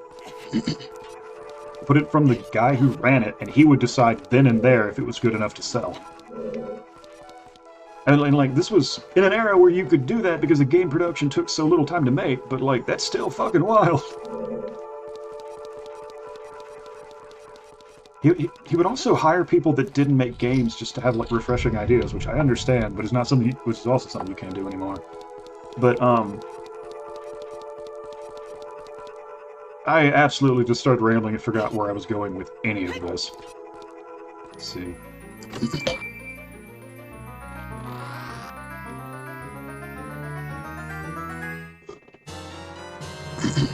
from the guy who ran it, and he would decide then and there if it was good enough to sell. And like, this was in an era where you could do that because the game production took so little time to make, but, like, that's still fucking wild. He would also hire people that didn't make games just to have, like, refreshing ideas, which I understand, but it's not something, which is also something you can't do anymore. But, I absolutely just started rambling and forgot where I was going with any of this. Let's see.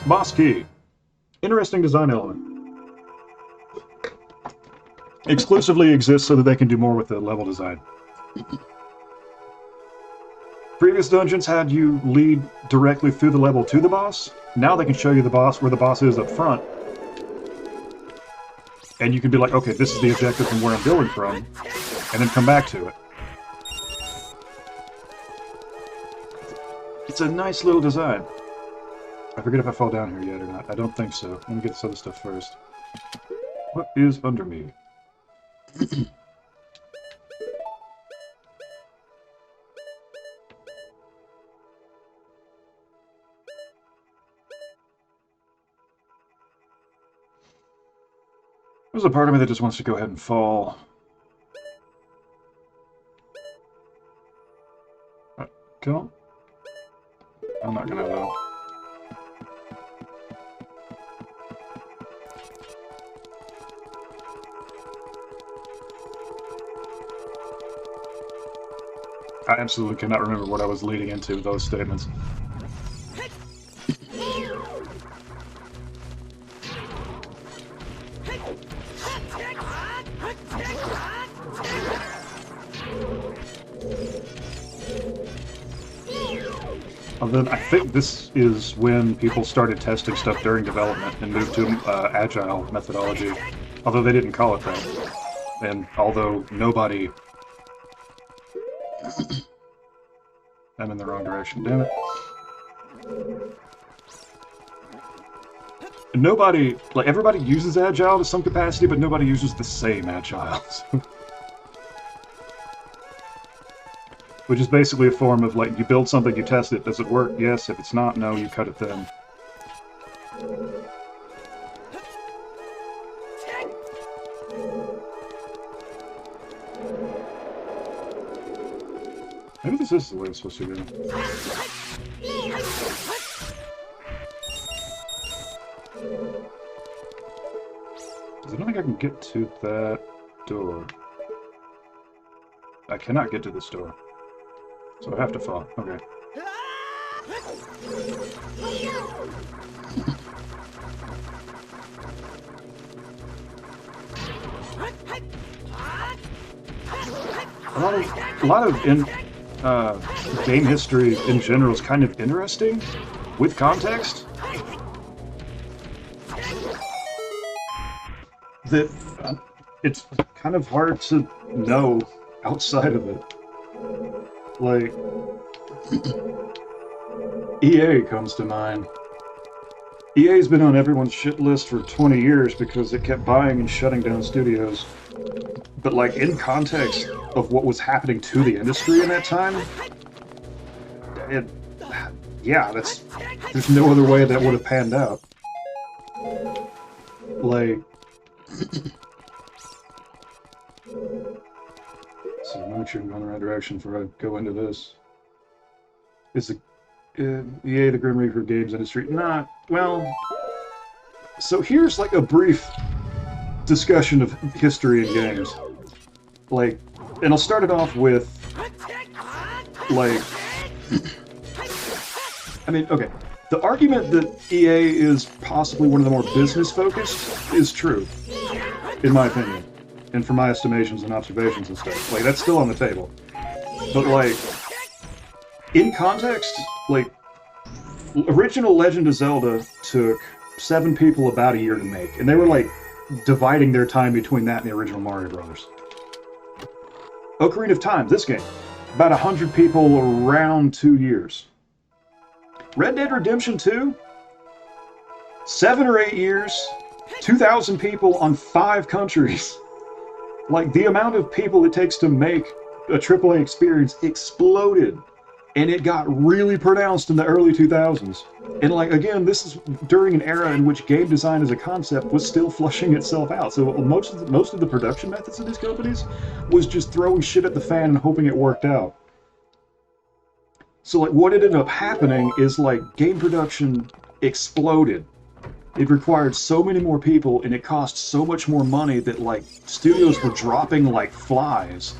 Boss Key. Interesting design element. Exclusively exists so that they can do more with the level design. Previous dungeons had you lead directly through the level to the boss. Now they can show you the boss where the boss is up front. And you can be like, okay, this is the objective from where I'm going from, and then come back to it. It's a nice little design. I forget if I fall down here yet or not. I don't think so. Let me get this other stuff first. What is under me? There's a part of me that just wants to go ahead and fall. Go. I'm not gonna though. I absolutely cannot remember what I was leading into with those statements. Then I think this is when people started testing stuff during development and moved to agile methodology, although they didn't call it that. And although nobody... I'm in the wrong direction, damn it. Nobody, like, everybody uses agile to some capacity, but nobody uses the same agile. Which is basically a form of, like, you build something, you test it, does it work? Yes. If it's not, no, you cut it thin. Maybe this is the way it's supposed to go. I don't think I can get to that door. I cannot get to this door. So I have to fall. Okay. A lot of game history in general is kind of interesting with context. That it's kind of hard to know outside of it. Like, EA comes to mind. EA's been on everyone's shit list for 20 years because it kept buying and shutting down studios. But, like, in context of what was happening to the industry in that time, there's no other way that would have panned out. Like... So make sure I'm going the right direction before I go into this. Is the EA the Grim Reaper games industry? Not well. So here's like a brief discussion of history in games. Like, and I'll start it off with like. I mean, okay. The argument that EA is possibly one of the more business-focused is true, in my opinion. And from my estimations and observations and stuff. Like, that's still on the table. But, like, in context, like, original Legend of Zelda took 7 people about a year to make. And they were, like, dividing their time between that and the original Mario Brothers. Ocarina of Time, this game, about 100 people around 2 years. Red Dead Redemption 2, 7 or 8 years, 2,000 people on 5 countries. Like, the amount of people it takes to make a AAA experience exploded. And it got really pronounced in the early 2000s. And, like, again, this is during an era in which game design as a concept was still flushing itself out. So most of the production methods of these companies was just throwing shit at the fan and hoping it worked out. So, like, what ended up happening is, like, game production exploded. It required so many more people, and it cost so much more money that, like, studios were dropping like flies.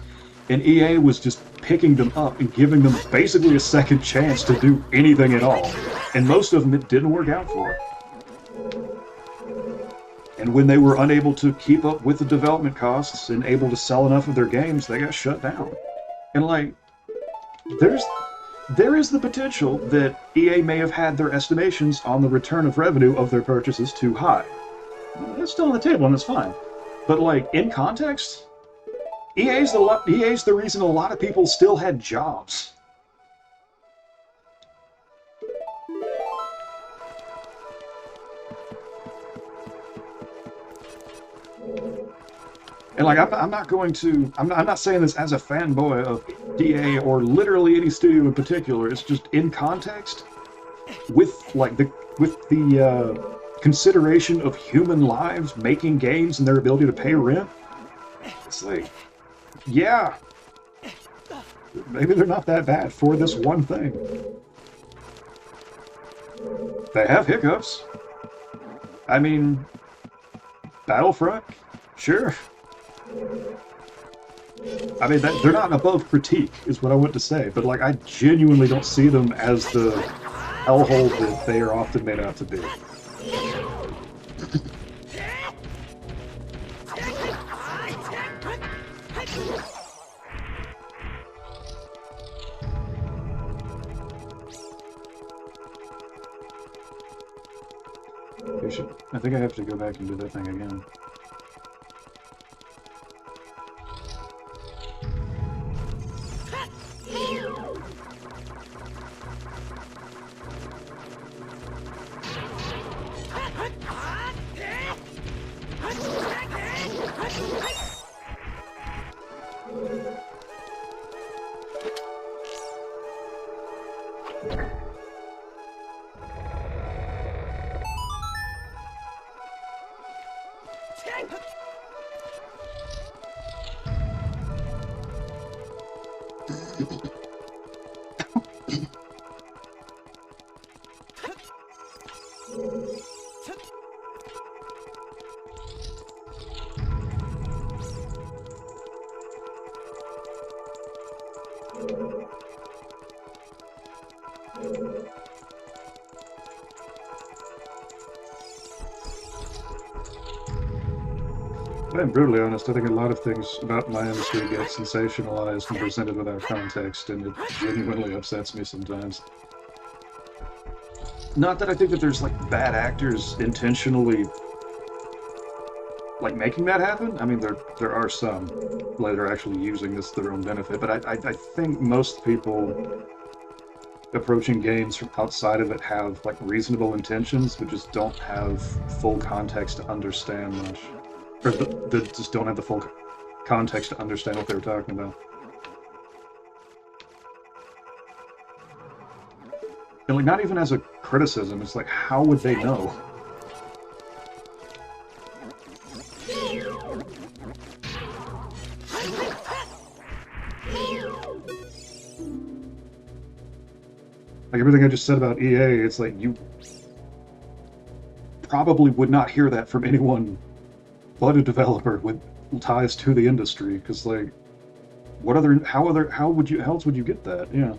And EA was just picking them up and giving them basically a second chance to do anything at all. And most of them, it didn't work out for. And when they were unable to keep up with the development costs and able to sell enough of their games, they got shut down. And like, there is the potential that EA may have had their estimations on the return of revenue of their purchases too high. That's still on the table, and that's fine. But like, in context, EA's the reason a lot of people still had jobs. And like, I'm not saying this as a fanboy of EA or literally any studio in particular. It's just in context, with the consideration of human lives, making games, and their ability to pay rent. It's like, yeah, maybe they're not that bad for this one thing. They have hiccups. I mean, Battlefront, sure. I mean, they're not above critique, is what I want to say. But like, I genuinely don't see them as the hellhole that they are often made out to be. I think I have to go back and do that thing again. If I'm brutally honest, I think a lot of things about my industry get sensationalized and presented without context, and it genuinely upsets me sometimes. Not that I think that there's like bad actors intentionally like making that happen. I mean, there are some that are actually using this to their own benefit, but I think most people approaching games from outside of it have like reasonable intentions, but just don't have full context to understand much. Or that just don't have the full context to understand what they were talking about. And like, not even as a criticism, it's like, how would they know? Like everything I just said about EA, it's like you probably would not hear that from anyone but a developer with ties to the industry, because like, how else would you get that? Yeah.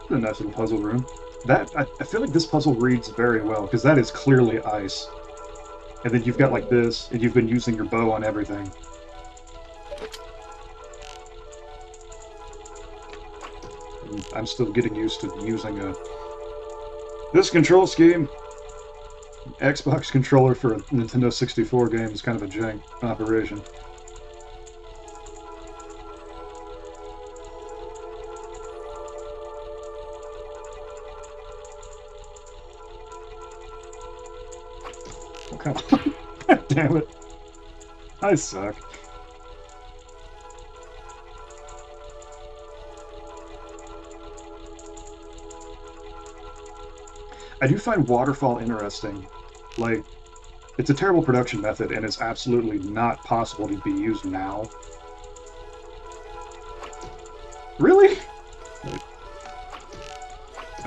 A nice little puzzle room. I feel like this puzzle reads very well, because that is clearly ice. And then you've got like this, and you've been using your bow on everything. And I'm still getting used to using this control scheme. Xbox controller for a Nintendo 64 game is kind of a jank operation. Come on. Damn it. I suck. I do find waterfall interesting. Like, it's a terrible production method, and it's absolutely not possible to be used now. Really? Wait.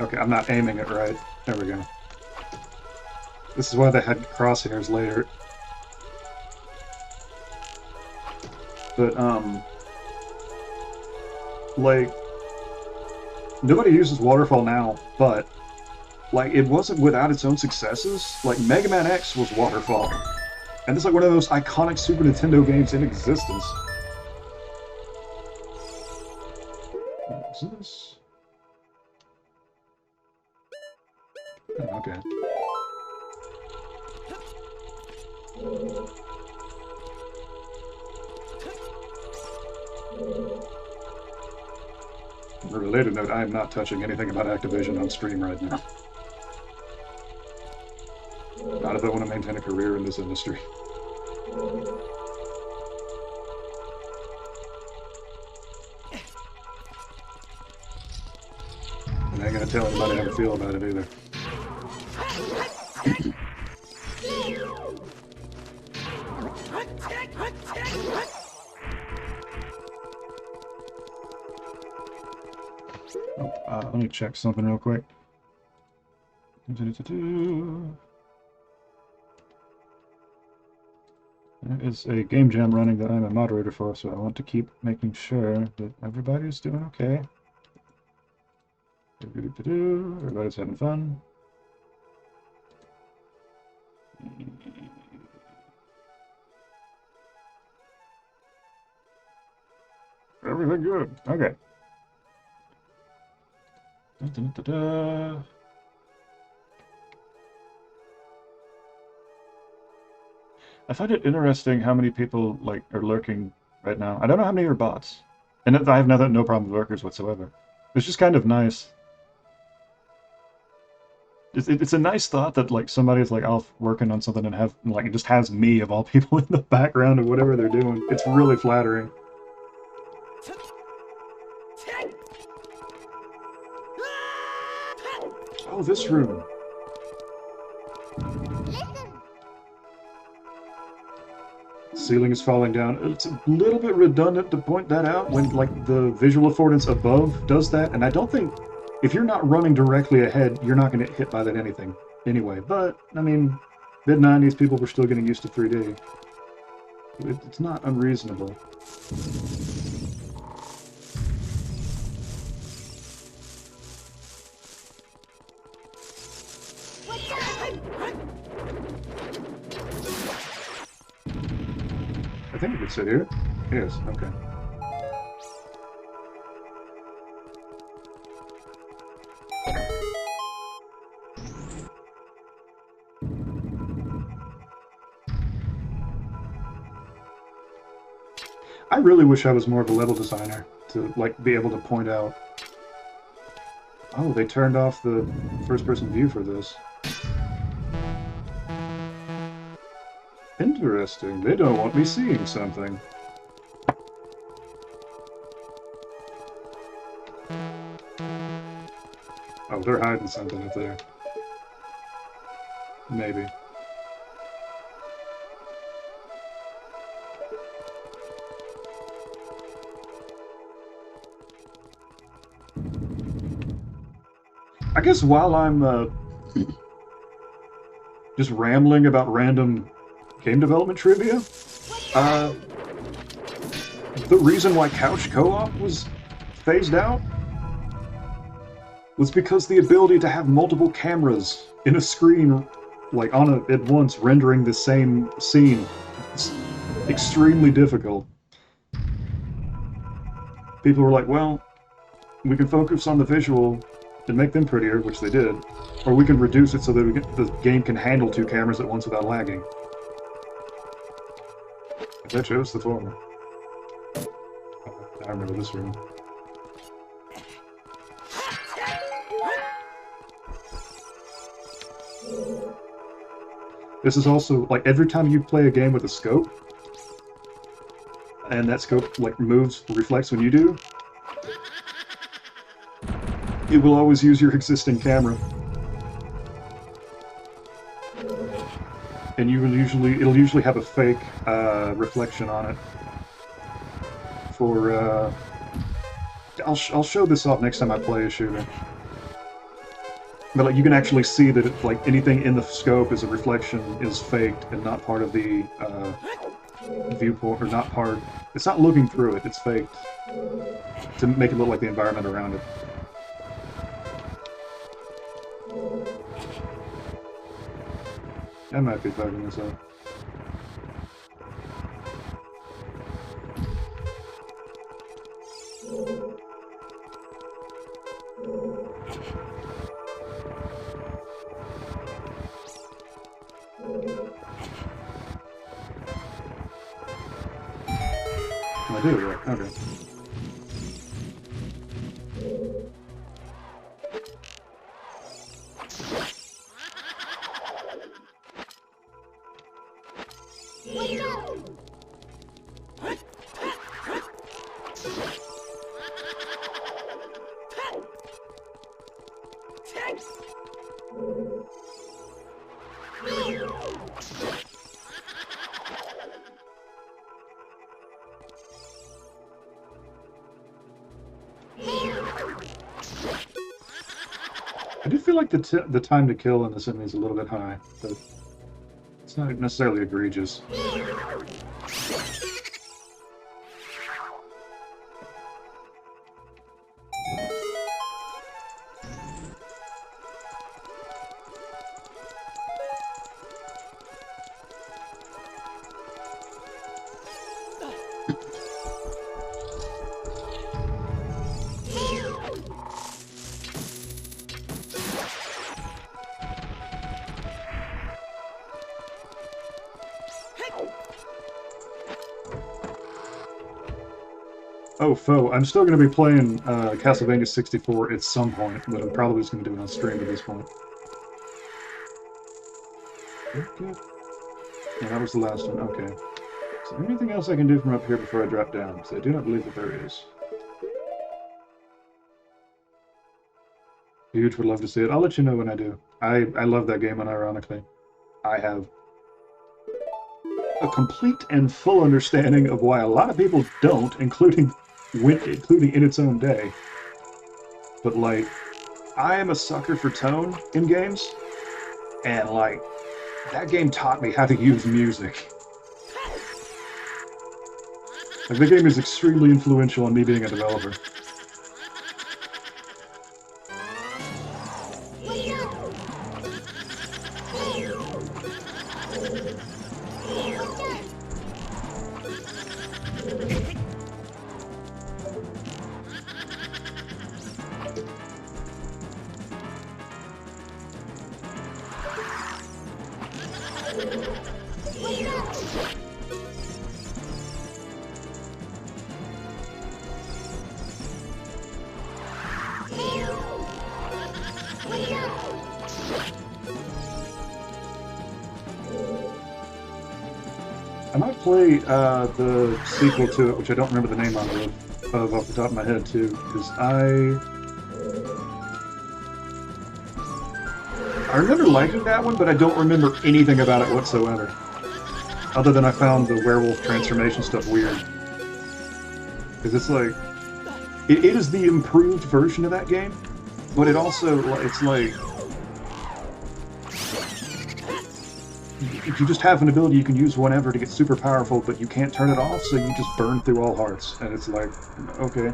Okay, I'm not aiming it right. There we go. This is why they had crosshairs later. But, like, nobody uses Waterfall now, but, like, it wasn't without its own successes. Like, Mega Man X was Waterfall. And it's like one of those iconic Super Nintendo games in existence. What's this? Oh, okay. On a related note, I am not touching anything about Activision on stream right now. Not if I want to maintain a career in this industry. And I ain't gonna tell anybody how to feel about it either. Let me check something real quick. There is a game jam running that I'm a moderator for, so I want to keep making sure that everybody's doing okay. Everybody's having fun. Everything good. Okay. I find it interesting how many people like are lurking right now. I don't know how many are bots, and I have no problem with lurkers whatsoever. It's just kind of nice. It's a nice thought that like somebody's like off working on something and have like it just has me of all people in the background of whatever they're doing. It's really flattering. Oh, this room. Ceiling is falling down. It's a little bit redundant to point that out when like the visual affordance above does that, and I don't think if you're not running directly ahead, you're not going to get hit by that anything anyway. But I mean, mid-90s people were still getting used to 3D. It's not unreasonable. I think we could sit here. Yes, okay. I really wish I was more of a level designer to like be able to point out. Oh, they turned off the first-person view for this. Interesting. They don't want me seeing something. Oh, they're hiding something up there. Maybe. I guess while I'm just rambling about random game development trivia, the reason why couch co-op was phased out was because the ability to have multiple cameras in a screen, like at once, rendering the same scene, is extremely difficult. People were like, well, we can focus on the visual and make them prettier, which they did, or we can reduce it so that the game can handle two cameras at once without lagging. I chose the former. I remember this room. This is also, like, every time you play a game with a scope, and that scope, like, reflects when you do, it will always use your existing camera. And it'll usually have a fake reflection on it. For I'll show this off next time I play a shooter. But like you can actually see that it, like anything in the scope is a reflection is faked and not part of the viewport, or not part. It's not looking through it. It's faked to make it look like the environment around it. I might be bugging this up. I do, right? Okay. Watch out! I do feel like the time to kill in this enemy is a little bit high, but it's not necessarily egregious. Oh, foe. I'm still going to be playing Castlevania 64 at some point, but I'm probably just going to do it on stream at this point. Okay. Yeah, that was the last one. Okay. Is there anything else I can do from up here before I drop down? Because I do not believe that there is. Huge, would love to see it. I'll let you know when I do. I love that game, unironically. I have a complete and full understanding of why a lot of people don't, including in its own day. But like, I am a sucker for tone in games, and like, that game taught me how to use music. Like, the game is extremely influential on me being a developer. I might play the sequel to it, which I don't remember the name of off the top of my head, too, because I remember liking that one, but I don't remember anything about it whatsoever. Other than I found the werewolf transformation stuff weird. Because it's like, it is the improved version of that game, but it also, it's like, if you just have an ability you can use whenever to get super powerful, but you can't turn it off, so you just burn through all hearts. And it's like, okay.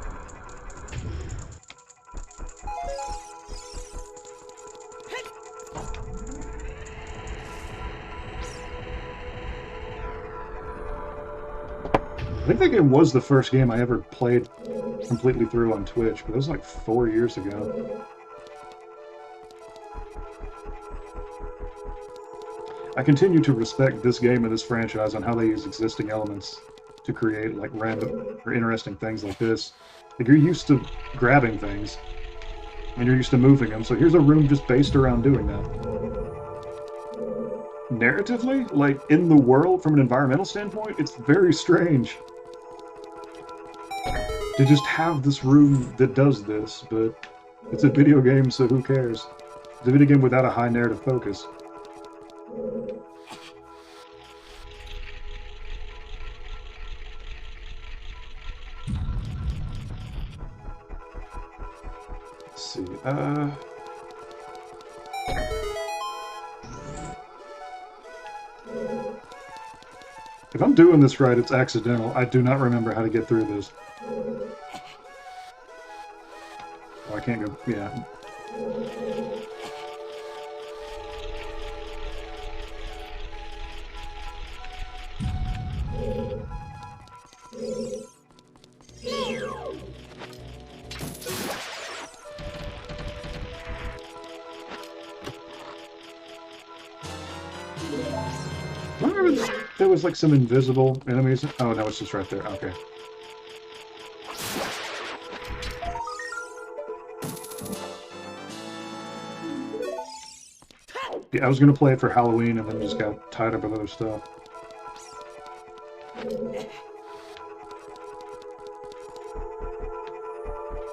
I think that game was the first game I ever played completely through on Twitch, but it was like 4 years ago. I continue to respect this game and this franchise on how they use existing elements to create like random or interesting things like this. Like, you're used to grabbing things, and you're used to moving them, so here's a room just based around doing that. Narratively, like, in the world, from an environmental standpoint, it's very strange to just have this room that does this, but it's a video game, so who cares? It's a video game without a high narrative focus. Let's see, I'm doing this right, it's accidental. I do not remember how to get through this. Oh, I can't go... yeah. I remember there was like some invisible enemies. Oh, no, it's just right there. Okay. Yeah, I was gonna play it for Halloween and then just got tied up with other stuff.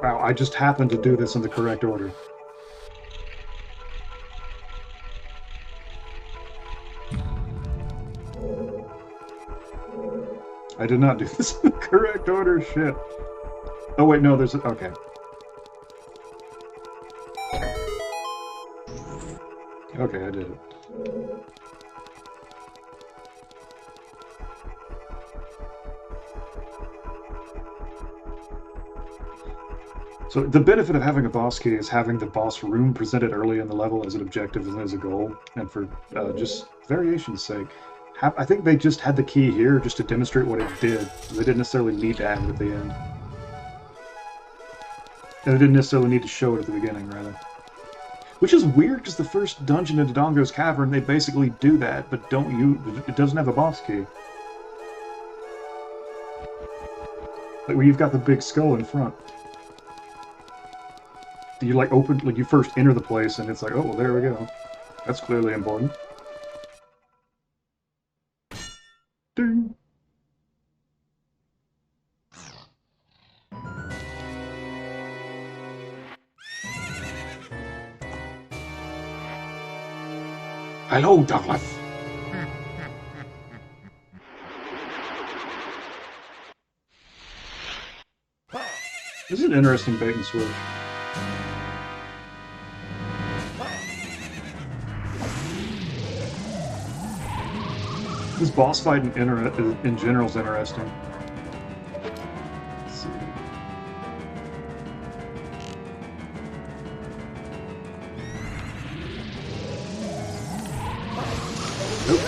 Wow, I just happened to do this in the correct order. I did not do this in the correct order, shit. Oh wait, no, there's a... okay. Okay, I did it. So the benefit of having a boss key is having the boss room presented early in the level as an objective and as a goal, and for just variation's sake. I think they just had the key here just to demonstrate what it did. They didn't necessarily need to add it at the end. And they didn't necessarily need to show it at the beginning, rather. Which is weird, because the first dungeon in Dodongo's Cavern, they basically do that, but it doesn't have a boss key. Like, where you've got the big skull in front. You, like, you first enter the place, and it's like, oh, well, there we go. That's clearly important. Ding! Hello, Douglas! This is an interesting bait and switch. This boss fight in general is interesting. Let's see. Nope.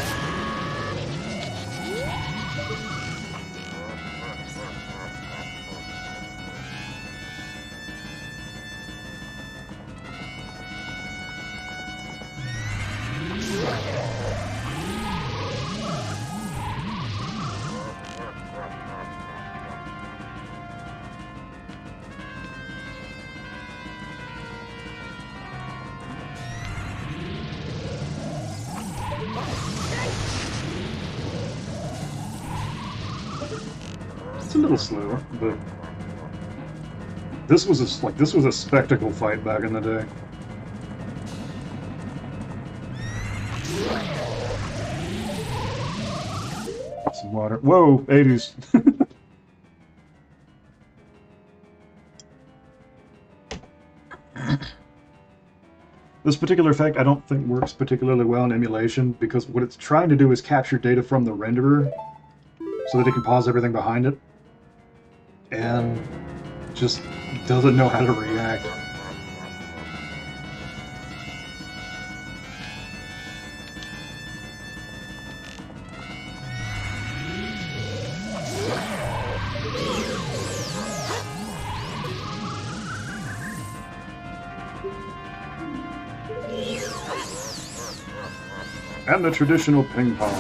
It's a little slower, but this was a spectacle fight back in the day. Some water. Whoa, 80s. This particular effect I don't think works particularly well in emulation, because what it's trying to do is capture data from the renderer so that it can pause everything behind it, and just doesn't know how to react. And the traditional ping pong.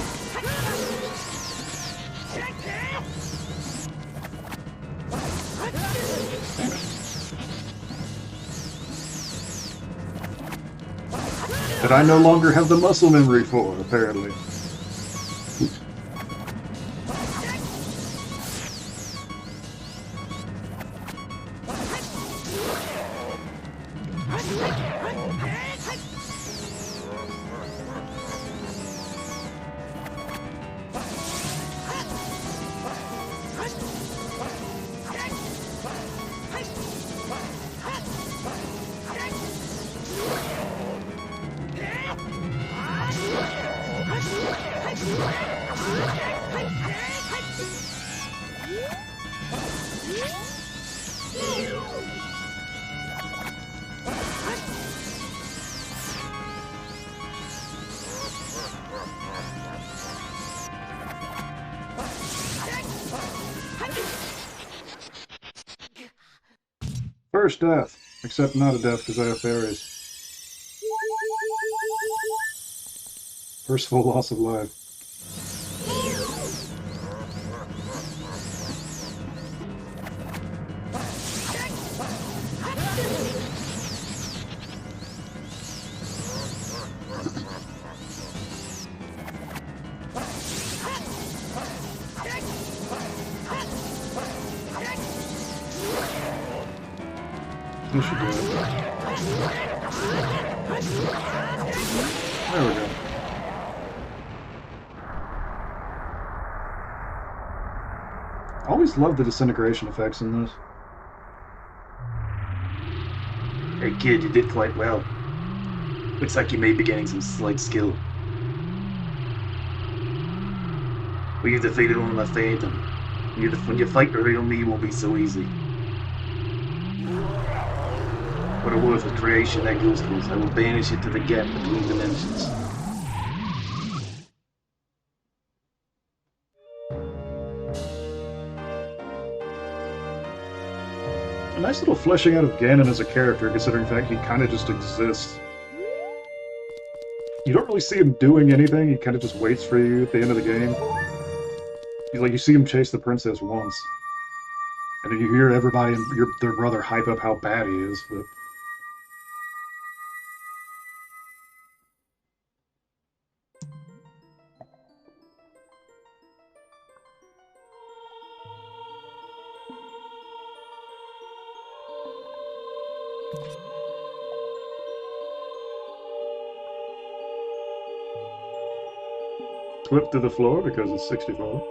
That I no longer have the muscle memory for, apparently. First death. Except not a death because I have fairies. First full loss of life. This should do it. There we go. I always love the disintegration effects in this. Hey kid, you did quite well. Looks like you may be gaining some slight skill. We have defeated one of my phantom. When you fight the real me, it won't be so easy. What a worthless creation that ghost was. I will banish it to the gap between dimensions. A nice little fleshing out of Ganon as a character, considering the fact he kind of just exists. You don't really see him doing anything, he kind of just waits for you at the end of the game. You see him chase the princess once. And then you hear everybody and their brother hype up how bad he is, but... Flip to the floor because it's 64.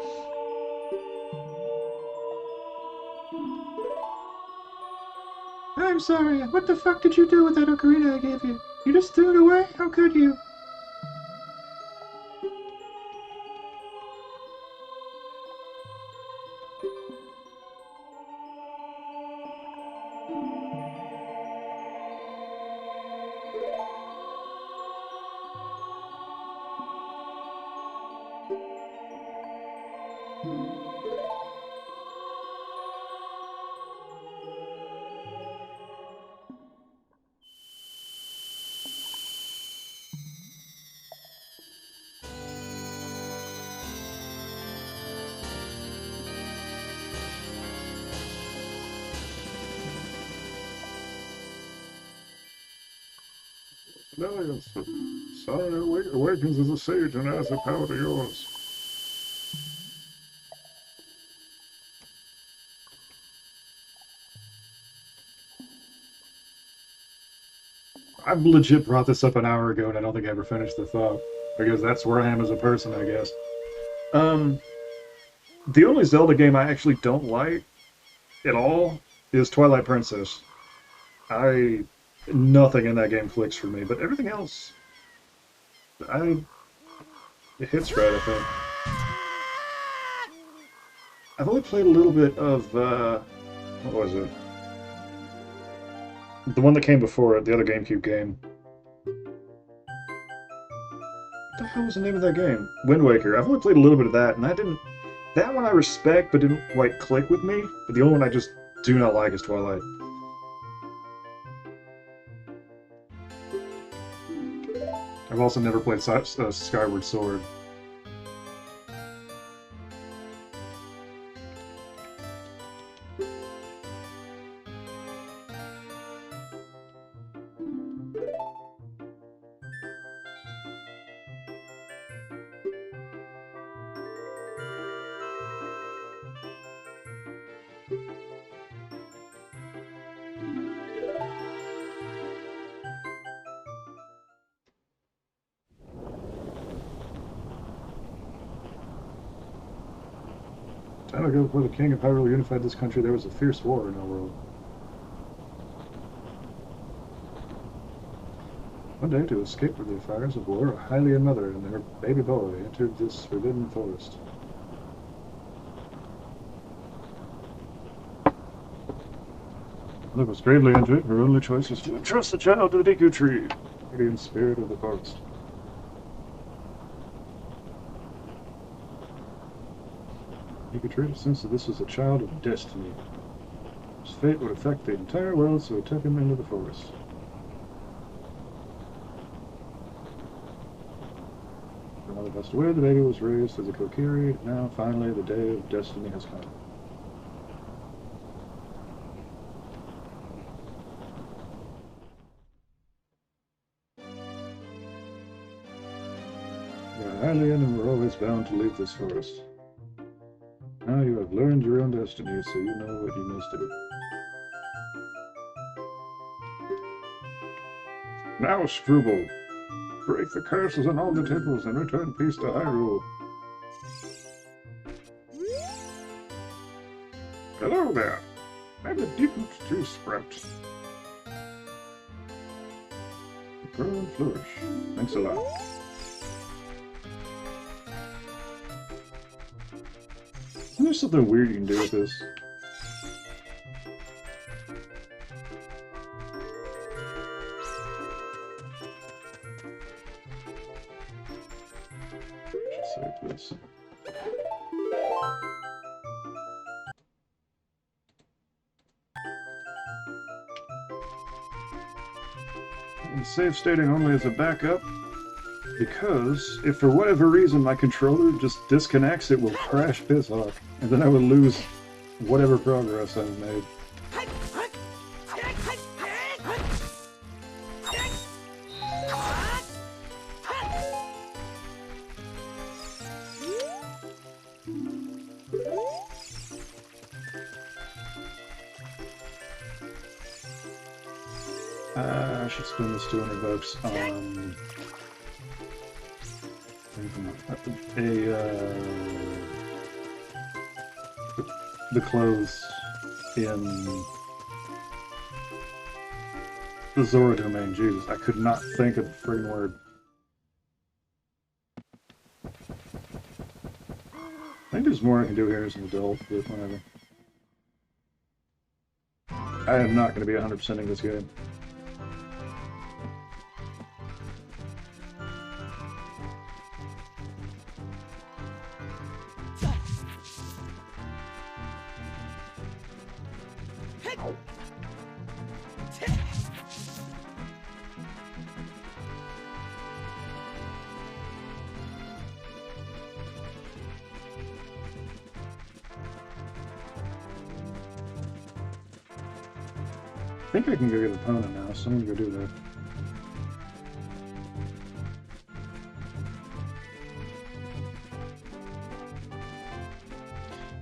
I'm sorry, what the fuck did you do with that ocarina I gave you? You just threw it away? How could you? No, Sorry, awakens as a sage and has the power to yours. I've legit brought this up an hour ago and I don't think I ever finished the thought. Because that's where I am as a person, I guess. The only Zelda game I actually don't like at all is Twilight Princess. Nothing in that game clicks for me, but everything else, it hits right, I think. I've only played a little bit of, what was it? The one that came before it, the other GameCube game. What the hell was the name of that game? Wind Waker. I've only played a little bit of that, and that one I respect, but didn't quite click with me. But the only one I just do not like is Twilight. I've also never played Skyward Sword. Time ago, before the king of Hyrule unified this country, there was a fierce war in our world. One day, to escape from the fires of war, a Hylian mother and her baby boy entered this forbidden forest. Mother was gravely injured. Her only choice was to entrust the child to the Deku Tree, guardian spirit of the forest. Deku Tree, since this was a child of destiny. His fate would affect the entire world, so he took him into the forest. The mother passed away, the baby was raised as a kokiri. Now, finally, the day of destiny has come. You are highly and were always bound to leave this forest. Now you have learned your own destiny, so you know what you must do. Now, Struble, break the curses on all the temples and return peace to Hyrule. Hello there. I'm a different tree sprout. Grow and flourish. Thanks a lot. Isn't there something weird you can do with this? Save this. And save stating only as a backup, because if for whatever reason my controller just disconnects, it will crash Pizhawk, and then I will lose whatever progress I've made. I should spend this $200 on the clothes in the Zora domain. Jesus, I could not think of the friggin' word. I think there's more I can do here as an adult, but whatever. I am not going to be 100%ing this game. I think I can go get an opponent now, so I'm gonna go do that.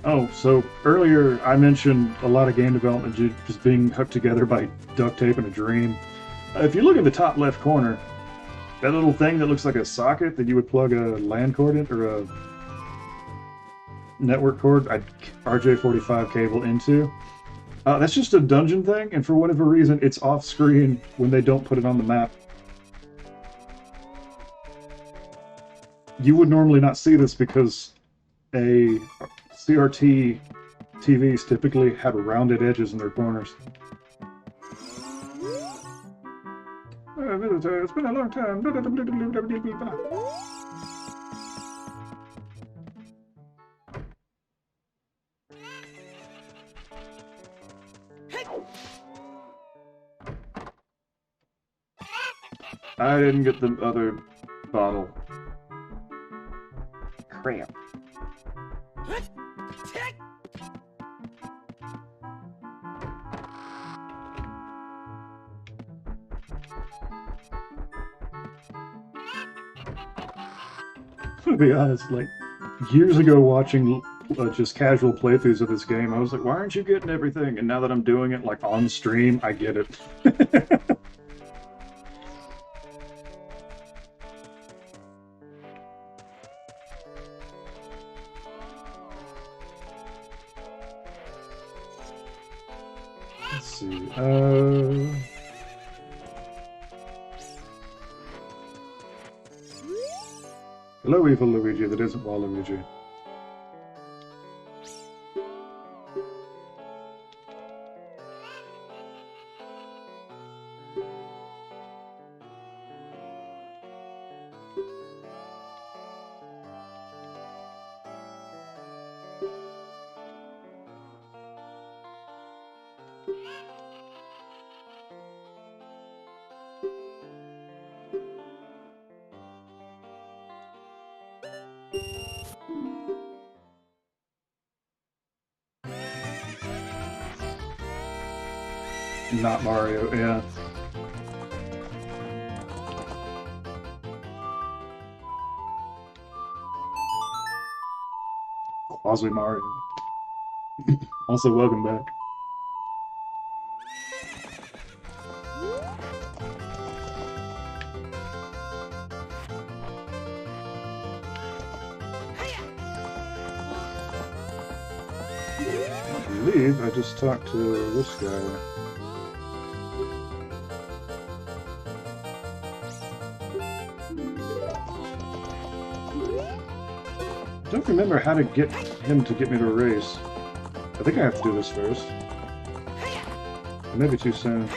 Oh, so earlier I mentioned a lot of game development just being hooked together by duct tape and a dream. If you look at the top left corner, that little thing that looks like a socket that you would plug a LAN cord in, or a network cord, RJ45 cable into, that's just a dungeon thing, and for whatever reason, it's off screen when they don't put it on the map. You would normally not see this because a CRT TVs typically have rounded edges in their corners. It's been a long time. I didn't get the other bottle. Crap. To be honest, like, years ago watching just casual playthroughs of this game, I was like, why aren't you getting everything? And now that I'm doing it, like, on stream, I get it. Let's see, hello, evil Luigi that isn't Waluigi. Not Mario, yeah. Quasi Mario. Also, welcome back. I believe I just talked to this guy. I don't remember how to get him to get me to race. I think I have to do this first. Maybe too soon.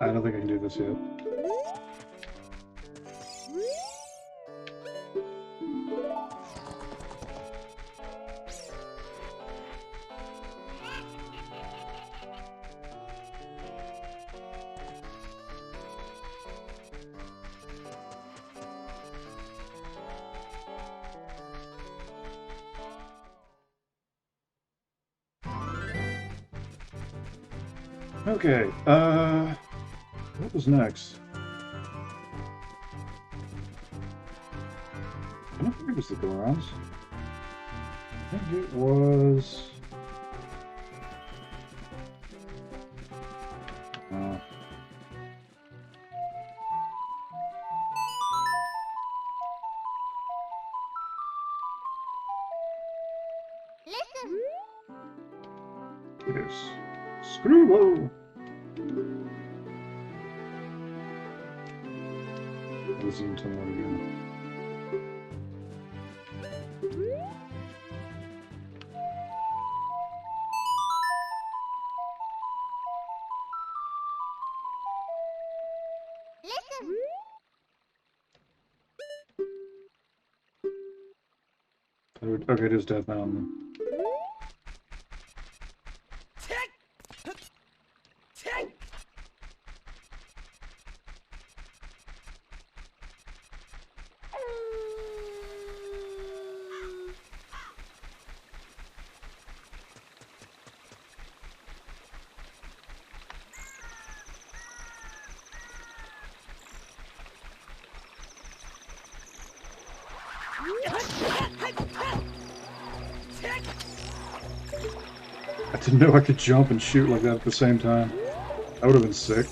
I don't think I can do this yet. Okay, what was next? I don't think it was the Gorons. I think it was... Listen. It is Screwball! Listen to that again. Listen. Okay, it is Death Mountain. I didn't know I could jump and shoot like that at the same time. That would have been sick.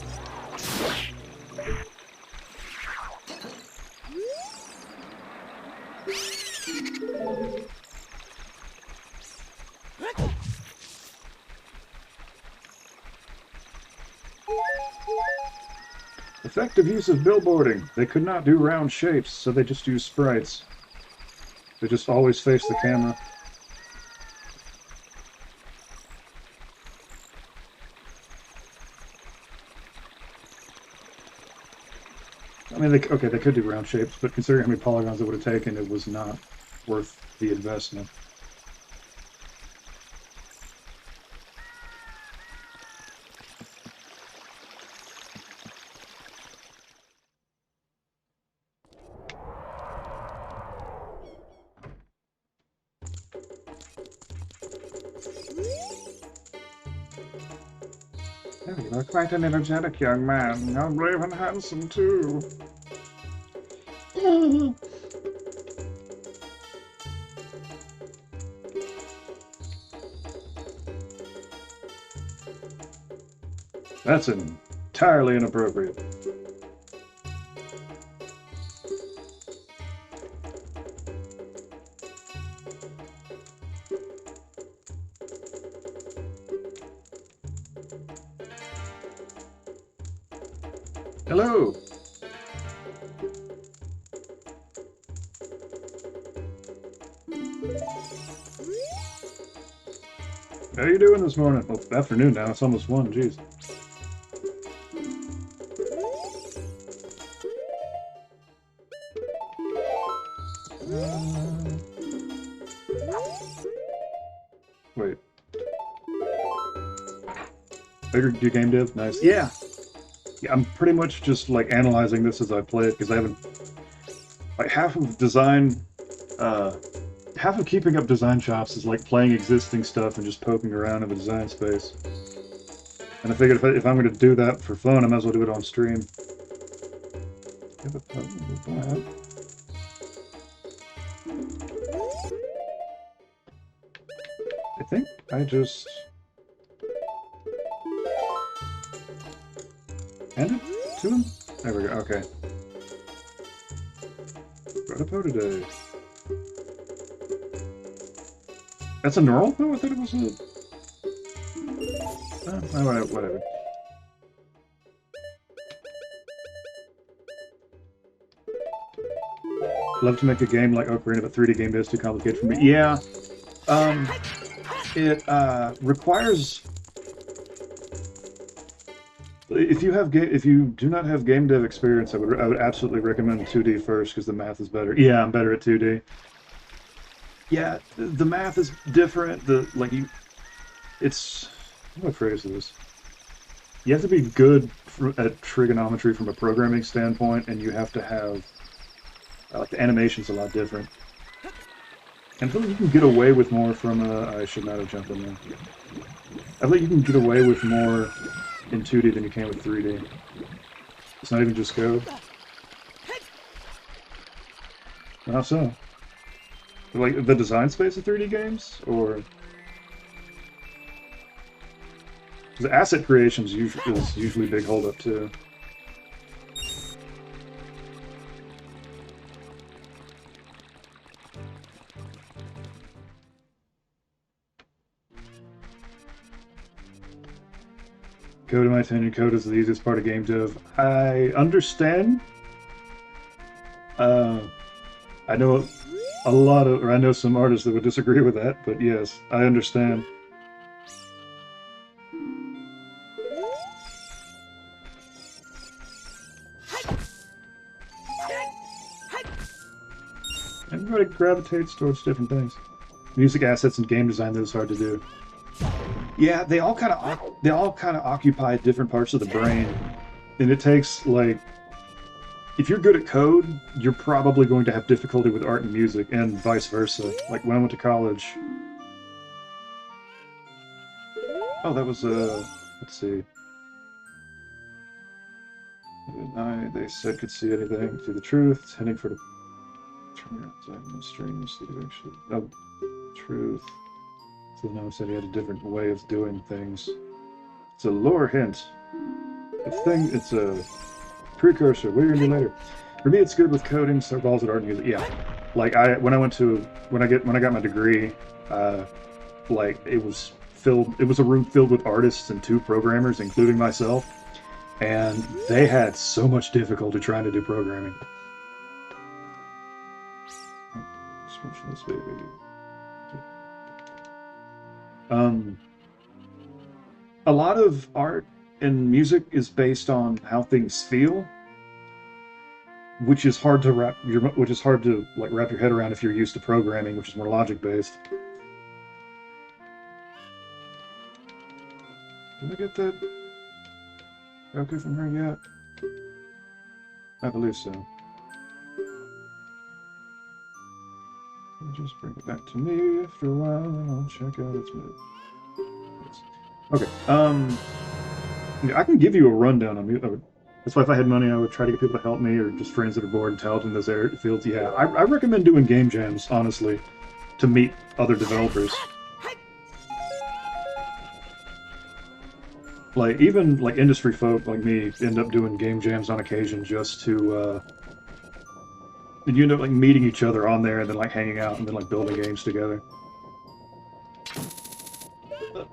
Effective use of billboarding. They could not do round shapes, so they just used sprites. They just always face the camera. I mean, they could do round shapes, but considering how many polygons it would have taken, it was not worth the investment. Oh, you are quite an energetic young man. You're brave and handsome, too. That's entirely inappropriate. Hello! How you doing this morning? Well, afternoon now. It's almost 1. Jeez. Wait. Bigger do game dev? Nice. Yeah! Yeah, I'm pretty much just like analyzing this as I play it because I haven't. Like half of design, half of keeping up design chops is like playing existing stuff and just poking around in the design space. And I figured if I'm going to do that for fun, I might as well do it on stream. I think I just hand it to him? There we go, okay. Protopo today. That's a normal though? I thought it was a... Oh, whatever. Love to make a game like Ocarina, but 3D game is too complicated for me. Yeah. It requires... If you do not have game dev experience, I would absolutely recommend 2D first because the math is better. Yeah, I'm better at 2D. Yeah, the math is different. It's how do I phrase this? You have to be good at trigonometry from a programming standpoint, and you have to have like the animation's a lot different. And I feel like you can get away with more from I should not have jumped in there. I feel like you can get away with more in 2D than you can with 3D. It's not even just code. How so? Like the design space of 3D games, or the asset creation is usually a big holdup too. Code, in my opinion, code is the easiest part of game dev. I understand. I know I know some artists that would disagree with that, but yes, I understand. Everybody gravitates towards different things. Music assets and game design, that is hard to do. Yeah, they all kind of occupy different parts of the brain, and it takes like, if you're good at code, you're probably going to have difficulty with art and music, and vice versa. Like when I went to college. Oh, that was let's see. They said could see anything, see the truth. It's heading for the stream. See the direction. Oh, truth. So Noah said he had a different way of doing things. It's a lore hint. It's a precursor. What are you gonna do later? For me, it's good with coding, so balls at art and music. Yeah, like when I got my degree, like it was a room filled with artists and 2 programmers, including myself, and they had so much difficulty trying to do programming. This baby. A lot of art and music is based on how things feel, which is hard to wrap your head around if you're used to programming, which is more logic based. Did I get that okay from her yet? I believe so. Just bring it back to me after a while, and I'll check out its move. Okay. Yeah, I can give you a rundown on music. That's why if I had money, I would try to get people to help me, or just friends that are bored and talented in those fields. Yeah, I recommend doing game jams, honestly, to meet other developers. Like, even like industry folk like me end up doing game jams on occasion just to, and you end up like meeting each other on there and then like hanging out and then like building games together.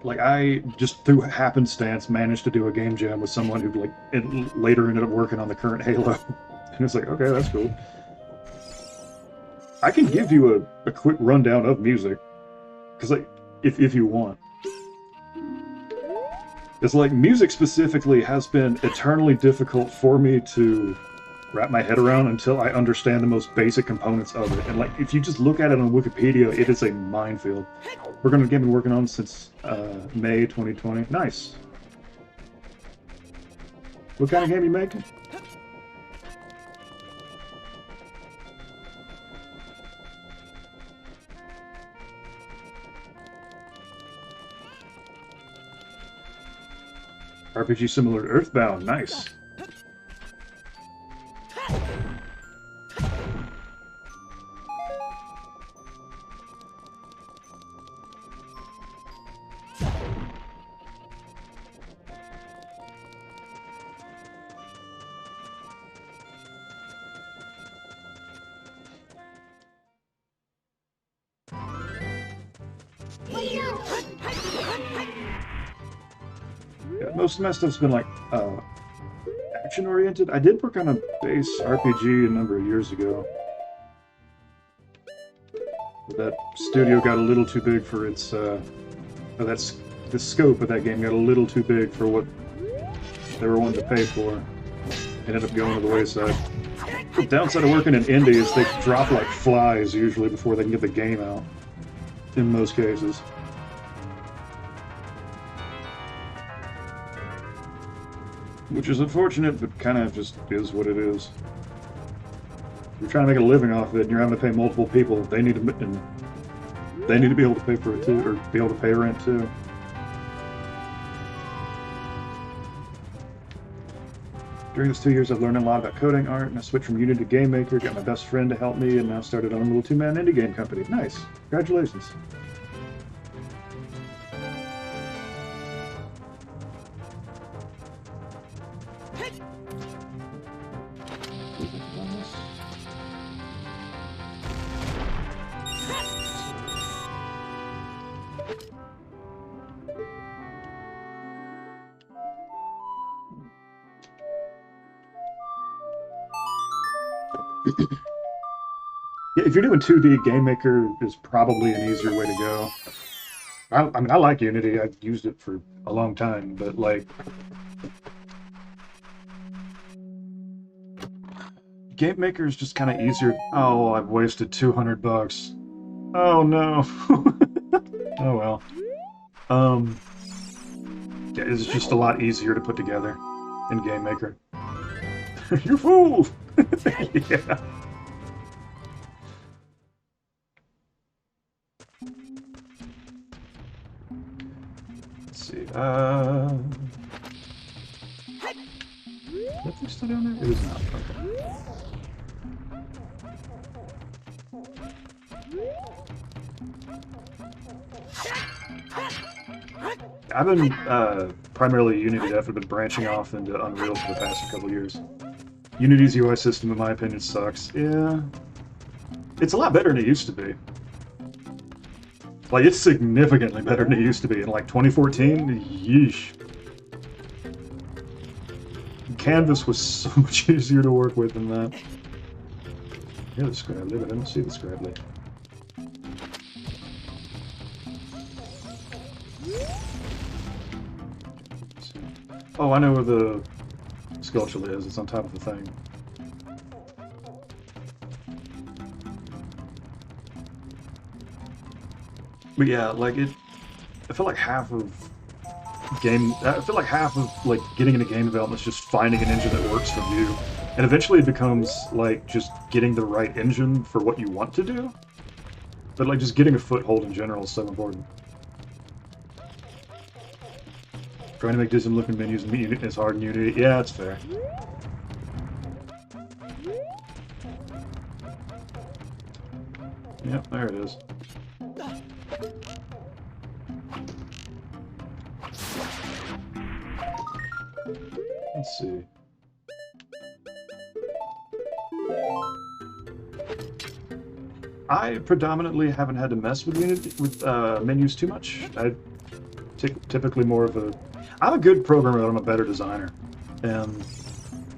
like I just through happenstance managed to do a game jam with someone who like later ended up working on the current Halo, and it's like, okay, that's cool. I can give you a quick rundown of music, because like if you want, it's like music specifically has been eternally difficult for me to wrap my head around until I understand the most basic components of it. And like, if you just look at it on Wikipedia, it is a minefield. We're going to get been working on since May 2020. Nice. What kind of game are you making? RPG similar to Earthbound. Nice. Yeah, most of my stuff's been like action oriented. I did work on a base RPG a number of years ago. But that studio got a little too big for its the scope of that game got a little too big for what they were wanting to pay for. Ended up going to the wayside. The downside of working in indie is they drop like flies usually before they can get the game out. In most cases. Which is unfortunate, but kind of just is what it is. If you're trying to make a living off it, and you're having to pay multiple people. They need to be able to pay for it too, or be able to pay rent too. During these 2 years, I've learned a lot about coding, art, and I switched from Unity to Game Maker. Got my best friend to help me, and now started on a little two-man indie game company. Nice, congratulations. Yeah, if you're doing 2D, Game Maker is probably an easier way to go. I mean, I like Unity. I've used it for a long time, but like, Game Maker is just kind of easier. Oh, I've wasted $200. Oh no. Oh well. Yeah, it's just a lot easier to put together in Game Maker. You fool! Yeah. Let's see. Is that thing still down there? It is not. Okay. I've been primarily Unity dev. I've been branching off into Unreal for the past couple years. Unity's UI system, in my opinion, sucks. Yeah. It's a lot better than it used to be. Like, it's significantly better than it used to be. In, like, 2014, yeesh. Canvas was so much easier to work with than that. Yeah, the Scrabbly, but I don't see the Scrabbly. Oh, I know where the Sculpture is. It's on top of the thing. But yeah, like I feel like half of like getting into game development is just finding an engine that works for you, and eventually it becomes like just getting the right engine for what you want to do. But like just getting a foothold in general is so important. Trying to make decent looking menus is hard in Unity. Yeah, it's fair. Yep, there it is. Let's see. I predominantly haven't had to mess with Unity with menus too much. typically more of a... I'm a good programmer, but I'm a better designer. And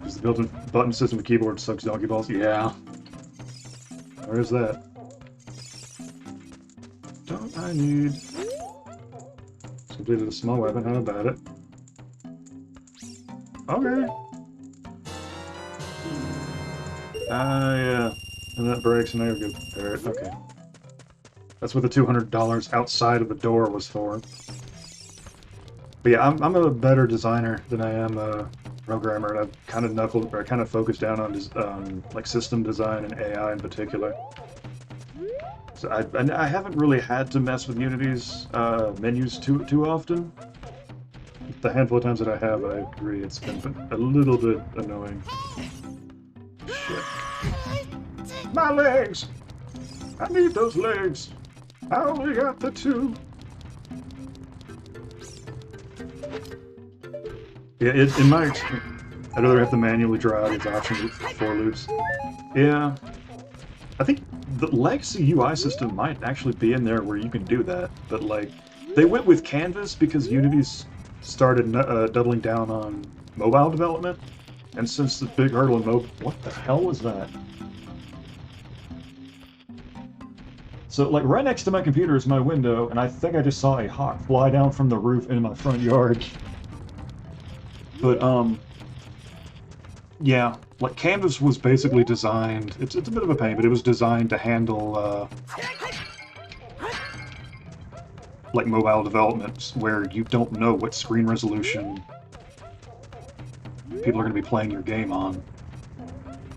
is the built-in button system with keyboard sucks donkey balls? Yeah. Where is that? Don't I need... It's completed a small weapon, how about it? Okay. Yeah. And that breaks, and now you're good. Parrot. Okay. That's what the $200 outside of the door was for. But yeah, I'm a better designer than I am a programmer, and I've kind of focused down on like system design and AI in particular. So I haven't really had to mess with Unity's menus too often. The handful of times that I have, I agree, it's been a little bit annoying. Shit. My legs! I need those legs! I only got the 2. Yeah, in my experience, I'd rather have to manually draw out these options for loops. Yeah. I think the legacy UI system might actually be in there where you can do that, but like, they went with Canvas because Unity's started doubling down on mobile development, and since the big hurdle in mobile... What the hell was that? So, like, right next to my computer is my window, and I think I just saw a hawk fly down from the roof into my front yard. But, yeah, like, Canvas was basically designed... It's a bit of a pain, but it was designed to handle, like, mobile development, where you don't know what screen resolution people are going to be playing your game on.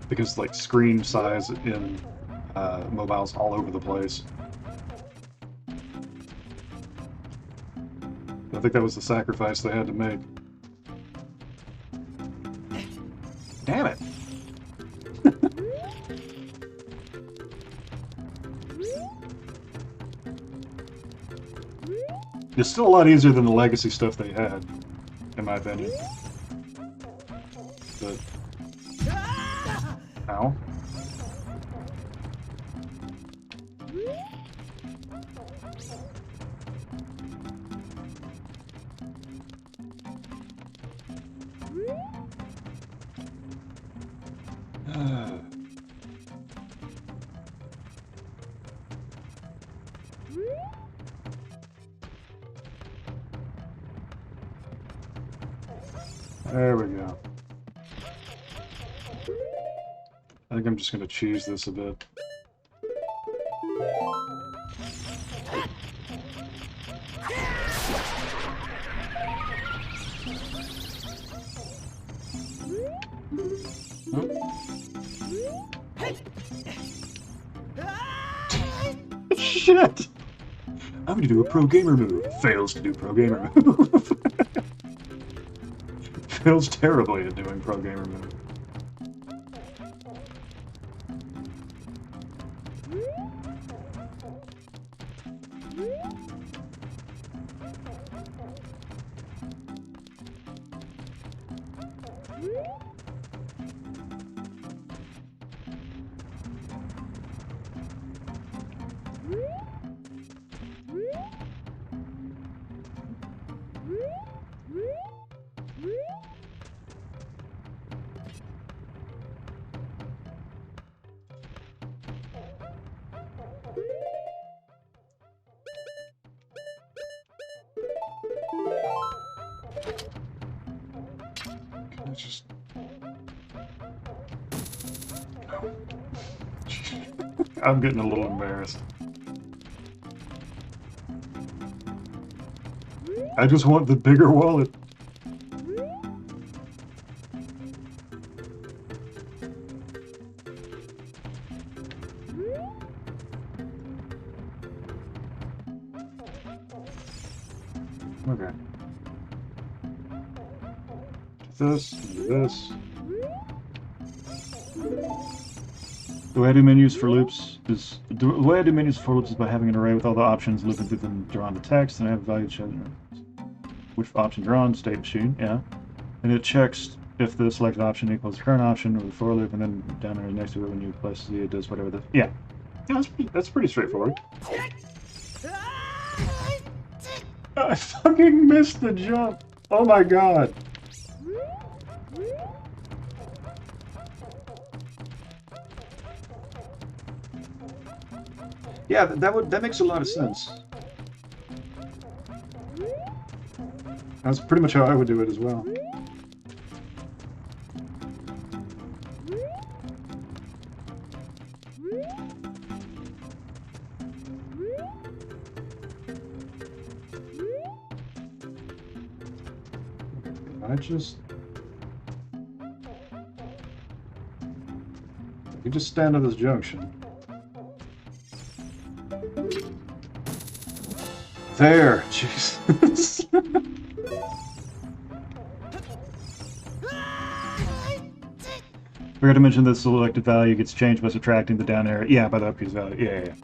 Because, like, screen size in mobile's all over the place. I think that was the sacrifice they had to make. Damn it! It's still a lot easier than the legacy stuff they had, in my opinion. But... Ow. There we go. I think I'm just going to cheese this a bit. Shit! I'm gonna do a pro gamer move. Fails to do pro gamer move. Fails terribly at doing pro gamer move. Just... I'm getting a little embarrassed. I just want the bigger wallet. Okay. This, this. The way I do menus for loops is by having an array with all the options looping through them drawn to text, and I have value shown which options are on state machine, yeah. And it checks if the selected option equals the current option or the for loop, and then down there next to it when you place Z, it does whatever the yeah. Yeah, that's pretty straightforward. I fucking missed the jump. Oh my god. Yeah, that makes a lot of sense. That's pretty much how I would do it as well. You just stand at this junction. There, Jesus. Forgot to mention the selected value gets changed by subtracting the down arrow. Yeah, by the up keys value. Yeah.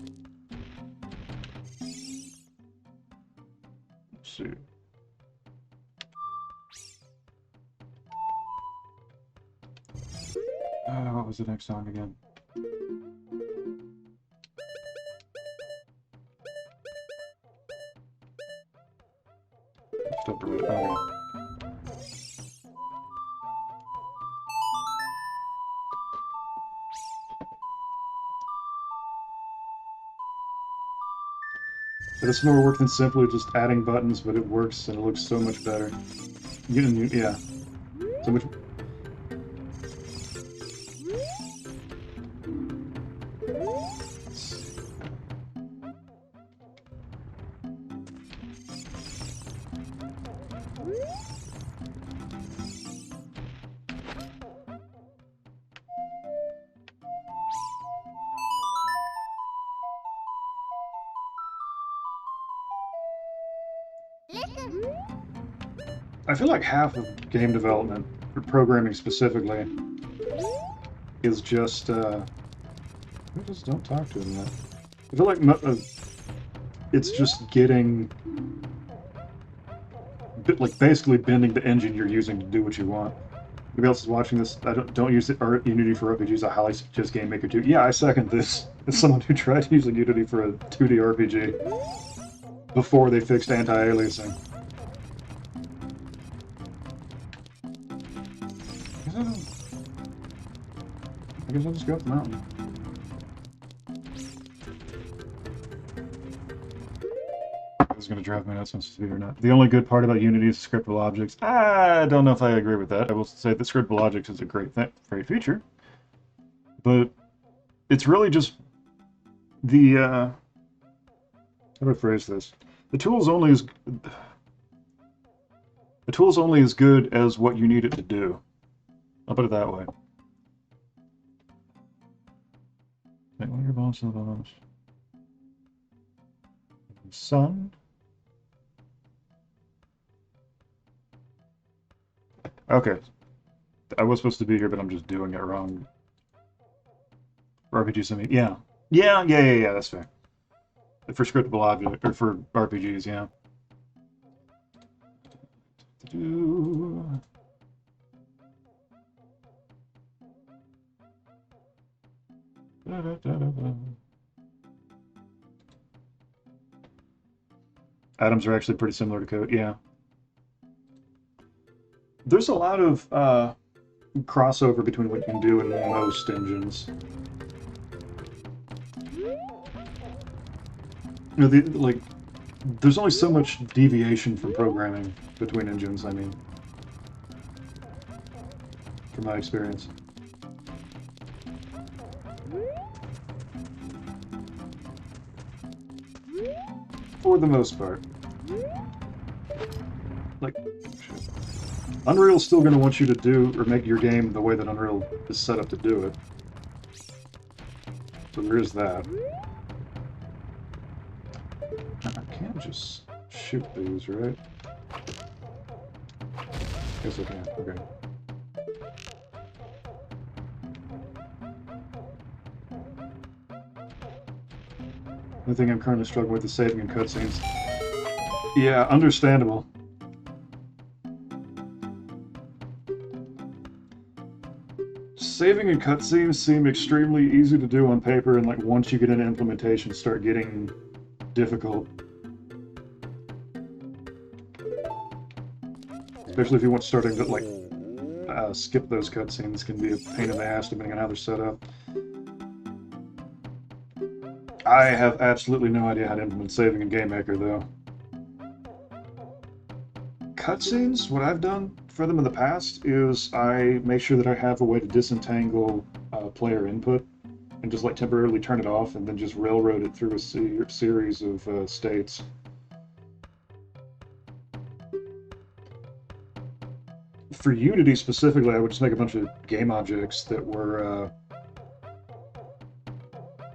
Let's see. What was the next song again? Stop right. Okay. It's more work than simply just adding buttons, but it works and it looks so much better. Yeah. So much. I feel like half of game development, or programming specifically, is just, just don't talk to him yet. I feel like it's just getting, like, basically bending the engine you're using to do what you want. Anybody else is watching this? I don't use Unity for RPGs. I highly suggest Game Maker 2. Yeah, I second this. As someone who tried using Unity for a 2D RPG before they fixed anti-aliasing. I guess I'll just go up the mountain. This is going to drive me nuts on speed or not. The only good part about Unity is scriptable objects. I don't know if I agree with that. I will say that scriptable objects is a great feature, but it's really just the how do I phrase this? The tool's only as good as what you need it to do. I'll put it that way. What are your boss of those? Sun. Okay. I was supposed to be here, but I'm just doing it wrong. RPG Semi. Yeah. Yeah, that's fair. For scriptable object, or for RPGs, yeah. Atoms are actually pretty similar to code, yeah. There's a lot of crossover between what you can do in most engines. You know, there's only so much deviation from programming between engines, I mean. From my experience. For the most part. Like, Unreal's still going to want you to do or make your game the way that Unreal is set up to do it. So there is that. I can't just shoot these, right? Guess I can. Okay. The thing I'm currently struggling with is saving in cutscenes. Yeah, understandable. Saving in cutscenes seem extremely easy to do on paper, and like once you get into implementation, start getting difficult. Especially if you want starting to like skip those cutscenes can be a pain in the ass depending on how they're set up. I have absolutely no idea how to implement saving in Game Maker though. Cutscenes, what I've done for them in the past is I make sure that I have a way to disentangle player input and just like temporarily turn it off and then just railroad it through a series of states. For Unity specifically, I would just make a bunch of game objects that were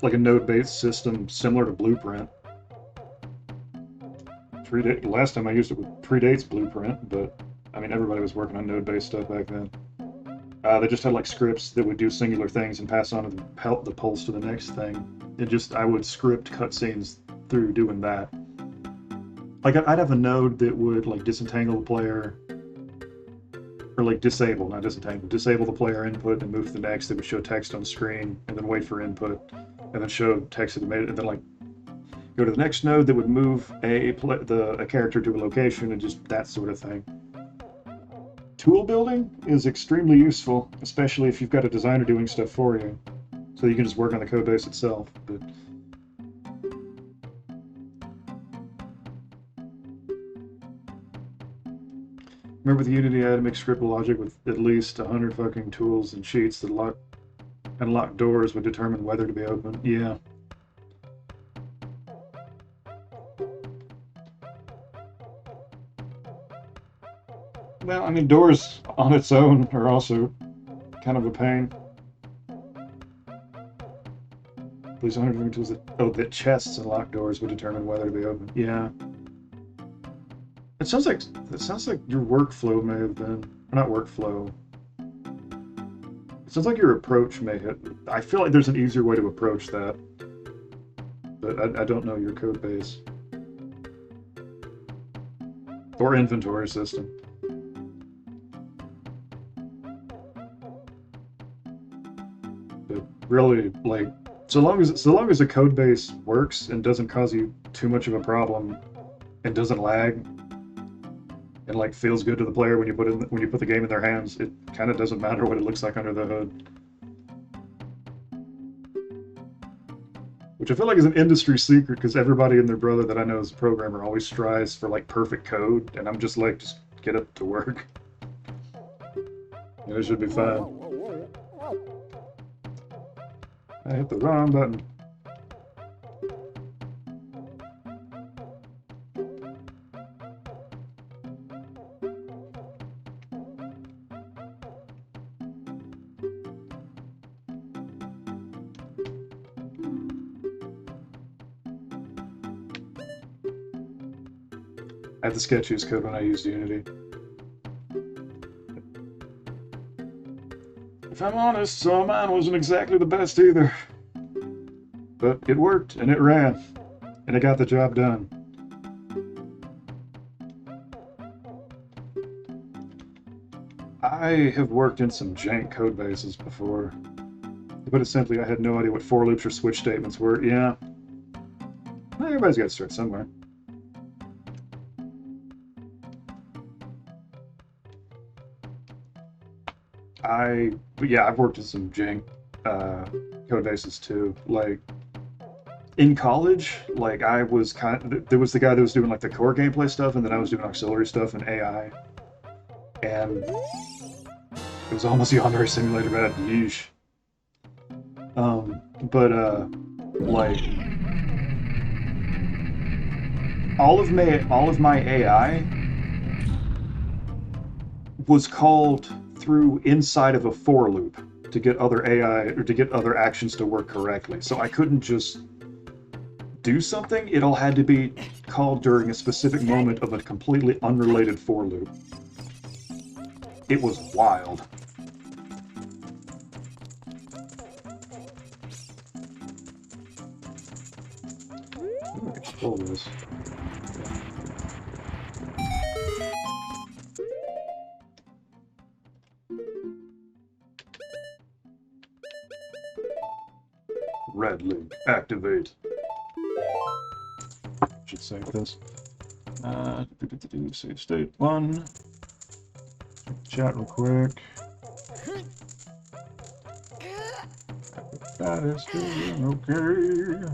like a node-based system similar to Blueprint. Last time I used it predates Blueprint, but I mean everybody was working on node-based stuff back then. They just had like scripts that would do singular things and pass on the pulse to the next thing. I would script cutscenes through doing that. Like I'd have a node that would like disentangle the player, or like disable, not disentangle, disable the player input and move to the next. That would show text on screen and then wait for input, and then show text that made it, and then like go to the next node that would move a character to a location and just that sort of thing. Tool building is extremely useful, especially if you've got a designer doing stuff for you, so you can just work on the code base itself. But remember with Unity, I had to make script logic with at least 100 fucking tools and sheets that unlock doors would determine whether to be open. Yeah. Well, I mean, doors on its own are also kind of a pain. Please 100 tools that chests and lock doors would determine whether to be open. Yeah. It sounds like your workflow may have been, or not workflow. It sounds like your approach may have. I feel like there's an easier way to approach that, but I don't know your code base or inventory system. But really, like, so long as the code base works and doesn't cause you too much of a problem and doesn't lag and like feels good to the player when you put the game in their hands, it kind of doesn't matter what it looks like under the hood. Which I feel like is an industry secret, because everybody and their brother that I know as a programmer always strives for like perfect code, and I'm just like, just get it to work. It should be fine. I hit the wrong button. I had the sketchiest code when I used Unity. If I'm honest, some of mine wasn't exactly the best either. But it worked, and it ran, and it got the job done. I have worked in some jank code bases before. To put it simply, I had no idea what for loops or switch statements were. Yeah. Well, everybody's got to start somewhere. I've worked in some jank code bases too. Like in college, like I was there was the guy that was doing like the core gameplay stuff, and then I was doing auxiliary stuff and AI, and it was almost the Yandere Simulator bad. Yeesh. Like all of my AI was called through inside of a for loop to get other AI or to get other actions to work correctly. So I couldn't just do something. It all had to be called during a specific moment of a completely unrelated for loop. It was wild. I'm gonna control this. Red link, activate. Should save this. Save state 1. Chat real quick. That is doing okay.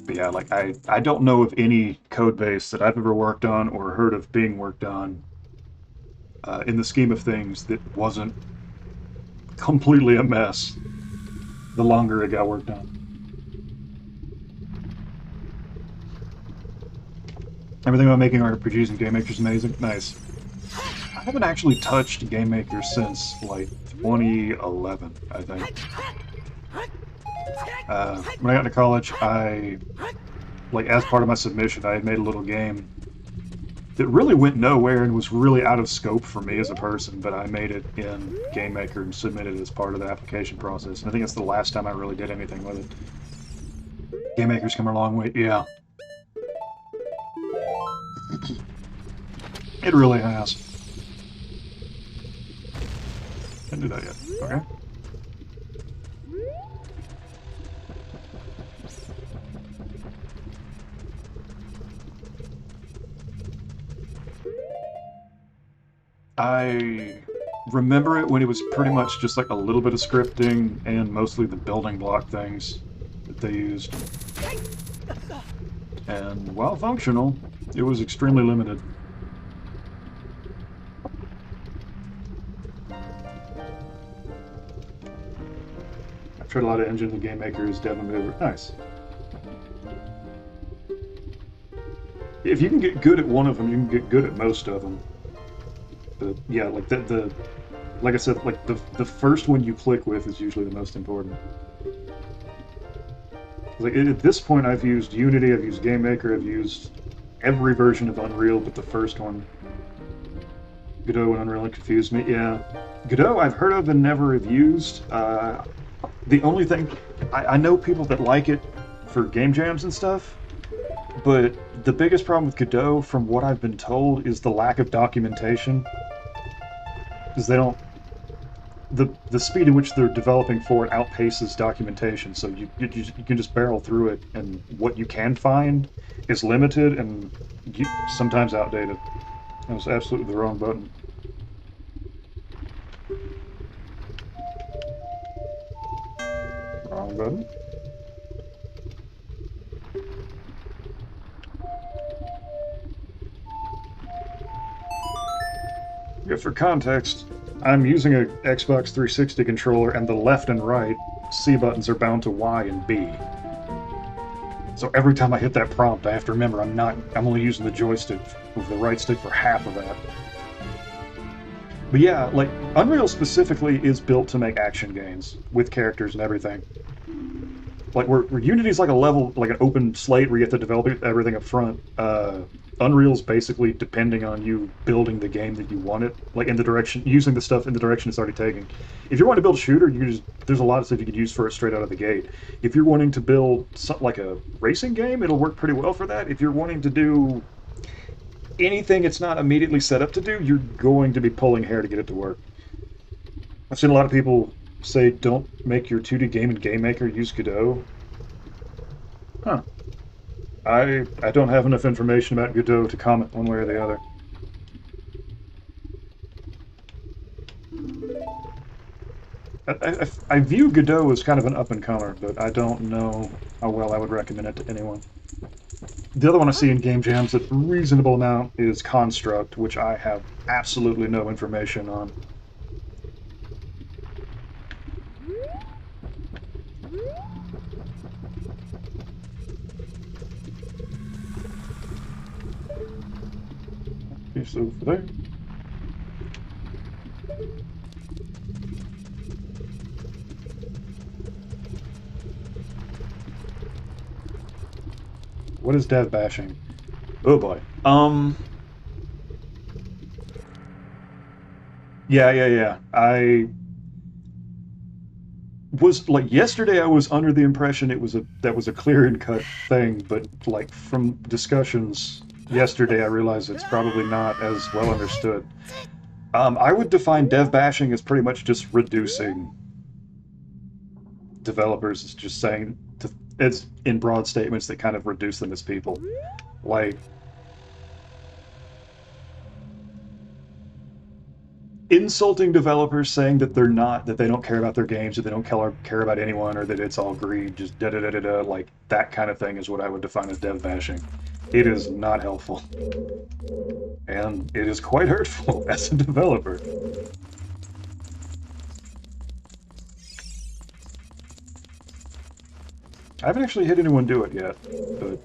But yeah, like I don't know of any code base that I've ever worked on or heard of being worked on in the scheme of things that wasn't completely a mess the longer it got worked on. Everything about making RPGs and Game Maker is amazing. Nice. I haven't actually touched Game Maker since like 2011, I think. When I got into college, like as part of my submission, I had made a little game that really went nowhere and was really out of scope for me as a person, but I made it in Game Maker and submitted it as part of the application process. And I think it's the last time I really did anything with it. Game Maker's come a long way. Yeah. It really has. Can't do that yet. Okay. I remember it when it was pretty much just like a little bit of scripting and mostly the building block things that they used. And while functional, it was extremely limited. I've tried a lot of engines and Game Maker is definitely nice. If you can get good at one of them, you can get good at most of them. But yeah, like like I said, like the first one you click with is usually the most important. Like at this point, I've used Unity, I've used Game Maker, I've used every version of Unreal, but the first one, Godot and Unreal, confused me. Yeah, Godot I've heard of and never have used. The only thing I know people that like it for game jams and stuff, but the biggest problem with Godot, from what I've been told, is the lack of documentation. Because they don't... The speed in which they're developing for it outpaces documentation, so you can just barrel through it, and what you can find is limited and sometimes outdated. That was absolutely the wrong button. Wrong button. Yeah, for context, I'm using a Xbox 360 controller, and the left and right C buttons are bound to Y and B. So every time I hit that prompt, I have to remember I'm only using the joystick with the right stick for half of that. But yeah, like, Unreal specifically is built to make action games with characters and everything. Like, where Unity's like a level, like an open slate where you have to develop everything up front, Unreal's basically depending on you building the game that you want it, like in the direction, using the stuff in the direction it's already taking. If you're wanting to build a shooter, there's a lot of stuff you could use for it straight out of the gate. If you're wanting to build something like a racing game, it'll work pretty well for that. If you're wanting to do anything it's not immediately set up to do, you're going to be pulling hair to get it to work. I've seen a lot of people say, don't make your 2D game in Game Maker, use Godot. Huh. I don't have enough information about Godot to comment one way or the other. I view Godot as kind of an up-and-comer, but I don't know how well I would recommend it to anyone. The other one I see in game jams, a reasonable amount, is Construct, which I have absolutely no information on. Piece over there. What is dev bashing? Oh boy. Yeah. I was like yesterday. I was under the impression that was a clear and cut thing, but like from discussions yesterday, I realized it's probably not as well understood. I would define dev bashing as pretty much just reducing developers is just saying it's in broad statements that kind of reduce them as people. Like, insulting developers, saying that they're not, that they don't care about their games, that they don't care about anyone, or that it's all greed, just da da da da da, like that kind of thing is what I would define as dev bashing. It is not helpful. And it is quite hurtful as a developer. I haven't actually hit anyone do it yet, but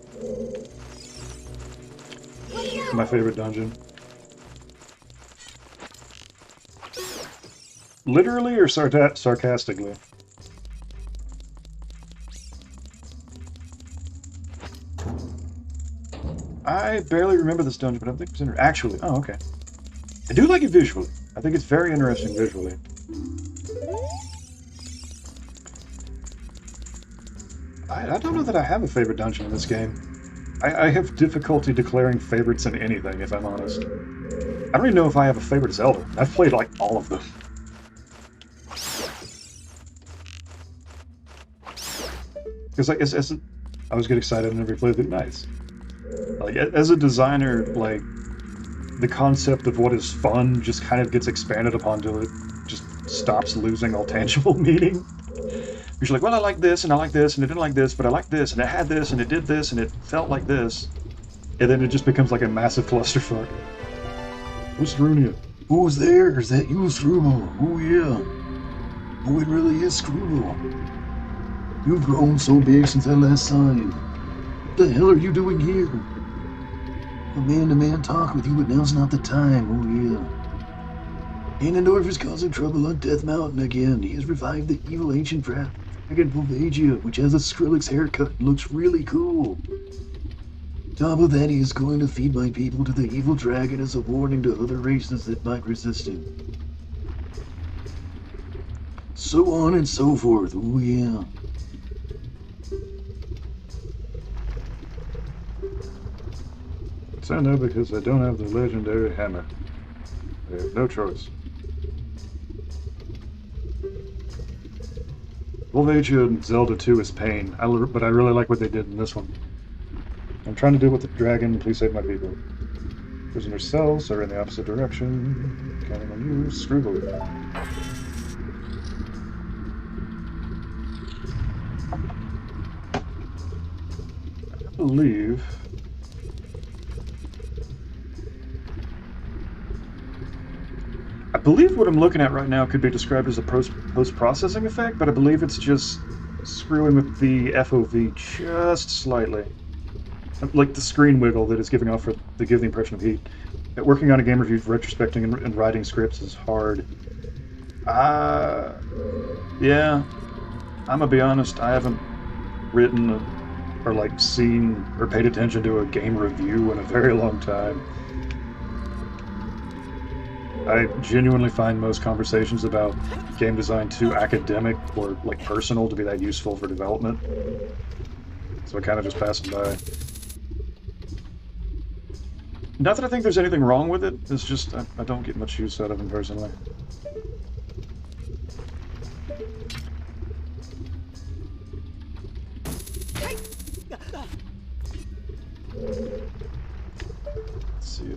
my favorite dungeon. Literally or sarcastically? I barely remember this dungeon, but I think it's interesting. Actually, oh, okay. I do like it visually. I think it's very interesting visually. I don't know that I have a favorite dungeon in this game. I have difficulty declaring favorites in anything, if I'm honest. I don't even know if I have a favorite Zelda. I've played, like, all of them. Because, like, I always get excited whenever I play the nice. Like, as a designer, like, the concept of what is fun just kind of gets expanded upon until it just stops losing all tangible meaning. You're like, well, I like this, and I like this, and I didn't like this, but I like this, and it had this, and it did this, and it felt like this. And then it just becomes like a massive clusterfuck. Who's Runia? Who's there? Is that you, Screwball? Oh, yeah. Oh, it really is Screwball. You've grown so big since I last saw you. What the hell are you doing here? A man-to-man talk with you, but now's not the time. Oh, yeah. Ganondorf is causing trouble on Death Mountain again. He has revived the evil ancient dragon Volvagia, which has a Skrillex haircut and looks really cool. Top of that, he is going to feed my people to the evil dragon as a warning to other races that might resist him. So on and so forth. Oh, yeah. I know because I don't have the legendary hammer. I have no choice. Volvagia and Zelda 2 is pain, but I really like what they did in this one. I'm trying to deal with the dragon, please save my people. Prisoner cells are in the opposite direction. Counting on you, Screwball. I believe... I believe what I'm looking at right now could be described as a post-processing effect, but I believe it's just screwing with the FOV just slightly. Like the screen wiggle that is giving off for the impression of heat. Working on a game review, retrospecting, and writing scripts is hard. Yeah. I'm gonna be honest, I haven't written or like seen or paid attention to a game review in a very long time. I genuinely find most conversations about game design too academic or like personal to be that useful for development. So I kind of just pass them by. Not that I think there's anything wrong with it, it's just I don't get much use out of them personally.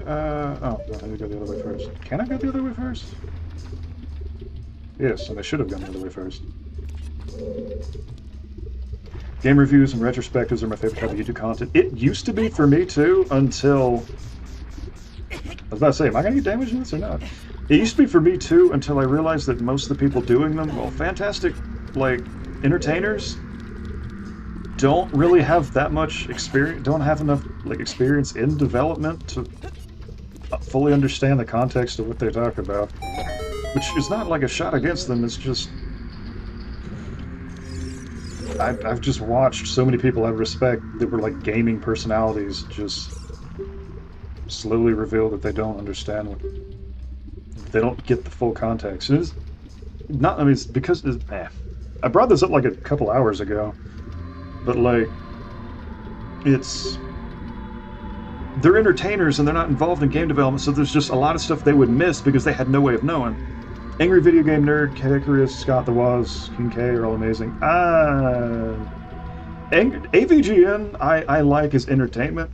Oh, I need to go the other way first. Can I go the other way first? Yes, and I should have gone the other way first. Game reviews and retrospectives are my favorite type of YouTube content. It used to be for me too, until... I was about to say, am I going to get damaged in this or not? It used to be for me too, until I realized that most of the people doing them, well, fantastic, like, entertainers, don't really have that much experience, don't have enough, like, experience in development to fully understand the context of what they talk about, which is not like a shot against them. It's just I've just watched so many people I respect that were like gaming personalities just slowly reveal that they don't understand what they don't get the full context. And it's not, I mean, it's because I brought this up like a couple hours ago, but like they're entertainers and they're not involved in game development, so there's just a lot of stuff they would miss because they had no way of knowing. Angry Video Game Nerd, Icarus, Scott the Woz, King K are all amazing. AVGN I like as entertainment.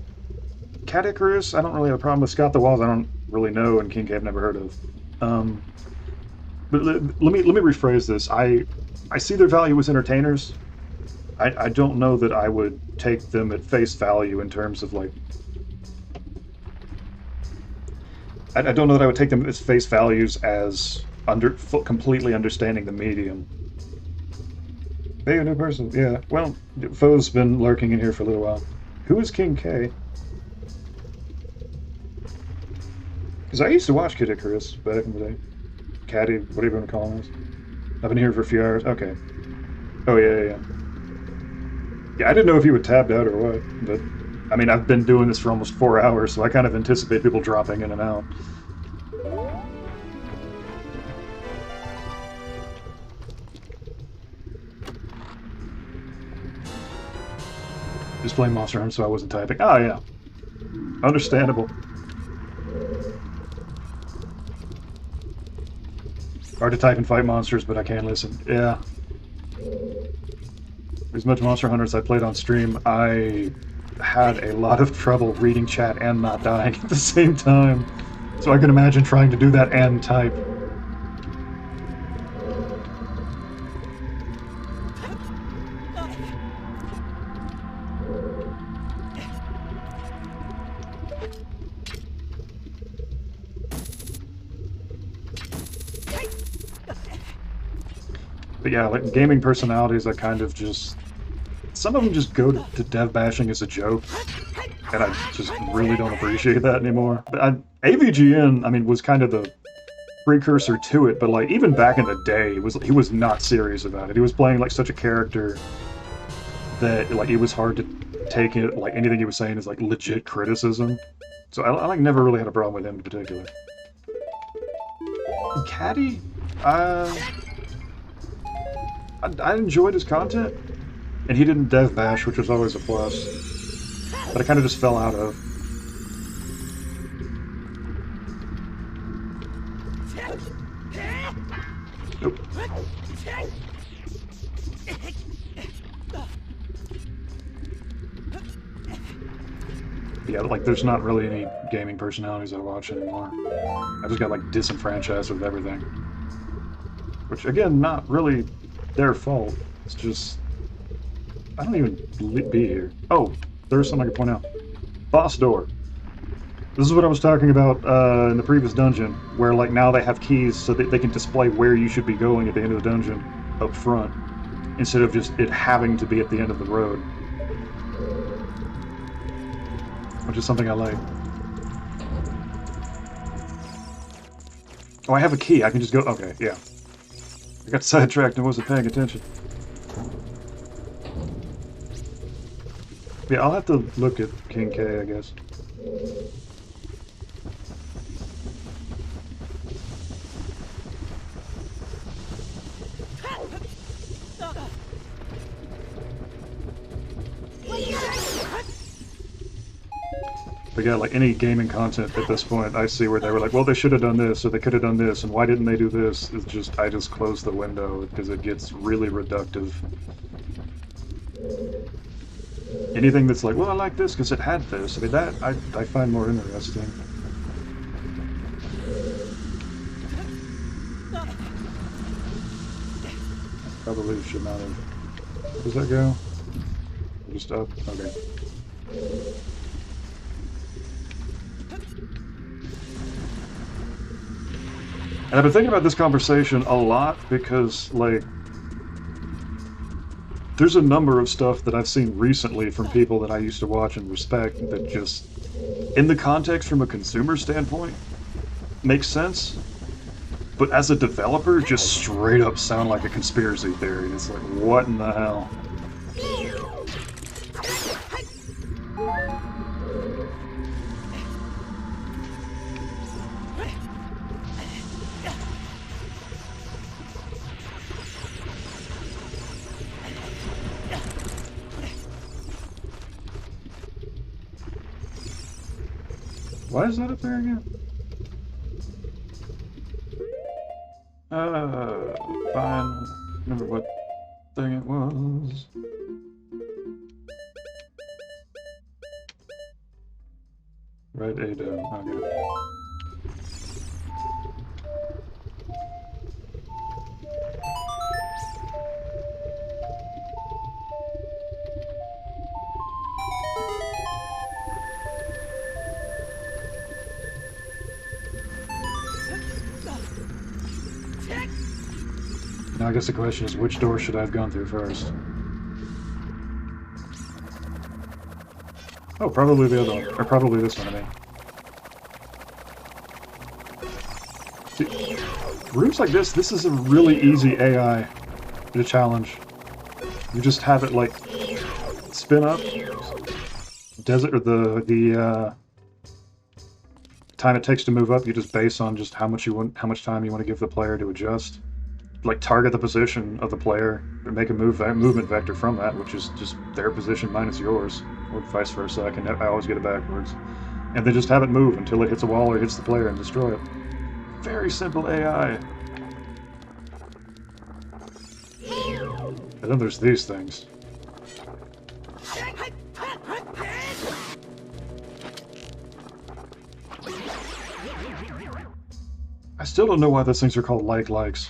Cat Icarus, I don't really have a problem with. Scott the Woz, I don't really know, and King K I've never heard of. But let me rephrase this. I see their value as entertainers. I don't know that I would take them at face value in terms of like. I don't know that I would take them as face values as completely understanding the medium. Hey, a new person. Yeah. Well, Foe's been lurking in here for a little while. Who is King K? Because I used to watch Kid Icarus back in the day. Caddy, whatever you want to call him. I've been here for a few hours. Okay. Oh, yeah. Yeah, I didn't know if you would tabbed out or what, but I mean, I've been doing this for almost 4 hours, so I kind of anticipate people dropping in and out. Just playing Monster Hunter, so I wasn't typing. Oh, yeah. Understandable. Hard to type and fight monsters, but I can listen. Yeah. As much Monster Hunter as I played on stream, I had a lot of trouble reading chat and not dying at the same time. So I can imagine trying to do that and type. But yeah, like gaming personalities that kind of just... Some of them just go to dev bashing as a joke, and I just really don't appreciate that anymore. But AVGN, I mean, was kind of the precursor to it, but like even back in the day, he was not serious about it. He was playing like such a character that like it was hard to take it, like anything he was saying as like legit criticism. So I like never really had a problem with him in particular. Caddy, I enjoyed his content, and he didn't dev bash, which was always a plus. But I kind of just fell out of. Nope. Yeah, like there's not really any gaming personalities I watch anymore. I just got like disenfranchised with everything. Which again, not really their fault. It's just I don't even be here. Oh, there's something I can point out. Boss door. This is what I was talking about in the previous dungeon, where like now they have keys so that they can display where you should be going at the end of the dungeon up front, instead of just it having to be at the end of the road. Which is something I like. Oh, I have a key. I can just go... Okay, yeah. I got sidetracked and wasn't paying attention. Yeah, I'll have to look at King K, I guess. But yeah, like any gaming content at this point, I see where they were like, well, they should have done this, or they could have done this, and why didn't they do this? It's just, I just close the window, because it gets really reductive. Anything that's like, well, I like this because it had this, I mean, that I find more interesting. Probably should not have. Where does that go? Just up? Okay. And I've been thinking about this conversation a lot because, like, there's a number of stuff that I've seen recently from people that I used to watch and respect that just, in the context from a consumer standpoint, makes sense. But as a developer, just straight up sound like a conspiracy theory. It's like, what in the hell? Why is that up there again? Fine. Remember what thing it was. Red Ado. Okay. Now I guess the question is, which door should I have gone through first? Oh, probably the other one. Or probably this one, I mean. See, rooms like this is a really easy AI to challenge. You just have it, like, spin up. Desert, or the time it takes to move up, you just base on just how much time you want to give the player to adjust. Like, target the position of the player and make a movement vector from that, which is just their position minus yours, or vice versa. I always get it backwards, and then just have it move until it hits a wall or hits the player and destroy it. Very simple AI. And then there's these things. I still don't know why those things are called likes.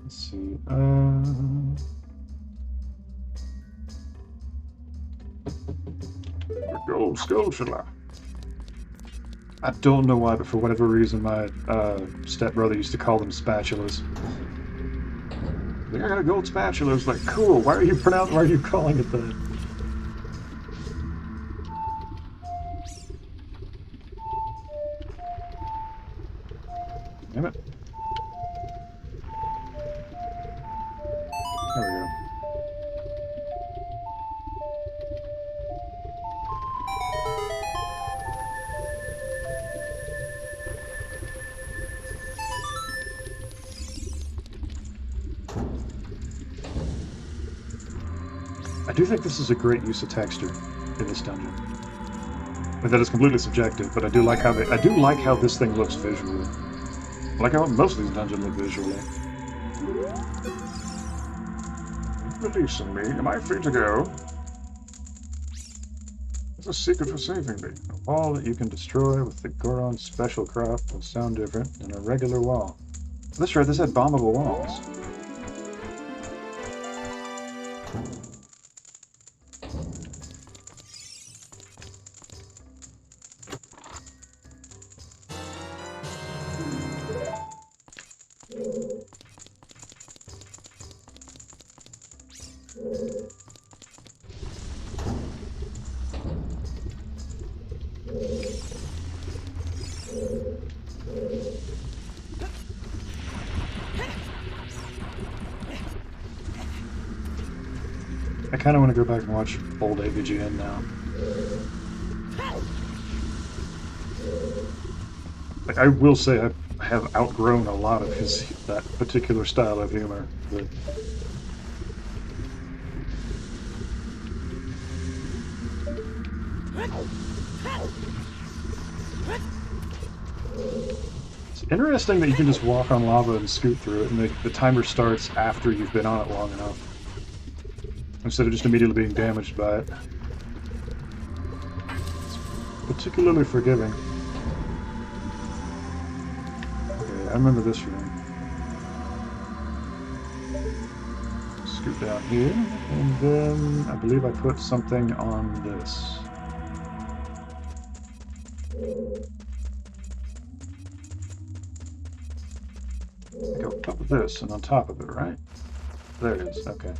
Let's see. Gold Scotia. I don't know why, but for whatever reason, my stepbrother used to call them spatulas. Like, I got a gold spatula. It's like, cool. Why are you calling it that? Damn it. There we go. I do think this is a great use of texture in this dungeon. I mean, that is completely subjective, but I do like how this thing looks visually. I like how most of these dungeons look visually. Releasing me. Am I free to go? There's a secret for saving me. A wall that you can destroy with the Goron's special craft will sound different than a regular wall. That's right, this had bombable walls. I kind of want to go back and watch old AVGN now. Like, I will say I have outgrown a lot of that particular style of humor. But it's interesting that you can just walk on lava and scoot through it, and the timer starts after you've been on it long enough, instead of just immediately being damaged by it. It's particularly forgiving. Okay, I remember this room. Scoot down here, and then I believe I put something on this. I go up with this and on top of it, right? There it is, okay.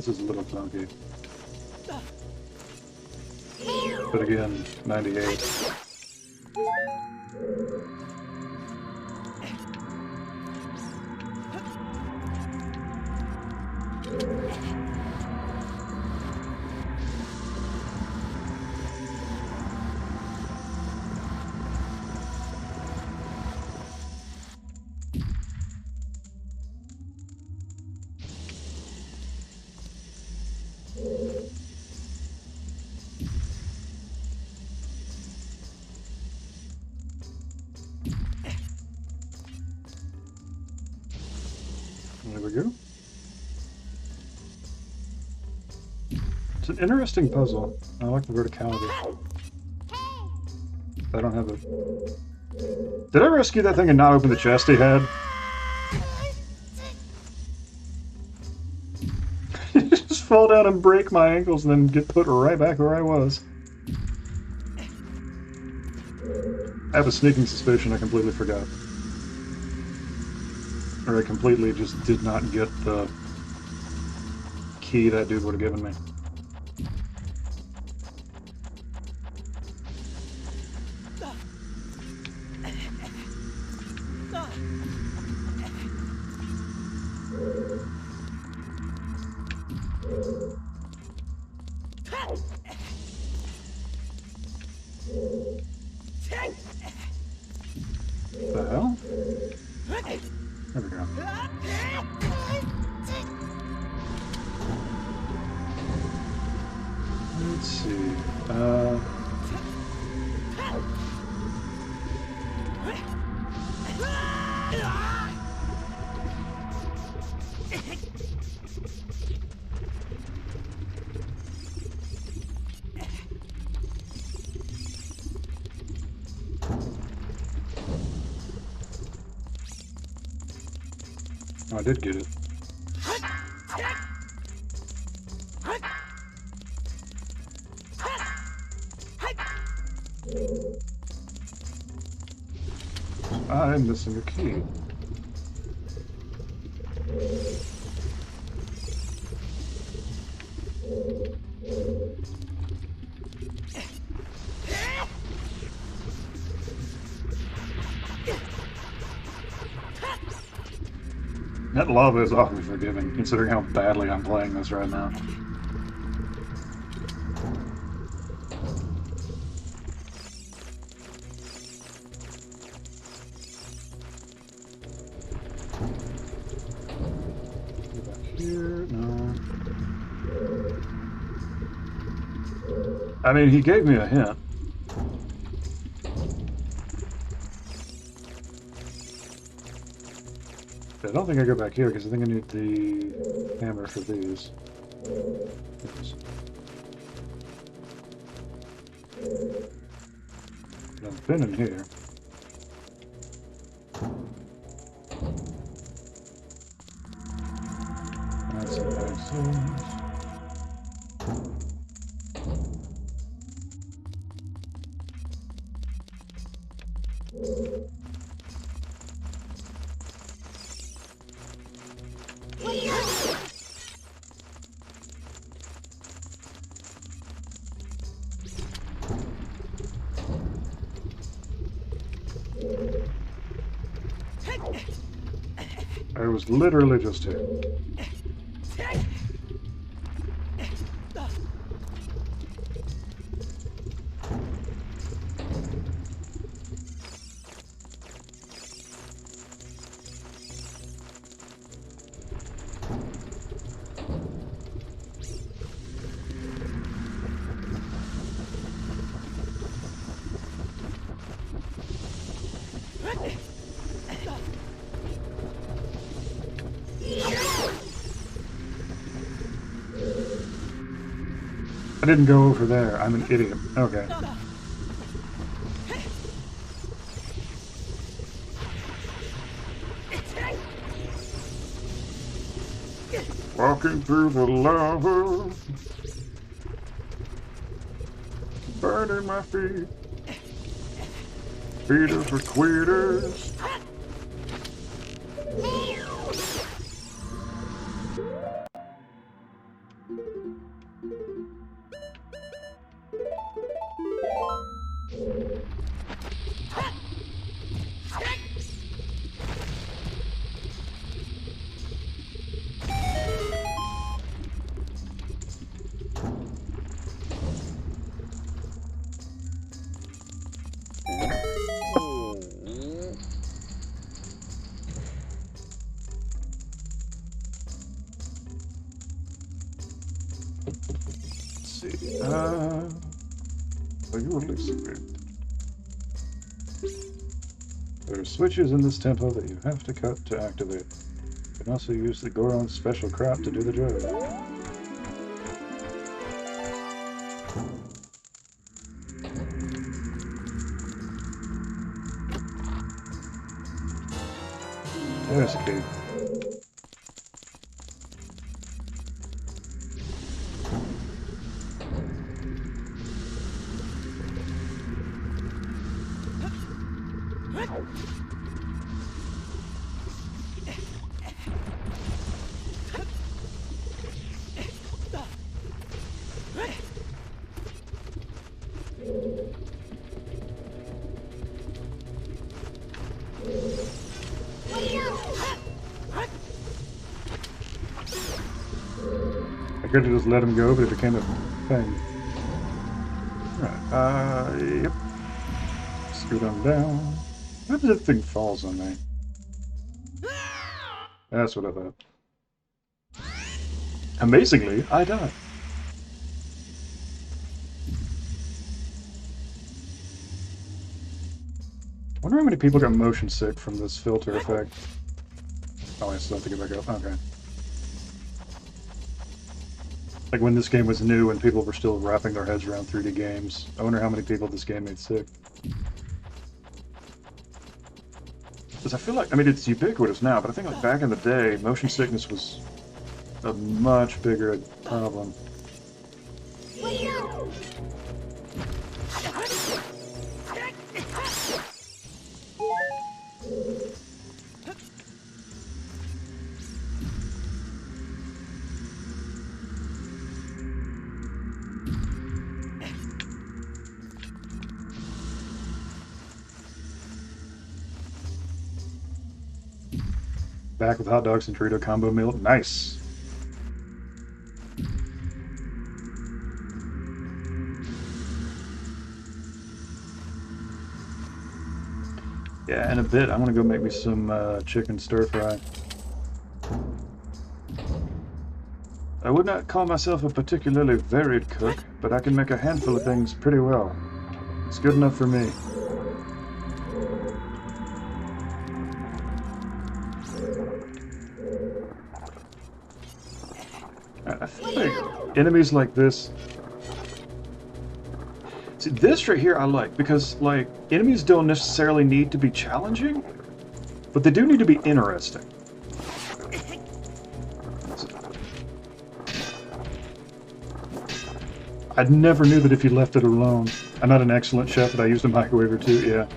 This is a little clunky. But again, 98. There we go. It's an interesting puzzle. I like the verticality. I don't have a... Did I rescue that thing and not open the chest he had? Just fall down and break my ankles and then get put right back where I was. I have a sneaking suspicion I completely forgot. Or I completely just did not get the key that dude would have given me. The hell? There we go. Let's see. Oh, I did get it. I'm missing a key. That lava is awfully forgiving, considering how badly I'm playing this right now. Go back here, no. I mean, he gave me a hint. I don't think I go back here because I think I need the hammer for these. Yes. But I've been in here. That's excellent. I was literally just here. I didn't go over there. I'm an idiot. Okay. Walking through the lava, burning my feet. Feet are for quitters. see. Are you Elizabeth? There are switches in this temple that you have to cut to activate. You can also use the Goron's special crap to do the job. There's a key. I could have just let him go, but it became a thing. Right, yep. Scoot on down. What if that thing falls on me? That's what I thought. Amazingly, I died. I wonder how many people got motion sick from this filter effect. Oh, I still have to get back up. Okay. Like when this game was new and people were still wrapping their heads around 3D games. I wonder how many people this game made sick. Because I feel like, I mean, it's ubiquitous now, but I think like back in the day, motion sickness was a much bigger problem. Back with hot dogs and Dorito combo meal. Nice. Yeah, in a bit, I'm gonna go make me some chicken stir fry. I would not call myself a particularly varied cook, but I can make a handful of things pretty well. It's good enough for me. I feel like enemies like this... See, this right here I like, because, like, enemies don't necessarily need to be challenging, but they do need to be interesting. I never knew that if you left it alone. I'm not an excellent chef, but I used a microwave or two, yeah.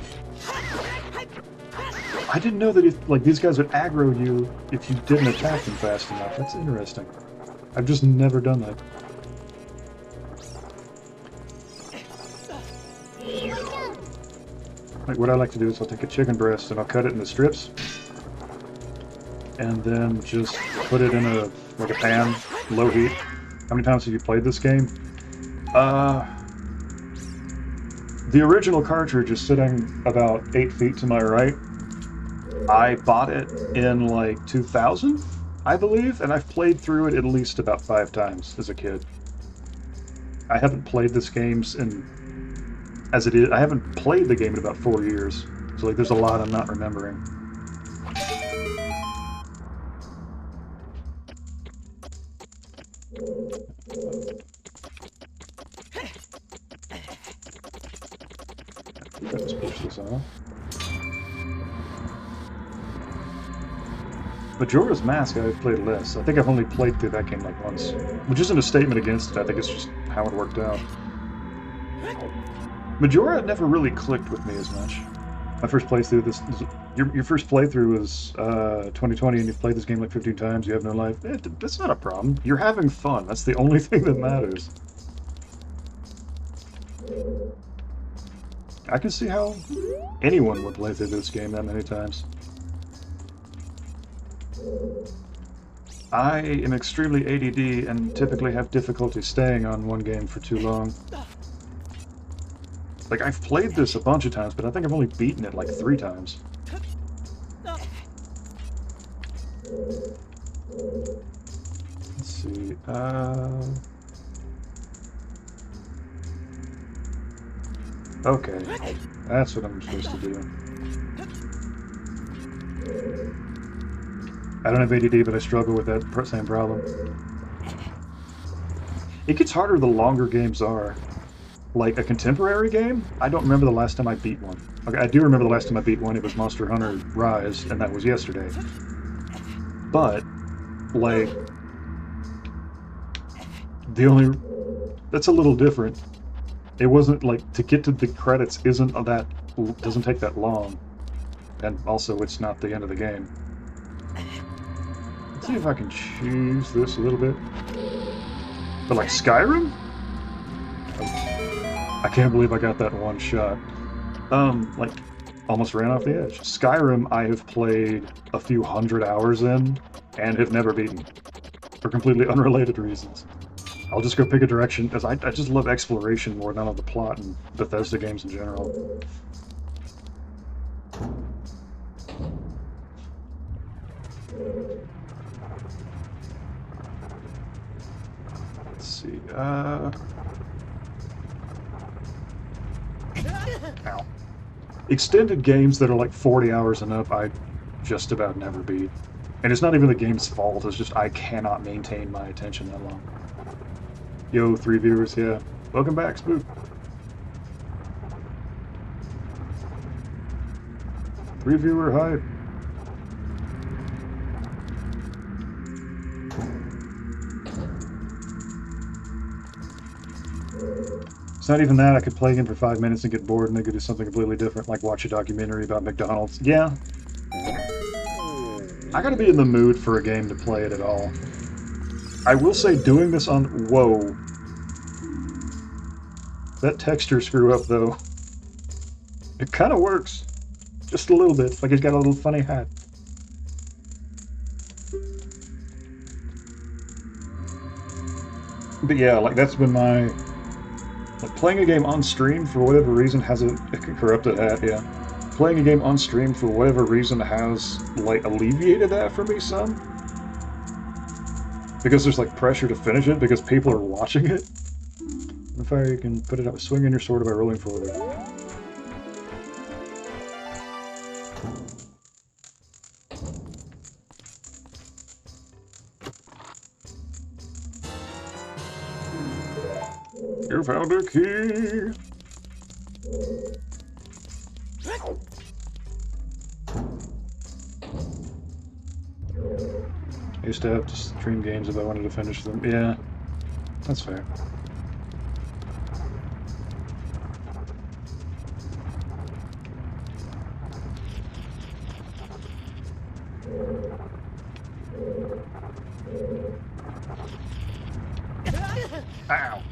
I didn't know that if, like, these guys would aggro you if you didn't attack them fast enough. That's interesting. I've just never done that. Like, what I like to do is I'll take a chicken breast and I'll cut it into strips. And then just put it in a pan, low heat. How many times have you played this game? The original cartridge is sitting about 8 feet to my right. I bought it in like 2000, I believe, and I've played through it at least about 5 times as a kid. I haven't played this game as it is. I haven't played the game in about 4 years, so like there's a lot I'm not remembering. Let's push this off. Majora's Mask I've played less. I think I've only played through that game like once. Which isn't a statement against it, I think it's just how it worked out. Majora never really clicked with me as much. My first playthrough, your first playthrough was 2020 and you've played this game like 15 times, you have no life. That's not a problem. You're having fun. That's the only thing that matters. I can see how anyone would play through this game that many times. I am extremely ADD and typically have difficulty staying on one game for too long. Like, I've played this a bunch of times, but I think I've only beaten it like 3 times. Let's see, Okay, that's what I'm supposed to do. I don't have ADD, but I struggle with that same problem. It gets harder the longer games are. Like a contemporary game, I don't remember the last time I beat one. Okay, I do remember the last time I beat one. It was Monster Hunter Rise, and that was yesterday. But, like, that's a little different. It wasn't like to get to the credits doesn't take that long, and also it's not the end of the game. Let's see if I can choose this a little bit. But like Skyrim, I can't believe I got that in one shot. Like almost ran off the edge. Skyrim, I have played a few hundred hours in and have never beaten for completely unrelated reasons. I'll just go pick a direction, because I just love exploration more than I love the plot in Bethesda games in general. Let's see, Ow. Extended games that are like 40 hours and up, I just about never beat. And it's not even the game's fault, it's just I cannot maintain my attention that long. Yo, 3 viewers, yeah. Welcome back, Spook. 3 viewer hype. It's not even that. I could play a game for 5 minutes and get bored and then go do something completely different, like watch a documentary about McDonald's. Yeah. I gotta be in the mood for a game to play it at all. I will say doing this on... Whoa. That texture screw up, though. It kind of works. Just a little bit. Like he's got a little funny hat. But yeah, like that's been my... Like playing a game on stream for whatever reason has a corrupted hat, yeah. Playing a game on stream for whatever reason has, like, alleviated that for me some. Because there's, like, pressure to finish it because people are watching it. On fire, you can put it up, swinging your sword by rolling forward. You found a key! I used to have to stream games if I wanted to finish them. Yeah, that's fair. Ow!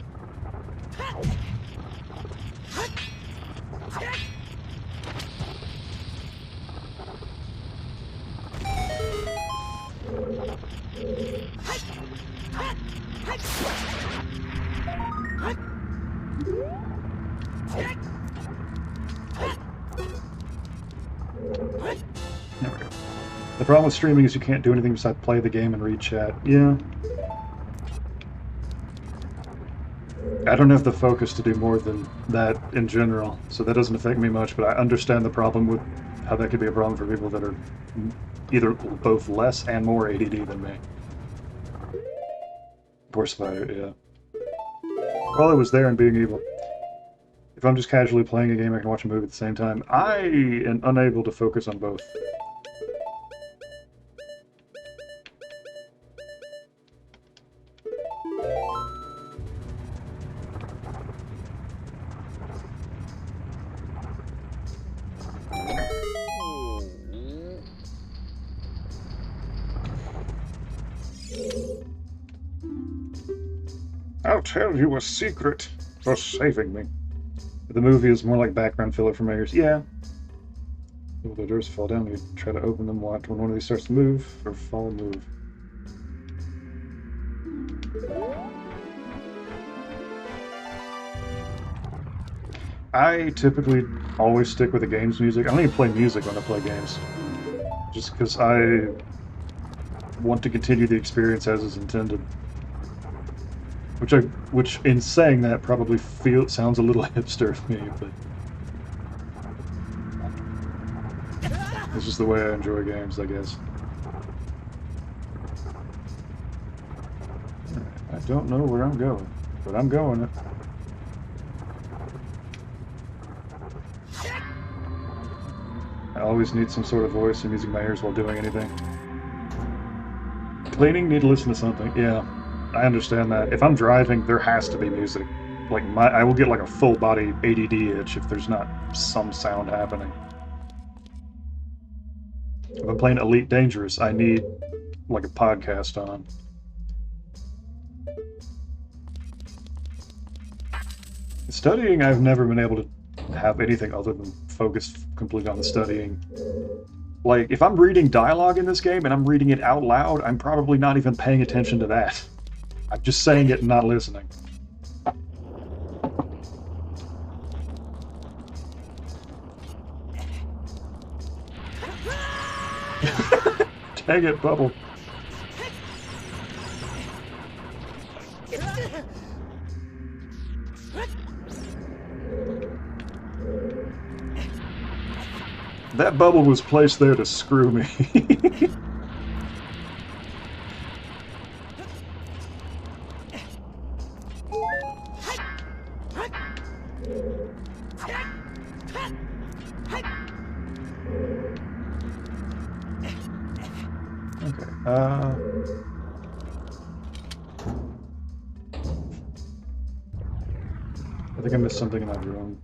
There we go. The problem with streaming is you can't do anything besides play the game and read chat. Yeah. I don't have the focus to do more than that in general, so that doesn't affect me much, but I understand the problem with how that could be a problem for people that are either both less and more ADD than me. Poor Spider, yeah. While I was there and being able... If I'm just casually playing a game, I can watch a movie at the same time. I am unable to focus on both. I'll tell you a secret for saving me. The movie is more like background filler for mayors. Yeah. If the doors fall down, you try to open them when one of these starts to move, or fall and move. I typically always stick with the game's music. I don't even play music when I play games. Just because I want to continue the experience as is intended. Which in saying that probably sounds a little hipster to me, but It's just the way I enjoy games, I guess. I don't know where I'm going, but I'm going. I always need some sort of voice and using my ears while doing anything. Cleaning, need to listen to something. Yeah, I understand that. If I'm driving, there has to be music. Like I will get like a full body ADD itch if there's not some sound happening. If I'm playing Elite Dangerous, I need like a podcast on. Studying, I've never been able to have anything other than focus completely on the studying. Like, if I'm reading dialogue in this game and I'm reading it out loud, I'm probably not even paying attention to that. I'm just saying it and not listening. Dang it, Bubble. That bubble was placed there to screw me. Okay, I think I missed something in that room.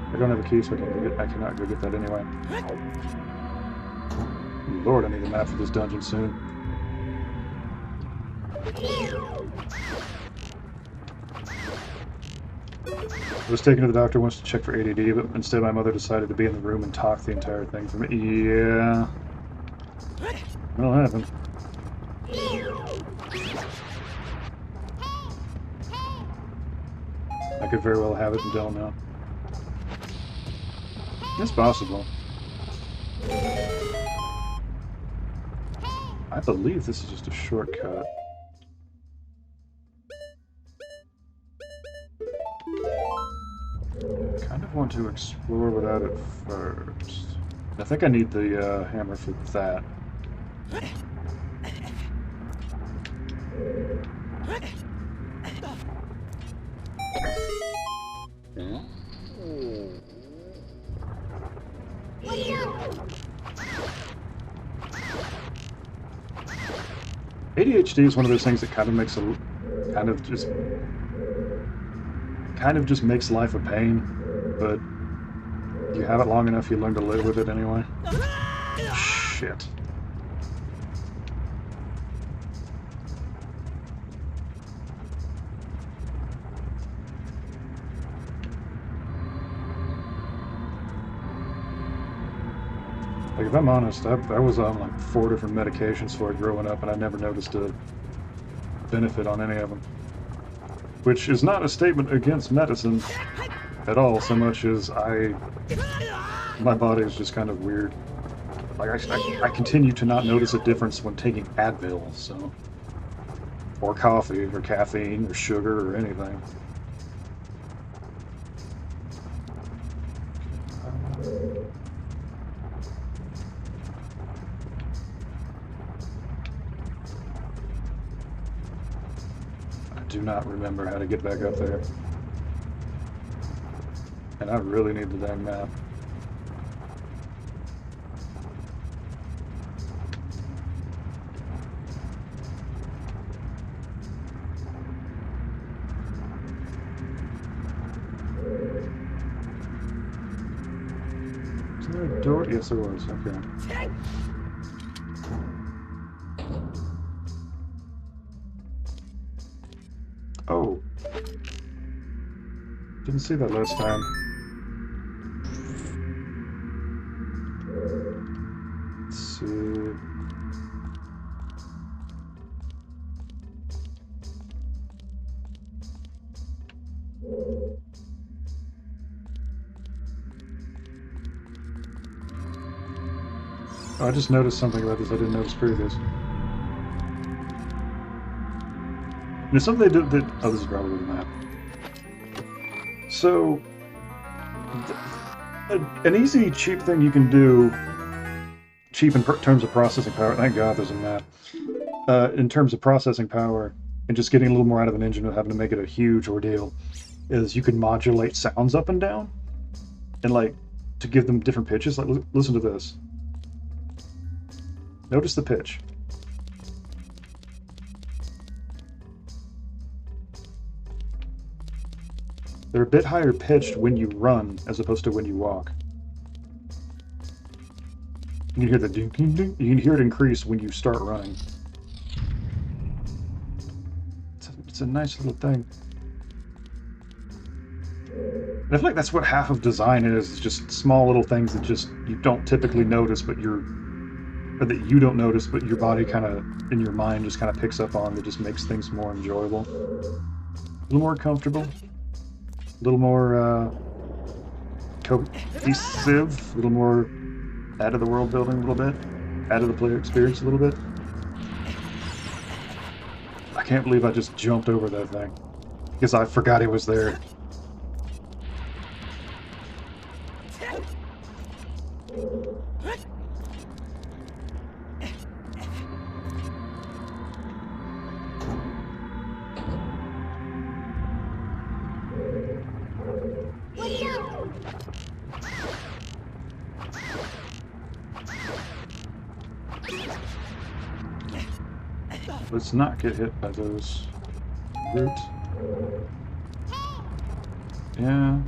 I don't have a key, so I cannot go get that anyway. Lord, I need a map for this dungeon soon. I was taken to the doctor once to check for ADD, but instead my mother decided to be in the room and talk the entire thing for me. Yeah. That'll happen. I could very well have it and don't know. It's possible. I believe this is just a shortcut. I kind of want to explore without it first. I think I need the hammer for that. ADHD is one of those things that kind of makes just makes life a pain, but you have it long enough, you learn to live with it anyway. Shit. Like, if I'm honest, I was on like 4 different medications for it growing up, and I never noticed a benefit on any of them. Which is not a statement against medicine at all, so much as my body is just kind of weird. Like, I continue to not notice a difference when taking Advil, so... Or coffee, or caffeine, or sugar, or anything. Do not remember how to get back up there. And I really need the dang map. Is there a door? Yes, there was. Okay. Oh. Didn't see that last time. Let's see. Oh, I just noticed something about this I didn't notice previous. it's something they did that... Oh, this is probably the map. So, an easy, cheap thing you can do, cheap in terms of processing power, thank God there's a map, in terms of processing power, and just getting a little more out of an engine without having to make it a huge ordeal, is you can modulate sounds up and down, and like, to give them different pitches. Like, listen to this. Notice the pitch. They're a bit higher pitched when you run as opposed to when you walk. You can hear the ding ding ding. You can hear it increase when you start running. It's a nice little thing. And I feel like that's what half of design is just small little things that just you don't typically notice, but or that you don't notice, but your body kind of, in your mind, just kind of picks up on, that just makes things more enjoyable. A little more comfortable. A little more cohesive. A little more out of the world building a little bit. Out of the player experience a little bit. I can't believe I just jumped over that thing. Because I forgot he was there. Watch out! Let's not get hit by those roots. Yeah.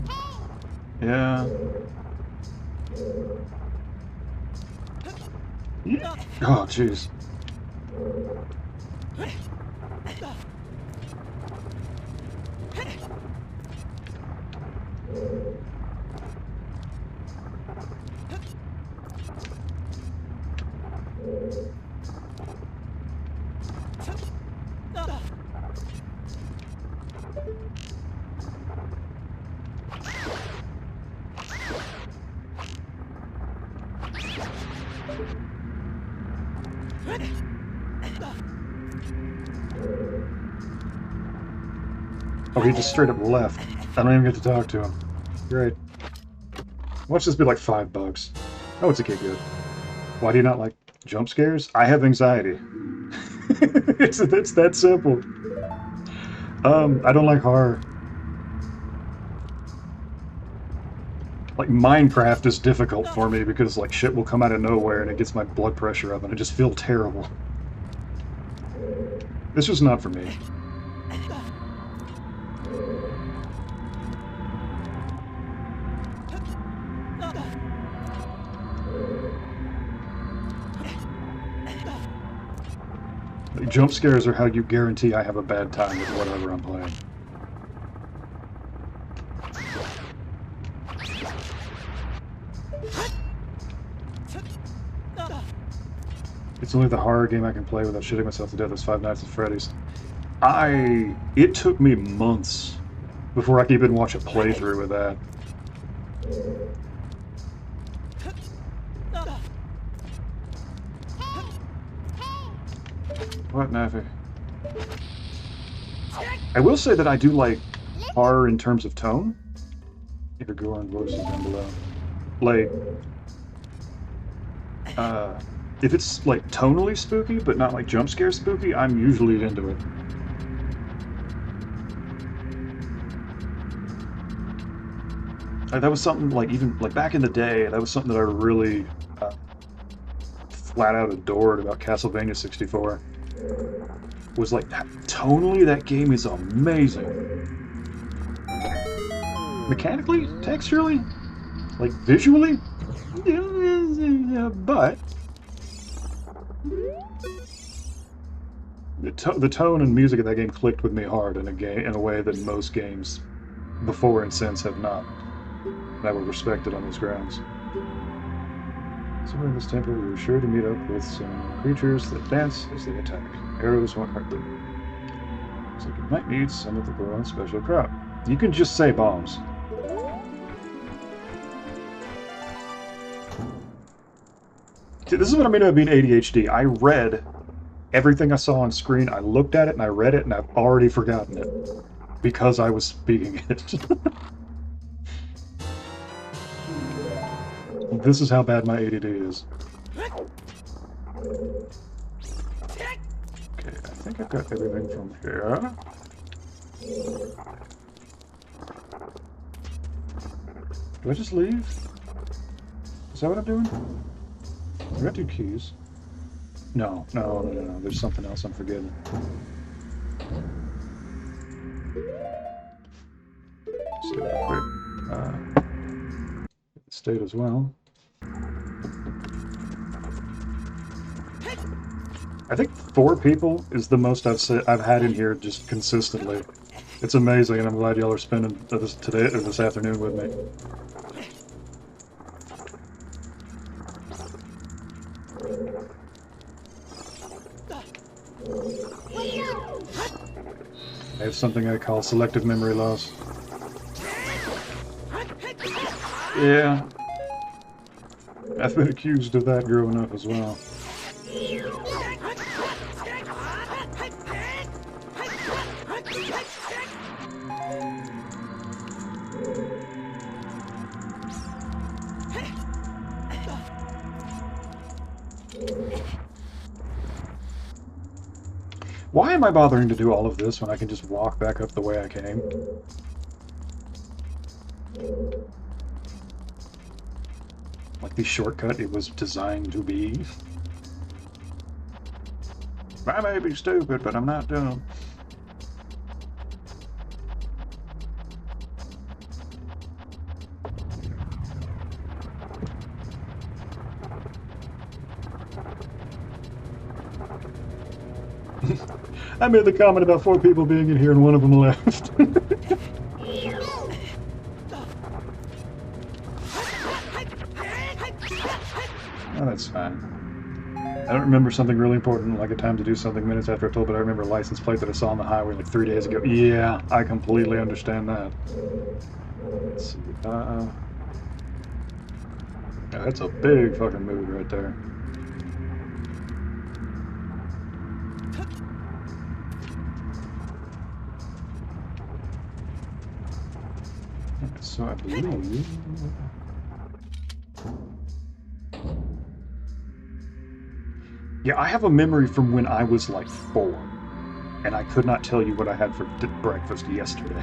Yeah. Oh, jeez. Oh, he just straight up left. I don't even get to talk to him. Great. Watch this be like $5. Oh, it's okay, good. Why do you not like jump scares? I have anxiety. it's that simple. I don't like horror. Like, Minecraft is difficult for me because, like, shit will come out of nowhere and it gets my blood pressure up and I just feel terrible. It's just not for me. Like, jump scares are how you guarantee I have a bad time with whatever I'm playing. It's only the horror game I can play without shitting myself to death is Five Nights at Freddy's. It took me months before I could even watch a playthrough with that. What, Naffy? I will say that I do like horror in terms of tone. If you go on voices down below. Like, if it's like tonally spooky, but not like jump scare spooky, I'm usually into it. That was something like, even like back in the day, that was something that I really flat out adored about Castlevania 64. Was like, tonally, that game is amazing. Mechanically, texturally, like visually, but the tone and music of that game clicked with me hard in a way that most games before and since have not. And I would respect it on those grounds. Somewhere in this temple, we were sure to meet up with some creatures that dance as they attack. Arrows won't hurt them. Looks like you might need some of the Goron special crop. You can just say bombs. See, this is what I mean about being ADHD. I read Everything I saw on screen, I looked at it and I read it and I've already forgotten it because I was speaking it. This is how bad my ADD is. Okay, I think I've got everything from here. Do I just leave? Is that what I'm doing? I got 2 keys. No. There's something else I'm forgetting. State real quick. State as well. I think 4 people is the most I've had in here just consistently. It's amazing, and I'm glad y'all are spending this afternoon with me. I have something I call selective memory loss. Yeah. I've been accused of that growing up as well. Why am I bothering to do all of this when I can just walk back up the way I came? Like the shortcut it was designed to be. I may be stupid, but I'm not dumb. I made the comment about 4 people being in here and one of them left. Oh, that's fine. I don't remember something really important, like a time to do something minutes after I told, but I remember a license plate that I saw on the highway like 3 days ago. Yeah, I completely understand that. Let's see. Yeah, that's a big fucking move right there. So I believe... Yeah, I have a memory from when I was like 4, and I could not tell you what I had for breakfast yesterday.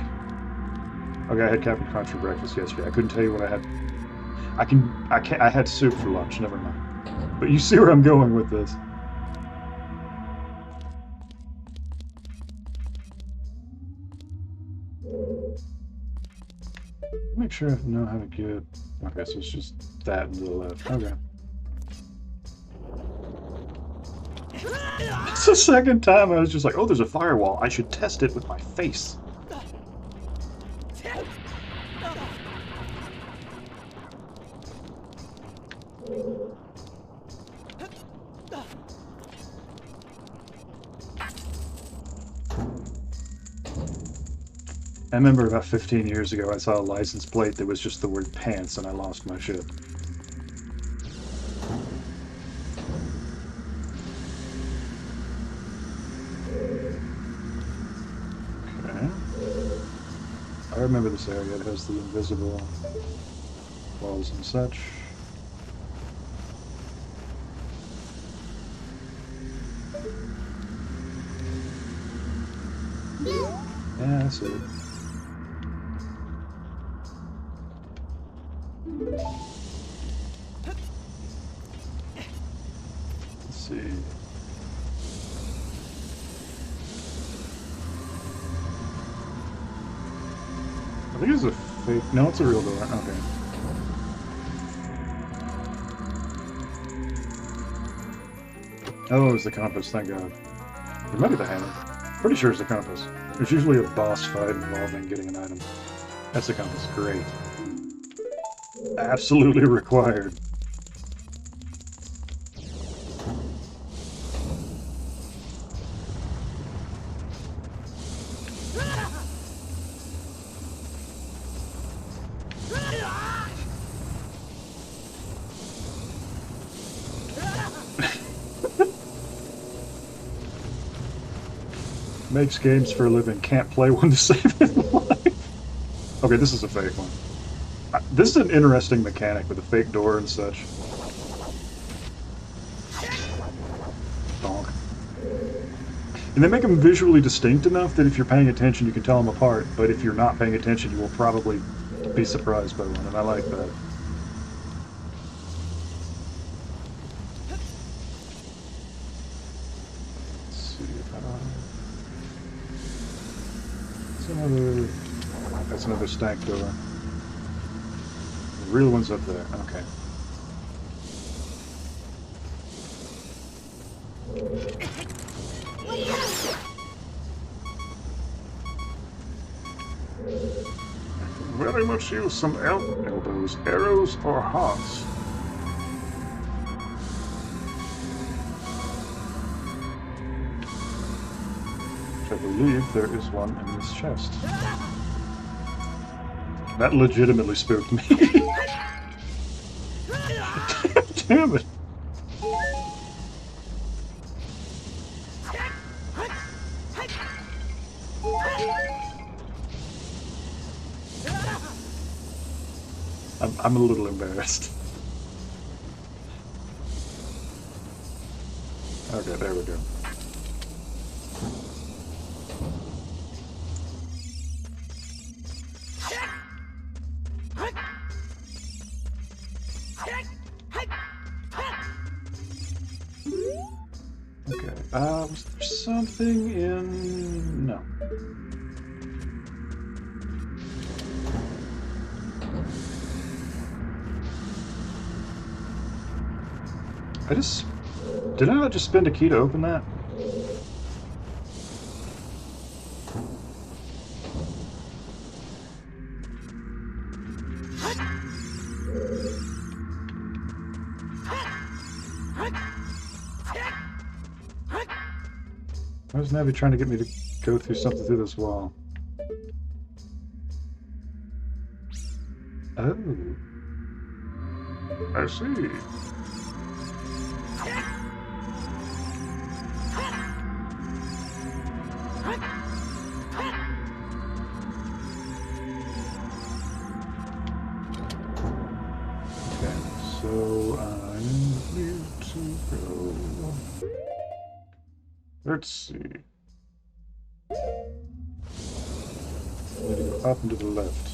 Okay, I had Captain Crunch for breakfast yesterday. I couldn't tell you what I had. I had soup for lunch, never mind. But you see where I'm going with this. Make sure I know how to get... Okay, so it's just that and to the left. Okay. It's the second time I was just like, oh, there's a firewall. I should test it with my face. I remember about 15 years ago I saw a license plate that was just the word pants and I lost my shit. Okay. I remember this area. It has the invisible walls and such. Yeah, I see it. Let's see. I think it's a fake. No, it's a real door. Okay. Oh, it's the compass. Thank God. It might be the hammer. Pretty sure it's the compass. There's usually a boss fight involving getting an item. That's the compass. Great. Absolutely required. makes games for a living can't play one to save his life. Okay, this is a fake one. This is an interesting mechanic with a fake door and such. Donk. And they make them visually distinct enough that if you're paying attention, you can tell them apart. But if you're not paying attention, you will probably be surprised by one, and I like that. Let's see. That's another stank door. The real one's up there. Okay. Very much use some elbows, arrows, or hearts. I believe there is one in this chest. That legitimately spooked me. Damn it. I'm a little embarrassed. Okay, there we go. Okay, was there something in... No. Did I not just spend a key to open that? Why was Navi trying to get me to go through something through this wall? Oh. I see. So I need to go. Let's see. I need to go up and to the left.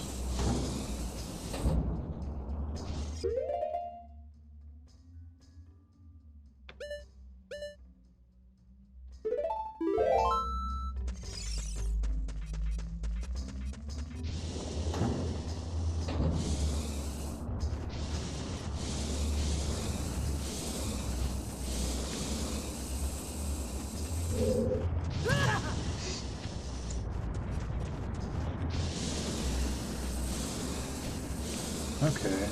Okay.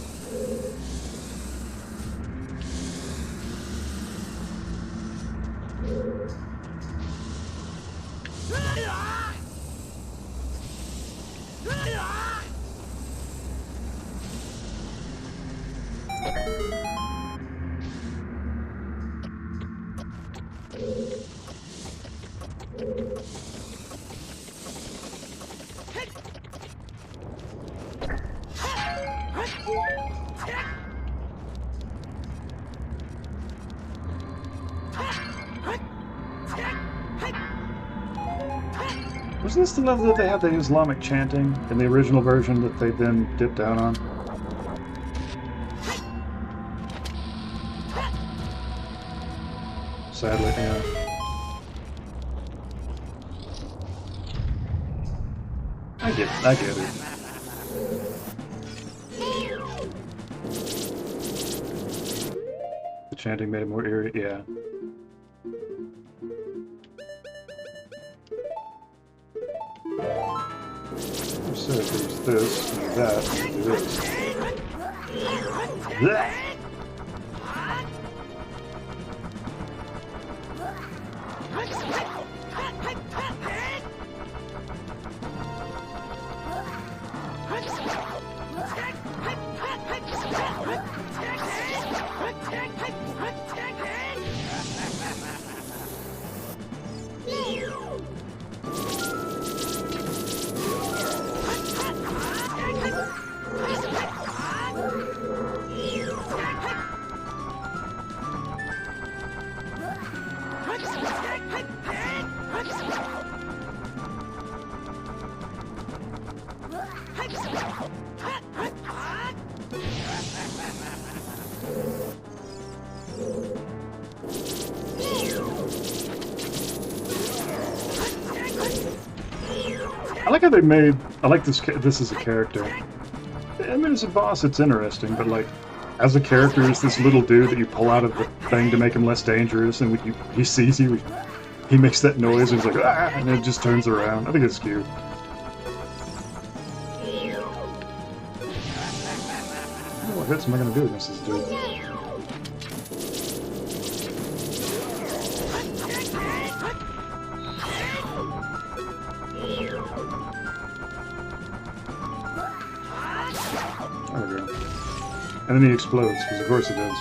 Wasn't this the level that they had the Islamic chanting in the original version that they then dipped down on? Sadly, yeah. I get it. The chanting made it more eerie, yeah. So there's this, and that, and this. Blech! I like how they made. I like this as a character. I mean, as a boss, it's interesting, but like, as a character, is this little dude that you pull out of the thing to make him less dangerous, and when he sees you, he makes that noise, and he's like, ah, and it just turns around. I think it's cute. Oh, what hits am I gonna do against this dude? There we go. And then he explodes, because of course he does.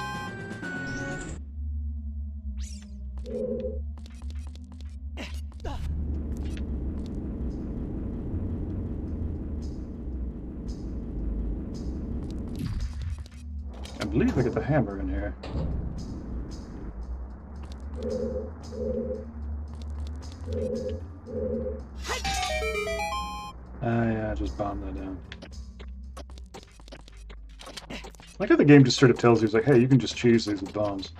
I believe I get the hammer in here. Yeah, I just bombed that down. I like how the game just sort of tells you, it's like, hey, you can just cheese these with bombs.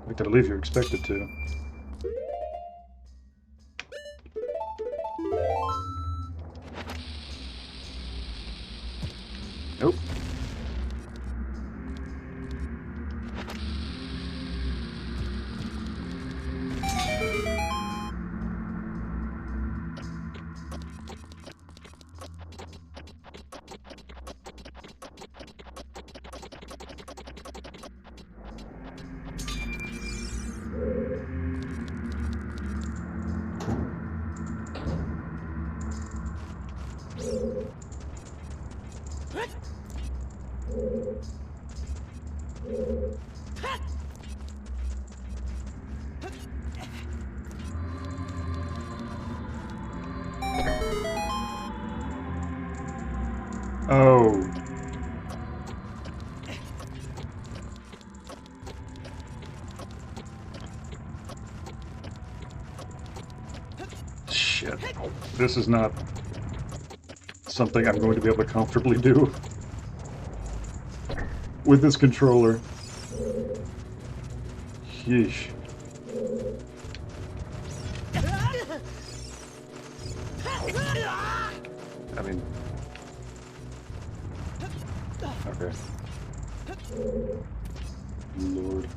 Like, I believe you're expected to. Nope. Oh. Shit. This is not something I'm going to be able to comfortably do with this controller. Yeesh. I mean... Okay. Lord.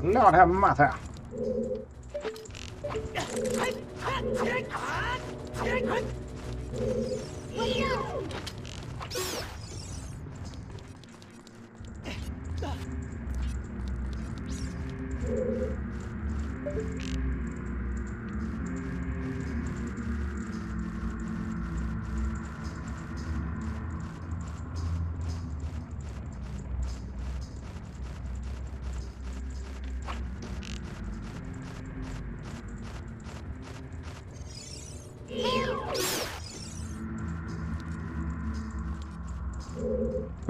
Lord have mother!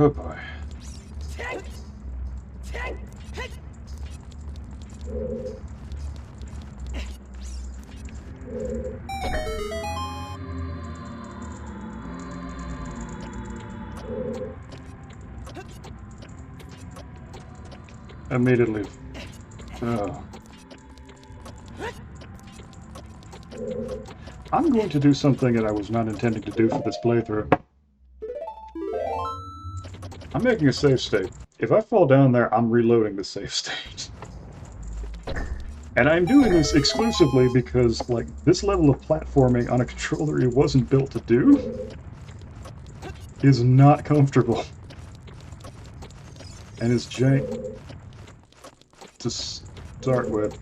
Oh boy. Immediately. Oh. I'm going to do something that I was not intending to do for this playthrough. I'm making a save state. If I fall down there, I'm reloading the save state. And I'm doing this exclusively because, like, this level of platforming on a controller it wasn't built to do is not comfortable. And it's jank to start with.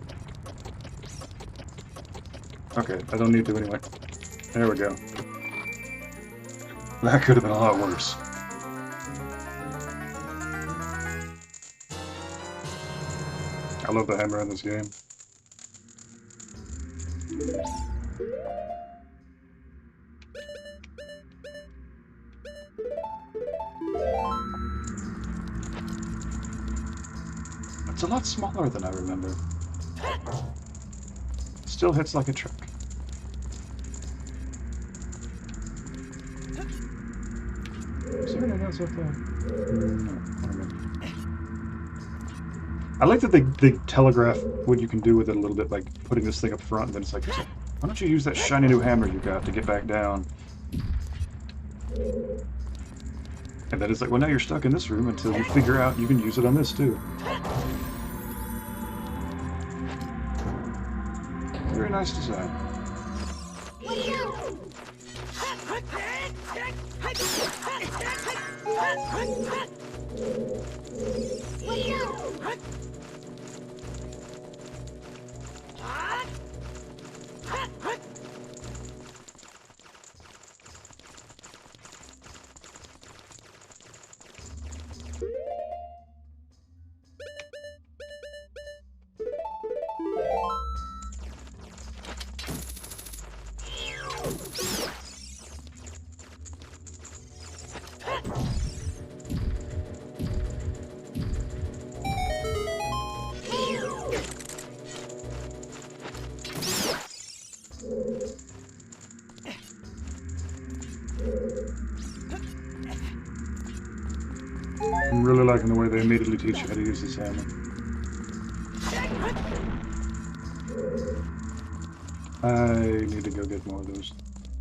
Okay, I don't need to anyway. There we go. That could have been a lot worse. I love the hammer in this game. It's a lot smaller than I remember. Still hits like a truck. Is there anything else up there? No. Okay. I like that they telegraph what you can do with it a little bit by putting this thing up front, and then it's like, why don't you use that shiny new hammer you got to get back down? And then it's like, well, now you're stuck in this room until you figure out you can use it on this too. Very nice design. Watch out! Watch out! I'm really liking the way they immediately teach you how to use this hammer. I need to go get more of those.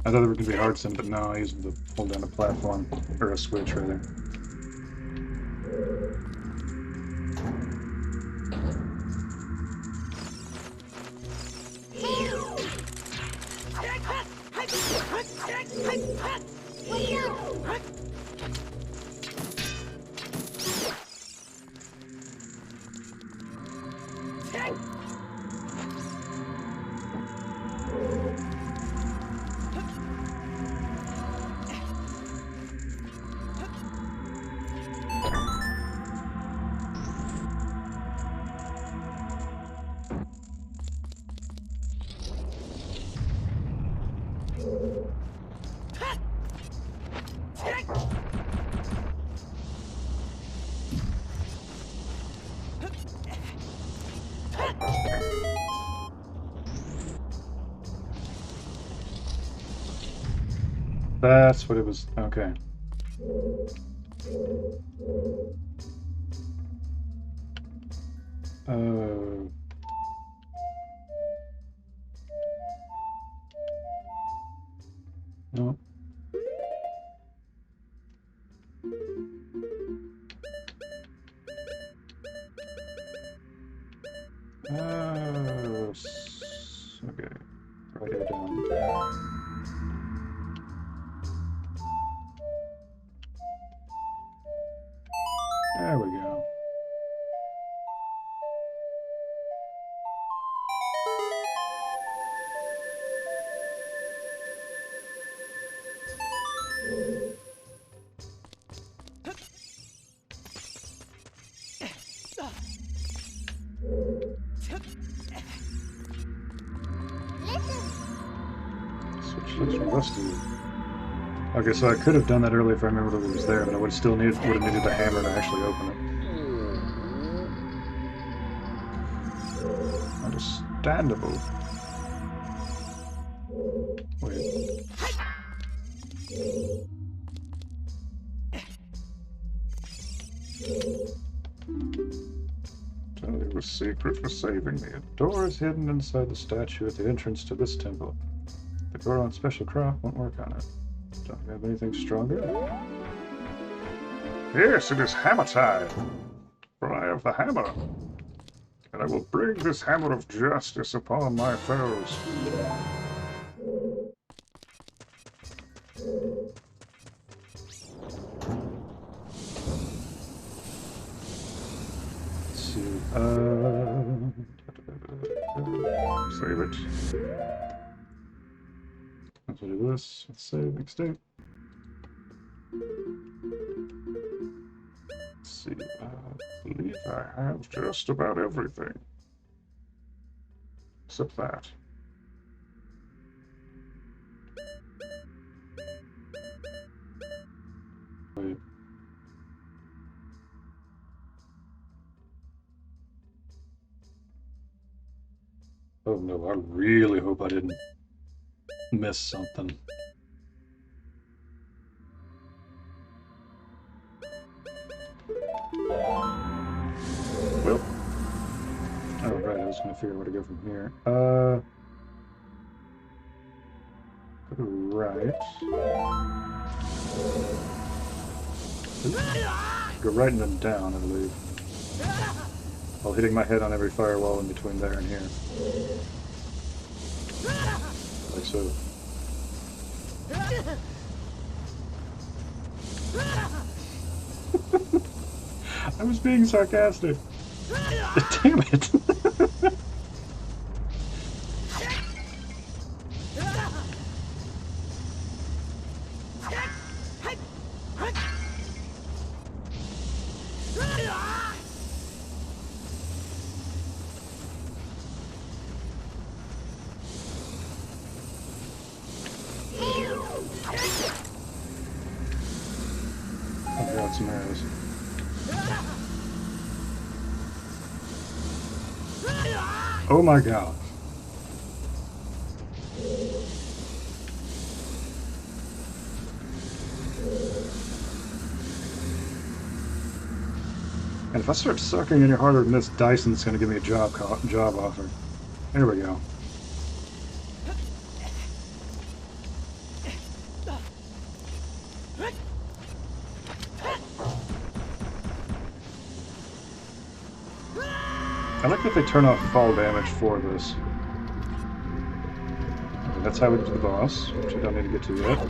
I thought they were going to be hard send, but no, I use them to hold down a platform, or a switch, rather. Watch out! That's what it was. Okay. Uh, no. Okay. Right here down. There we go. Switch looks rusty. Okay, so I could have done that earlier if I remembered it was there, but I would still would have needed the hammer to actually open it. Understandable. Wait. Tell you a secret for saving me. A door is hidden inside the statue at the entrance to this temple. The door on special craft won't work on it. Don't you have anything stronger? Yes, it is hammer time. For I have the hammer. And I will bring this hammer of justice upon my foes. Let's see. Save it. Let's do this. Let's save next state. Let's see. I believe I have just about everything. Except that. Wait. Oh no, I really hope I didn't miss something. Well, I was gonna figure out where to go from here. Go to right. Go right and then down, I believe. While hitting my head on every firewall in between there and here. Like so. I was being sarcastic. Damn it! Oh god, some arrows. Oh my god. And if I start sucking any harder than this, Dyson's going to give me a job offer. There we go. I like that they turn off fall damage for this. Okay, that's how we get to the boss, which I don't need to get to yet.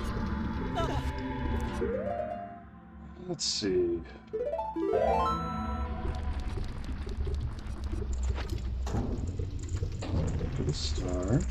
Let's see. To the start.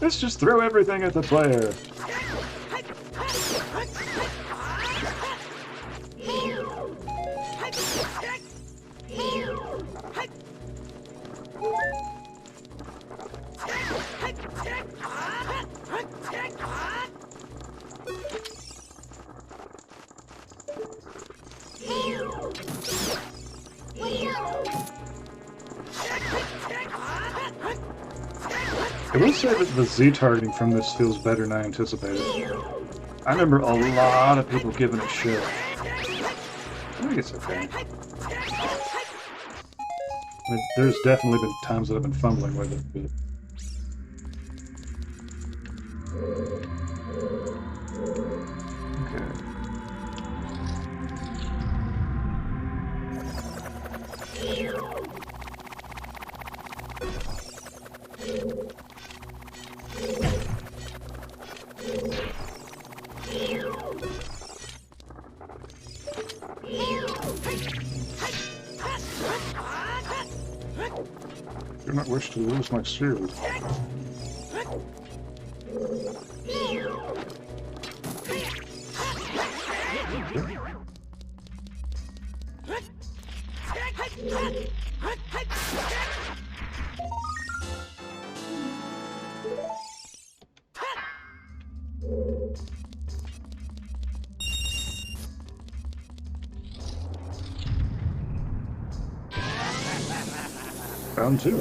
Let's just throw everything at the player. I will say that the Z targeting from this feels better than I anticipated. I remember a lot of people giving it shit. I think it's okay. I mean, there's definitely been times that I've been fumbling with it, but... I do not wish to lose my shield. Round two.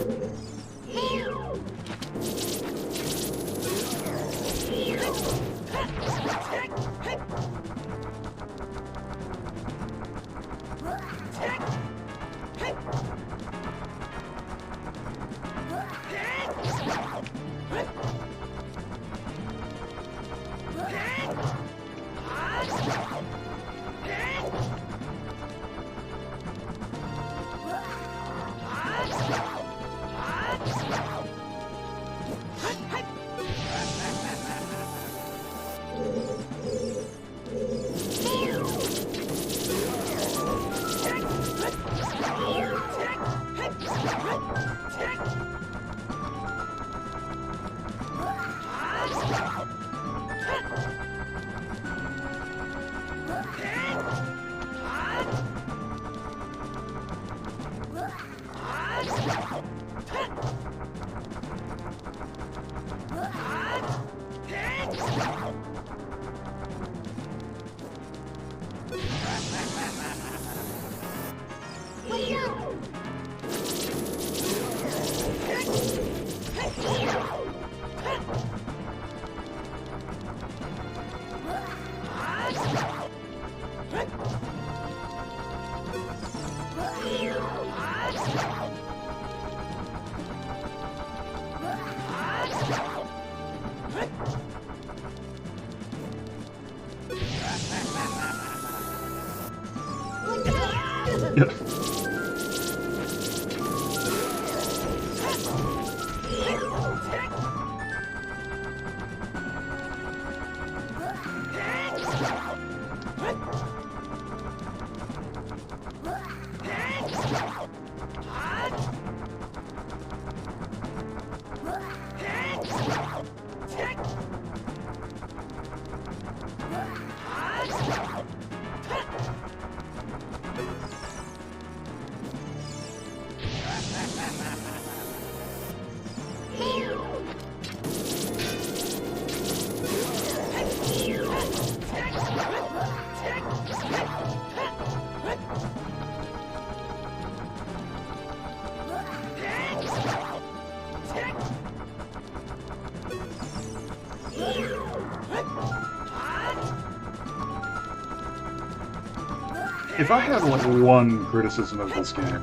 If I had like one criticism of this game,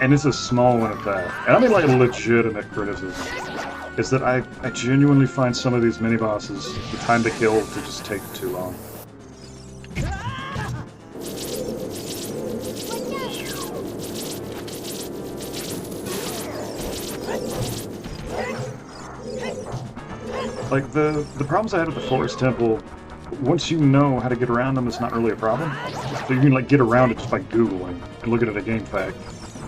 and it's a small one at that, and I mean like a legitimate criticism, is that I genuinely find some of these mini-bosses, the time to kill, to just take too long. Like, the problems I had with the Forest Temple, once you know how to get around them, it's not really a problem. So you can, like, get around it just by Googling and looking at a game fact.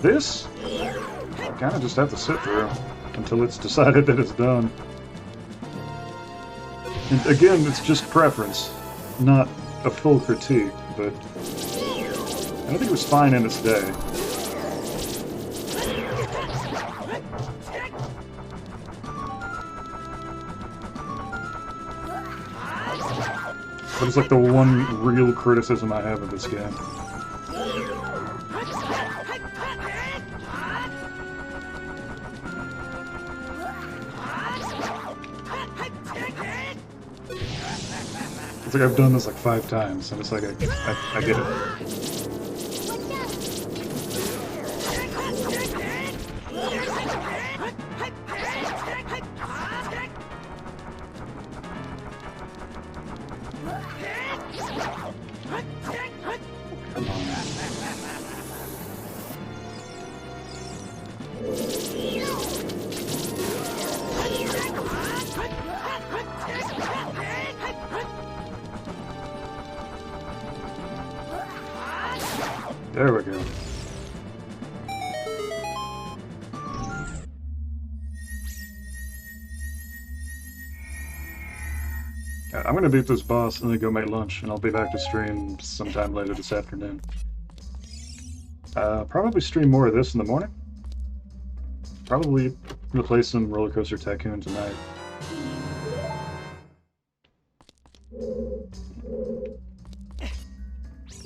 This, I kind of just have to sit through until it's decided that it's done. And again, it's just preference, not a full critique, but I think it was fine in its day. But it's like the one real criticism I have of this game. It's like I've done this like 5 times, and it's like I get it. Come on. There we go. I'm gonna beat this boss and then go make lunch, and I'll be back to stream sometime later this afternoon. Probably stream more of this in the morning. Probably gonna play some Roller Coaster Tycoon tonight.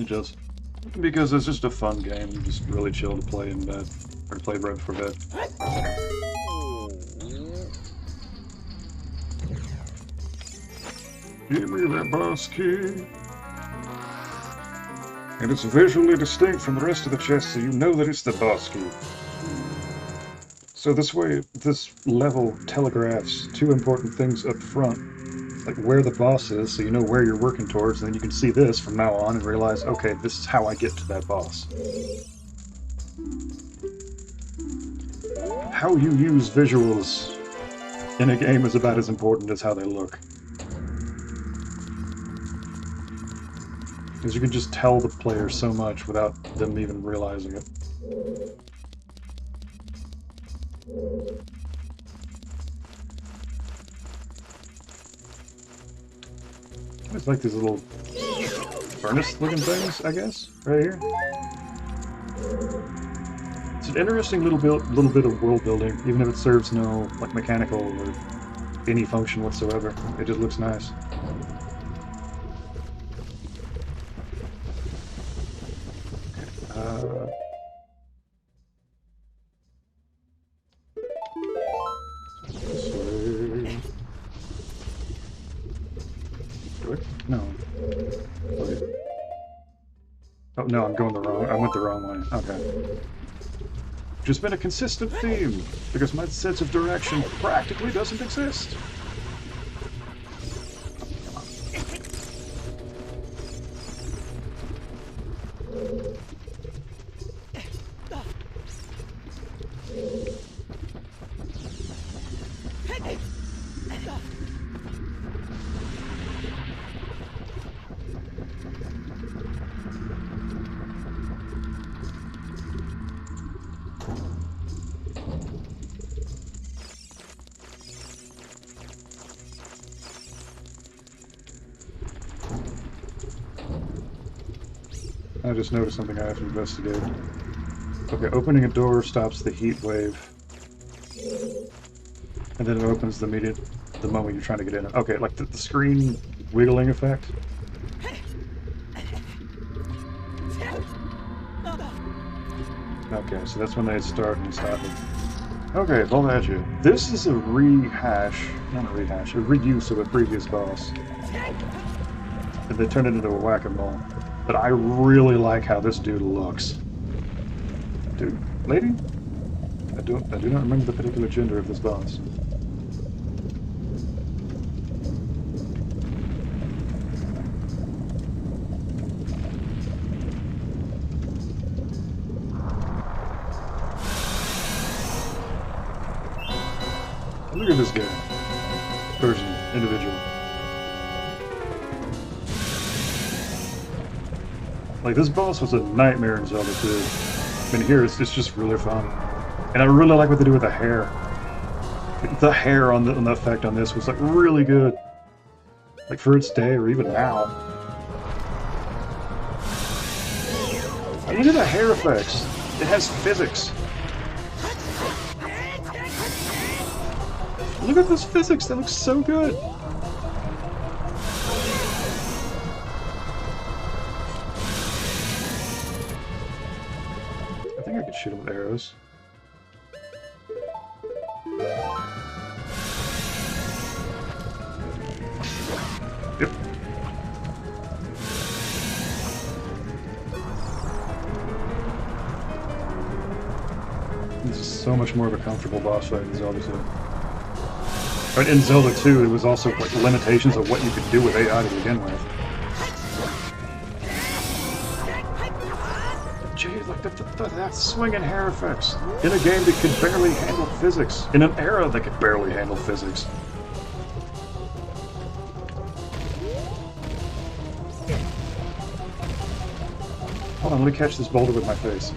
Just because it's just a fun game, just really chill to play in bed, or play right before bed. Give me that boss key. And it's visually distinct from the rest of the chest, so you know that it's the boss key. So this way, this level telegraphs 2 important things up front. Like where the boss is, so you know where you're working towards, and then you can see this from now on and realize, okay, this is how I get to that boss. How you use visuals in a game is about as important as how they look. Because you can just tell the player so much without them even realizing it. It's like these little furnace-looking things, I guess, right here. It's an interesting little bit of world building, even if it serves no like mechanical or any function whatsoever. It just looks nice. This way. Do it? No. Wait. Oh no, I went the wrong way. Okay. Just been a consistent theme, because my sense of direction practically doesn't exist. I just noticed something I have to investigate. Okay, opening a door stops the heat wave. And then it opens the moment you're trying to get in. Okay, like the screen wiggling effect. Okay, so that's when they start and stop it. Okay, Volvagia. This is a rehash, not a rehash, a reuse of a previous boss. And they turned it into a whack-a-mole. But I really like how this dude looks. Dude, lady? I do not remember the particular gender of this boss. Look at this guy. Person, individual. Like, this boss was a nightmare in Zelda 2. I mean, here it's just really fun. And I really like what they do with the hair. The hair on the effect on this was, like, really good. Like, for its day, or even now. Look at the hair effects. It has physics. Look at this physics. That looks so good. I think I could shoot him with arrows. Yep. This is so much more of a comfortable boss fight in Zelda 2. But in Zelda 2, it was also like limitations of what you could do with AI to begin with. Gee, like that swinging hair effects in a game that could barely handle physics, in an era that could barely handle physics. Hold on, let me catch this boulder with my face.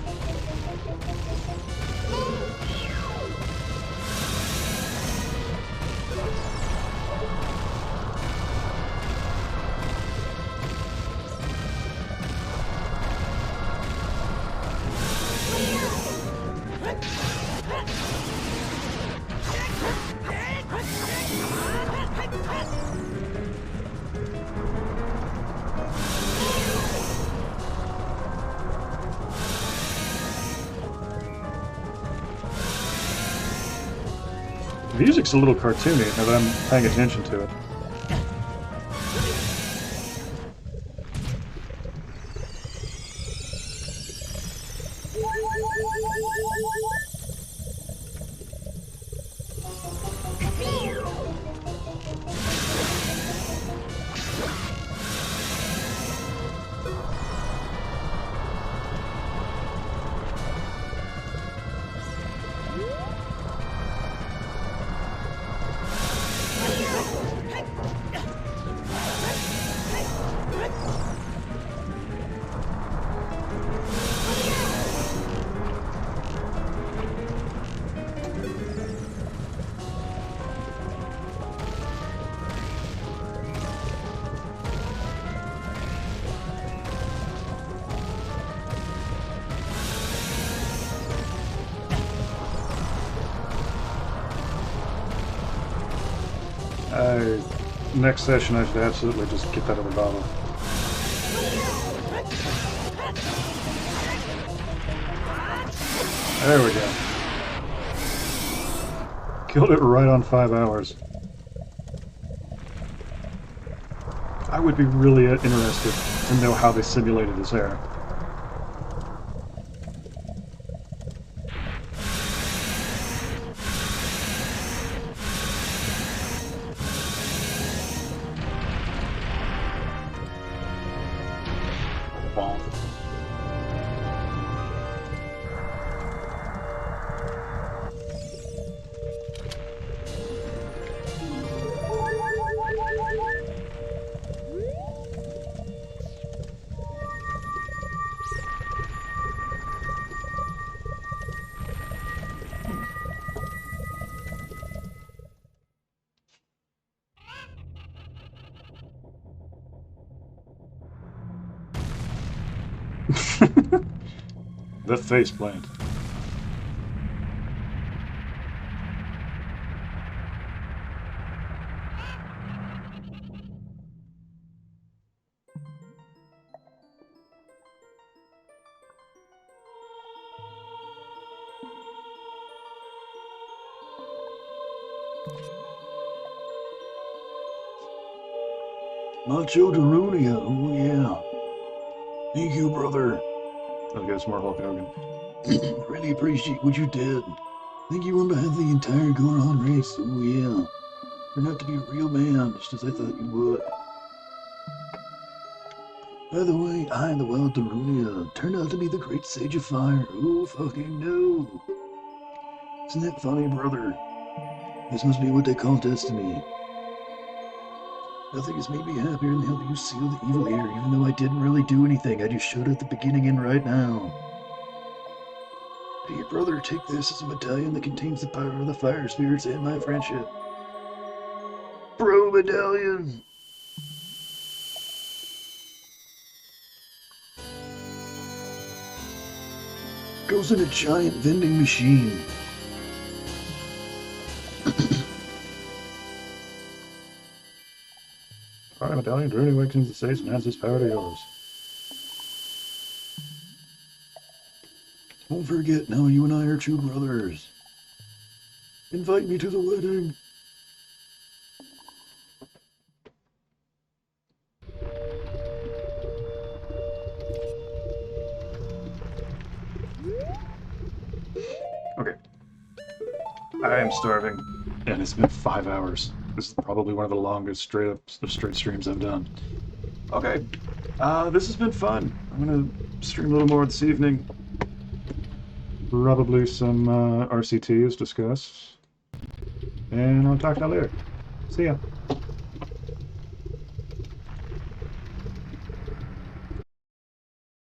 The music's a little cartoony now that I'm paying attention to it. Next session, I should absolutely just get that other bottle. There we go. Killed it right on 5 hours. I would be really interested to know how they simulated his hair. The face plant. Macho Darunia, oh yeah. Thank you, brother. I'll get some more Hulk Hogan. Really appreciate what you did. Think you want to have the entire Goron race, oh yeah. Turned out to be a real man, just as I thought you would. By the way, I, the Wild Darunia, turned out to be the Great Sage of Fire. Oh, fucking no. Isn't that funny, brother? This must be what they call destiny. Nothing has made me happier than helping you seal the evil here, even though I didn't really do anything. I just showed at the beginning and right now. Hey, brother, take this as a medallion that contains the power of the fire spirits and my friendship. Bro medallion! Goes in a giant vending machine. Fire medallion, Drooning awakens the stage and adds his power to yours. Don't forget, now you and I are true brothers. Invite me to the wedding. Okay. I am starving, and it's been 5 hours. This is probably one of the longest straight streams I've done. Okay. This has been fun. I'm gonna stream a little more this evening. Probably some RCT is discussed. And I'll talk to you later. See ya.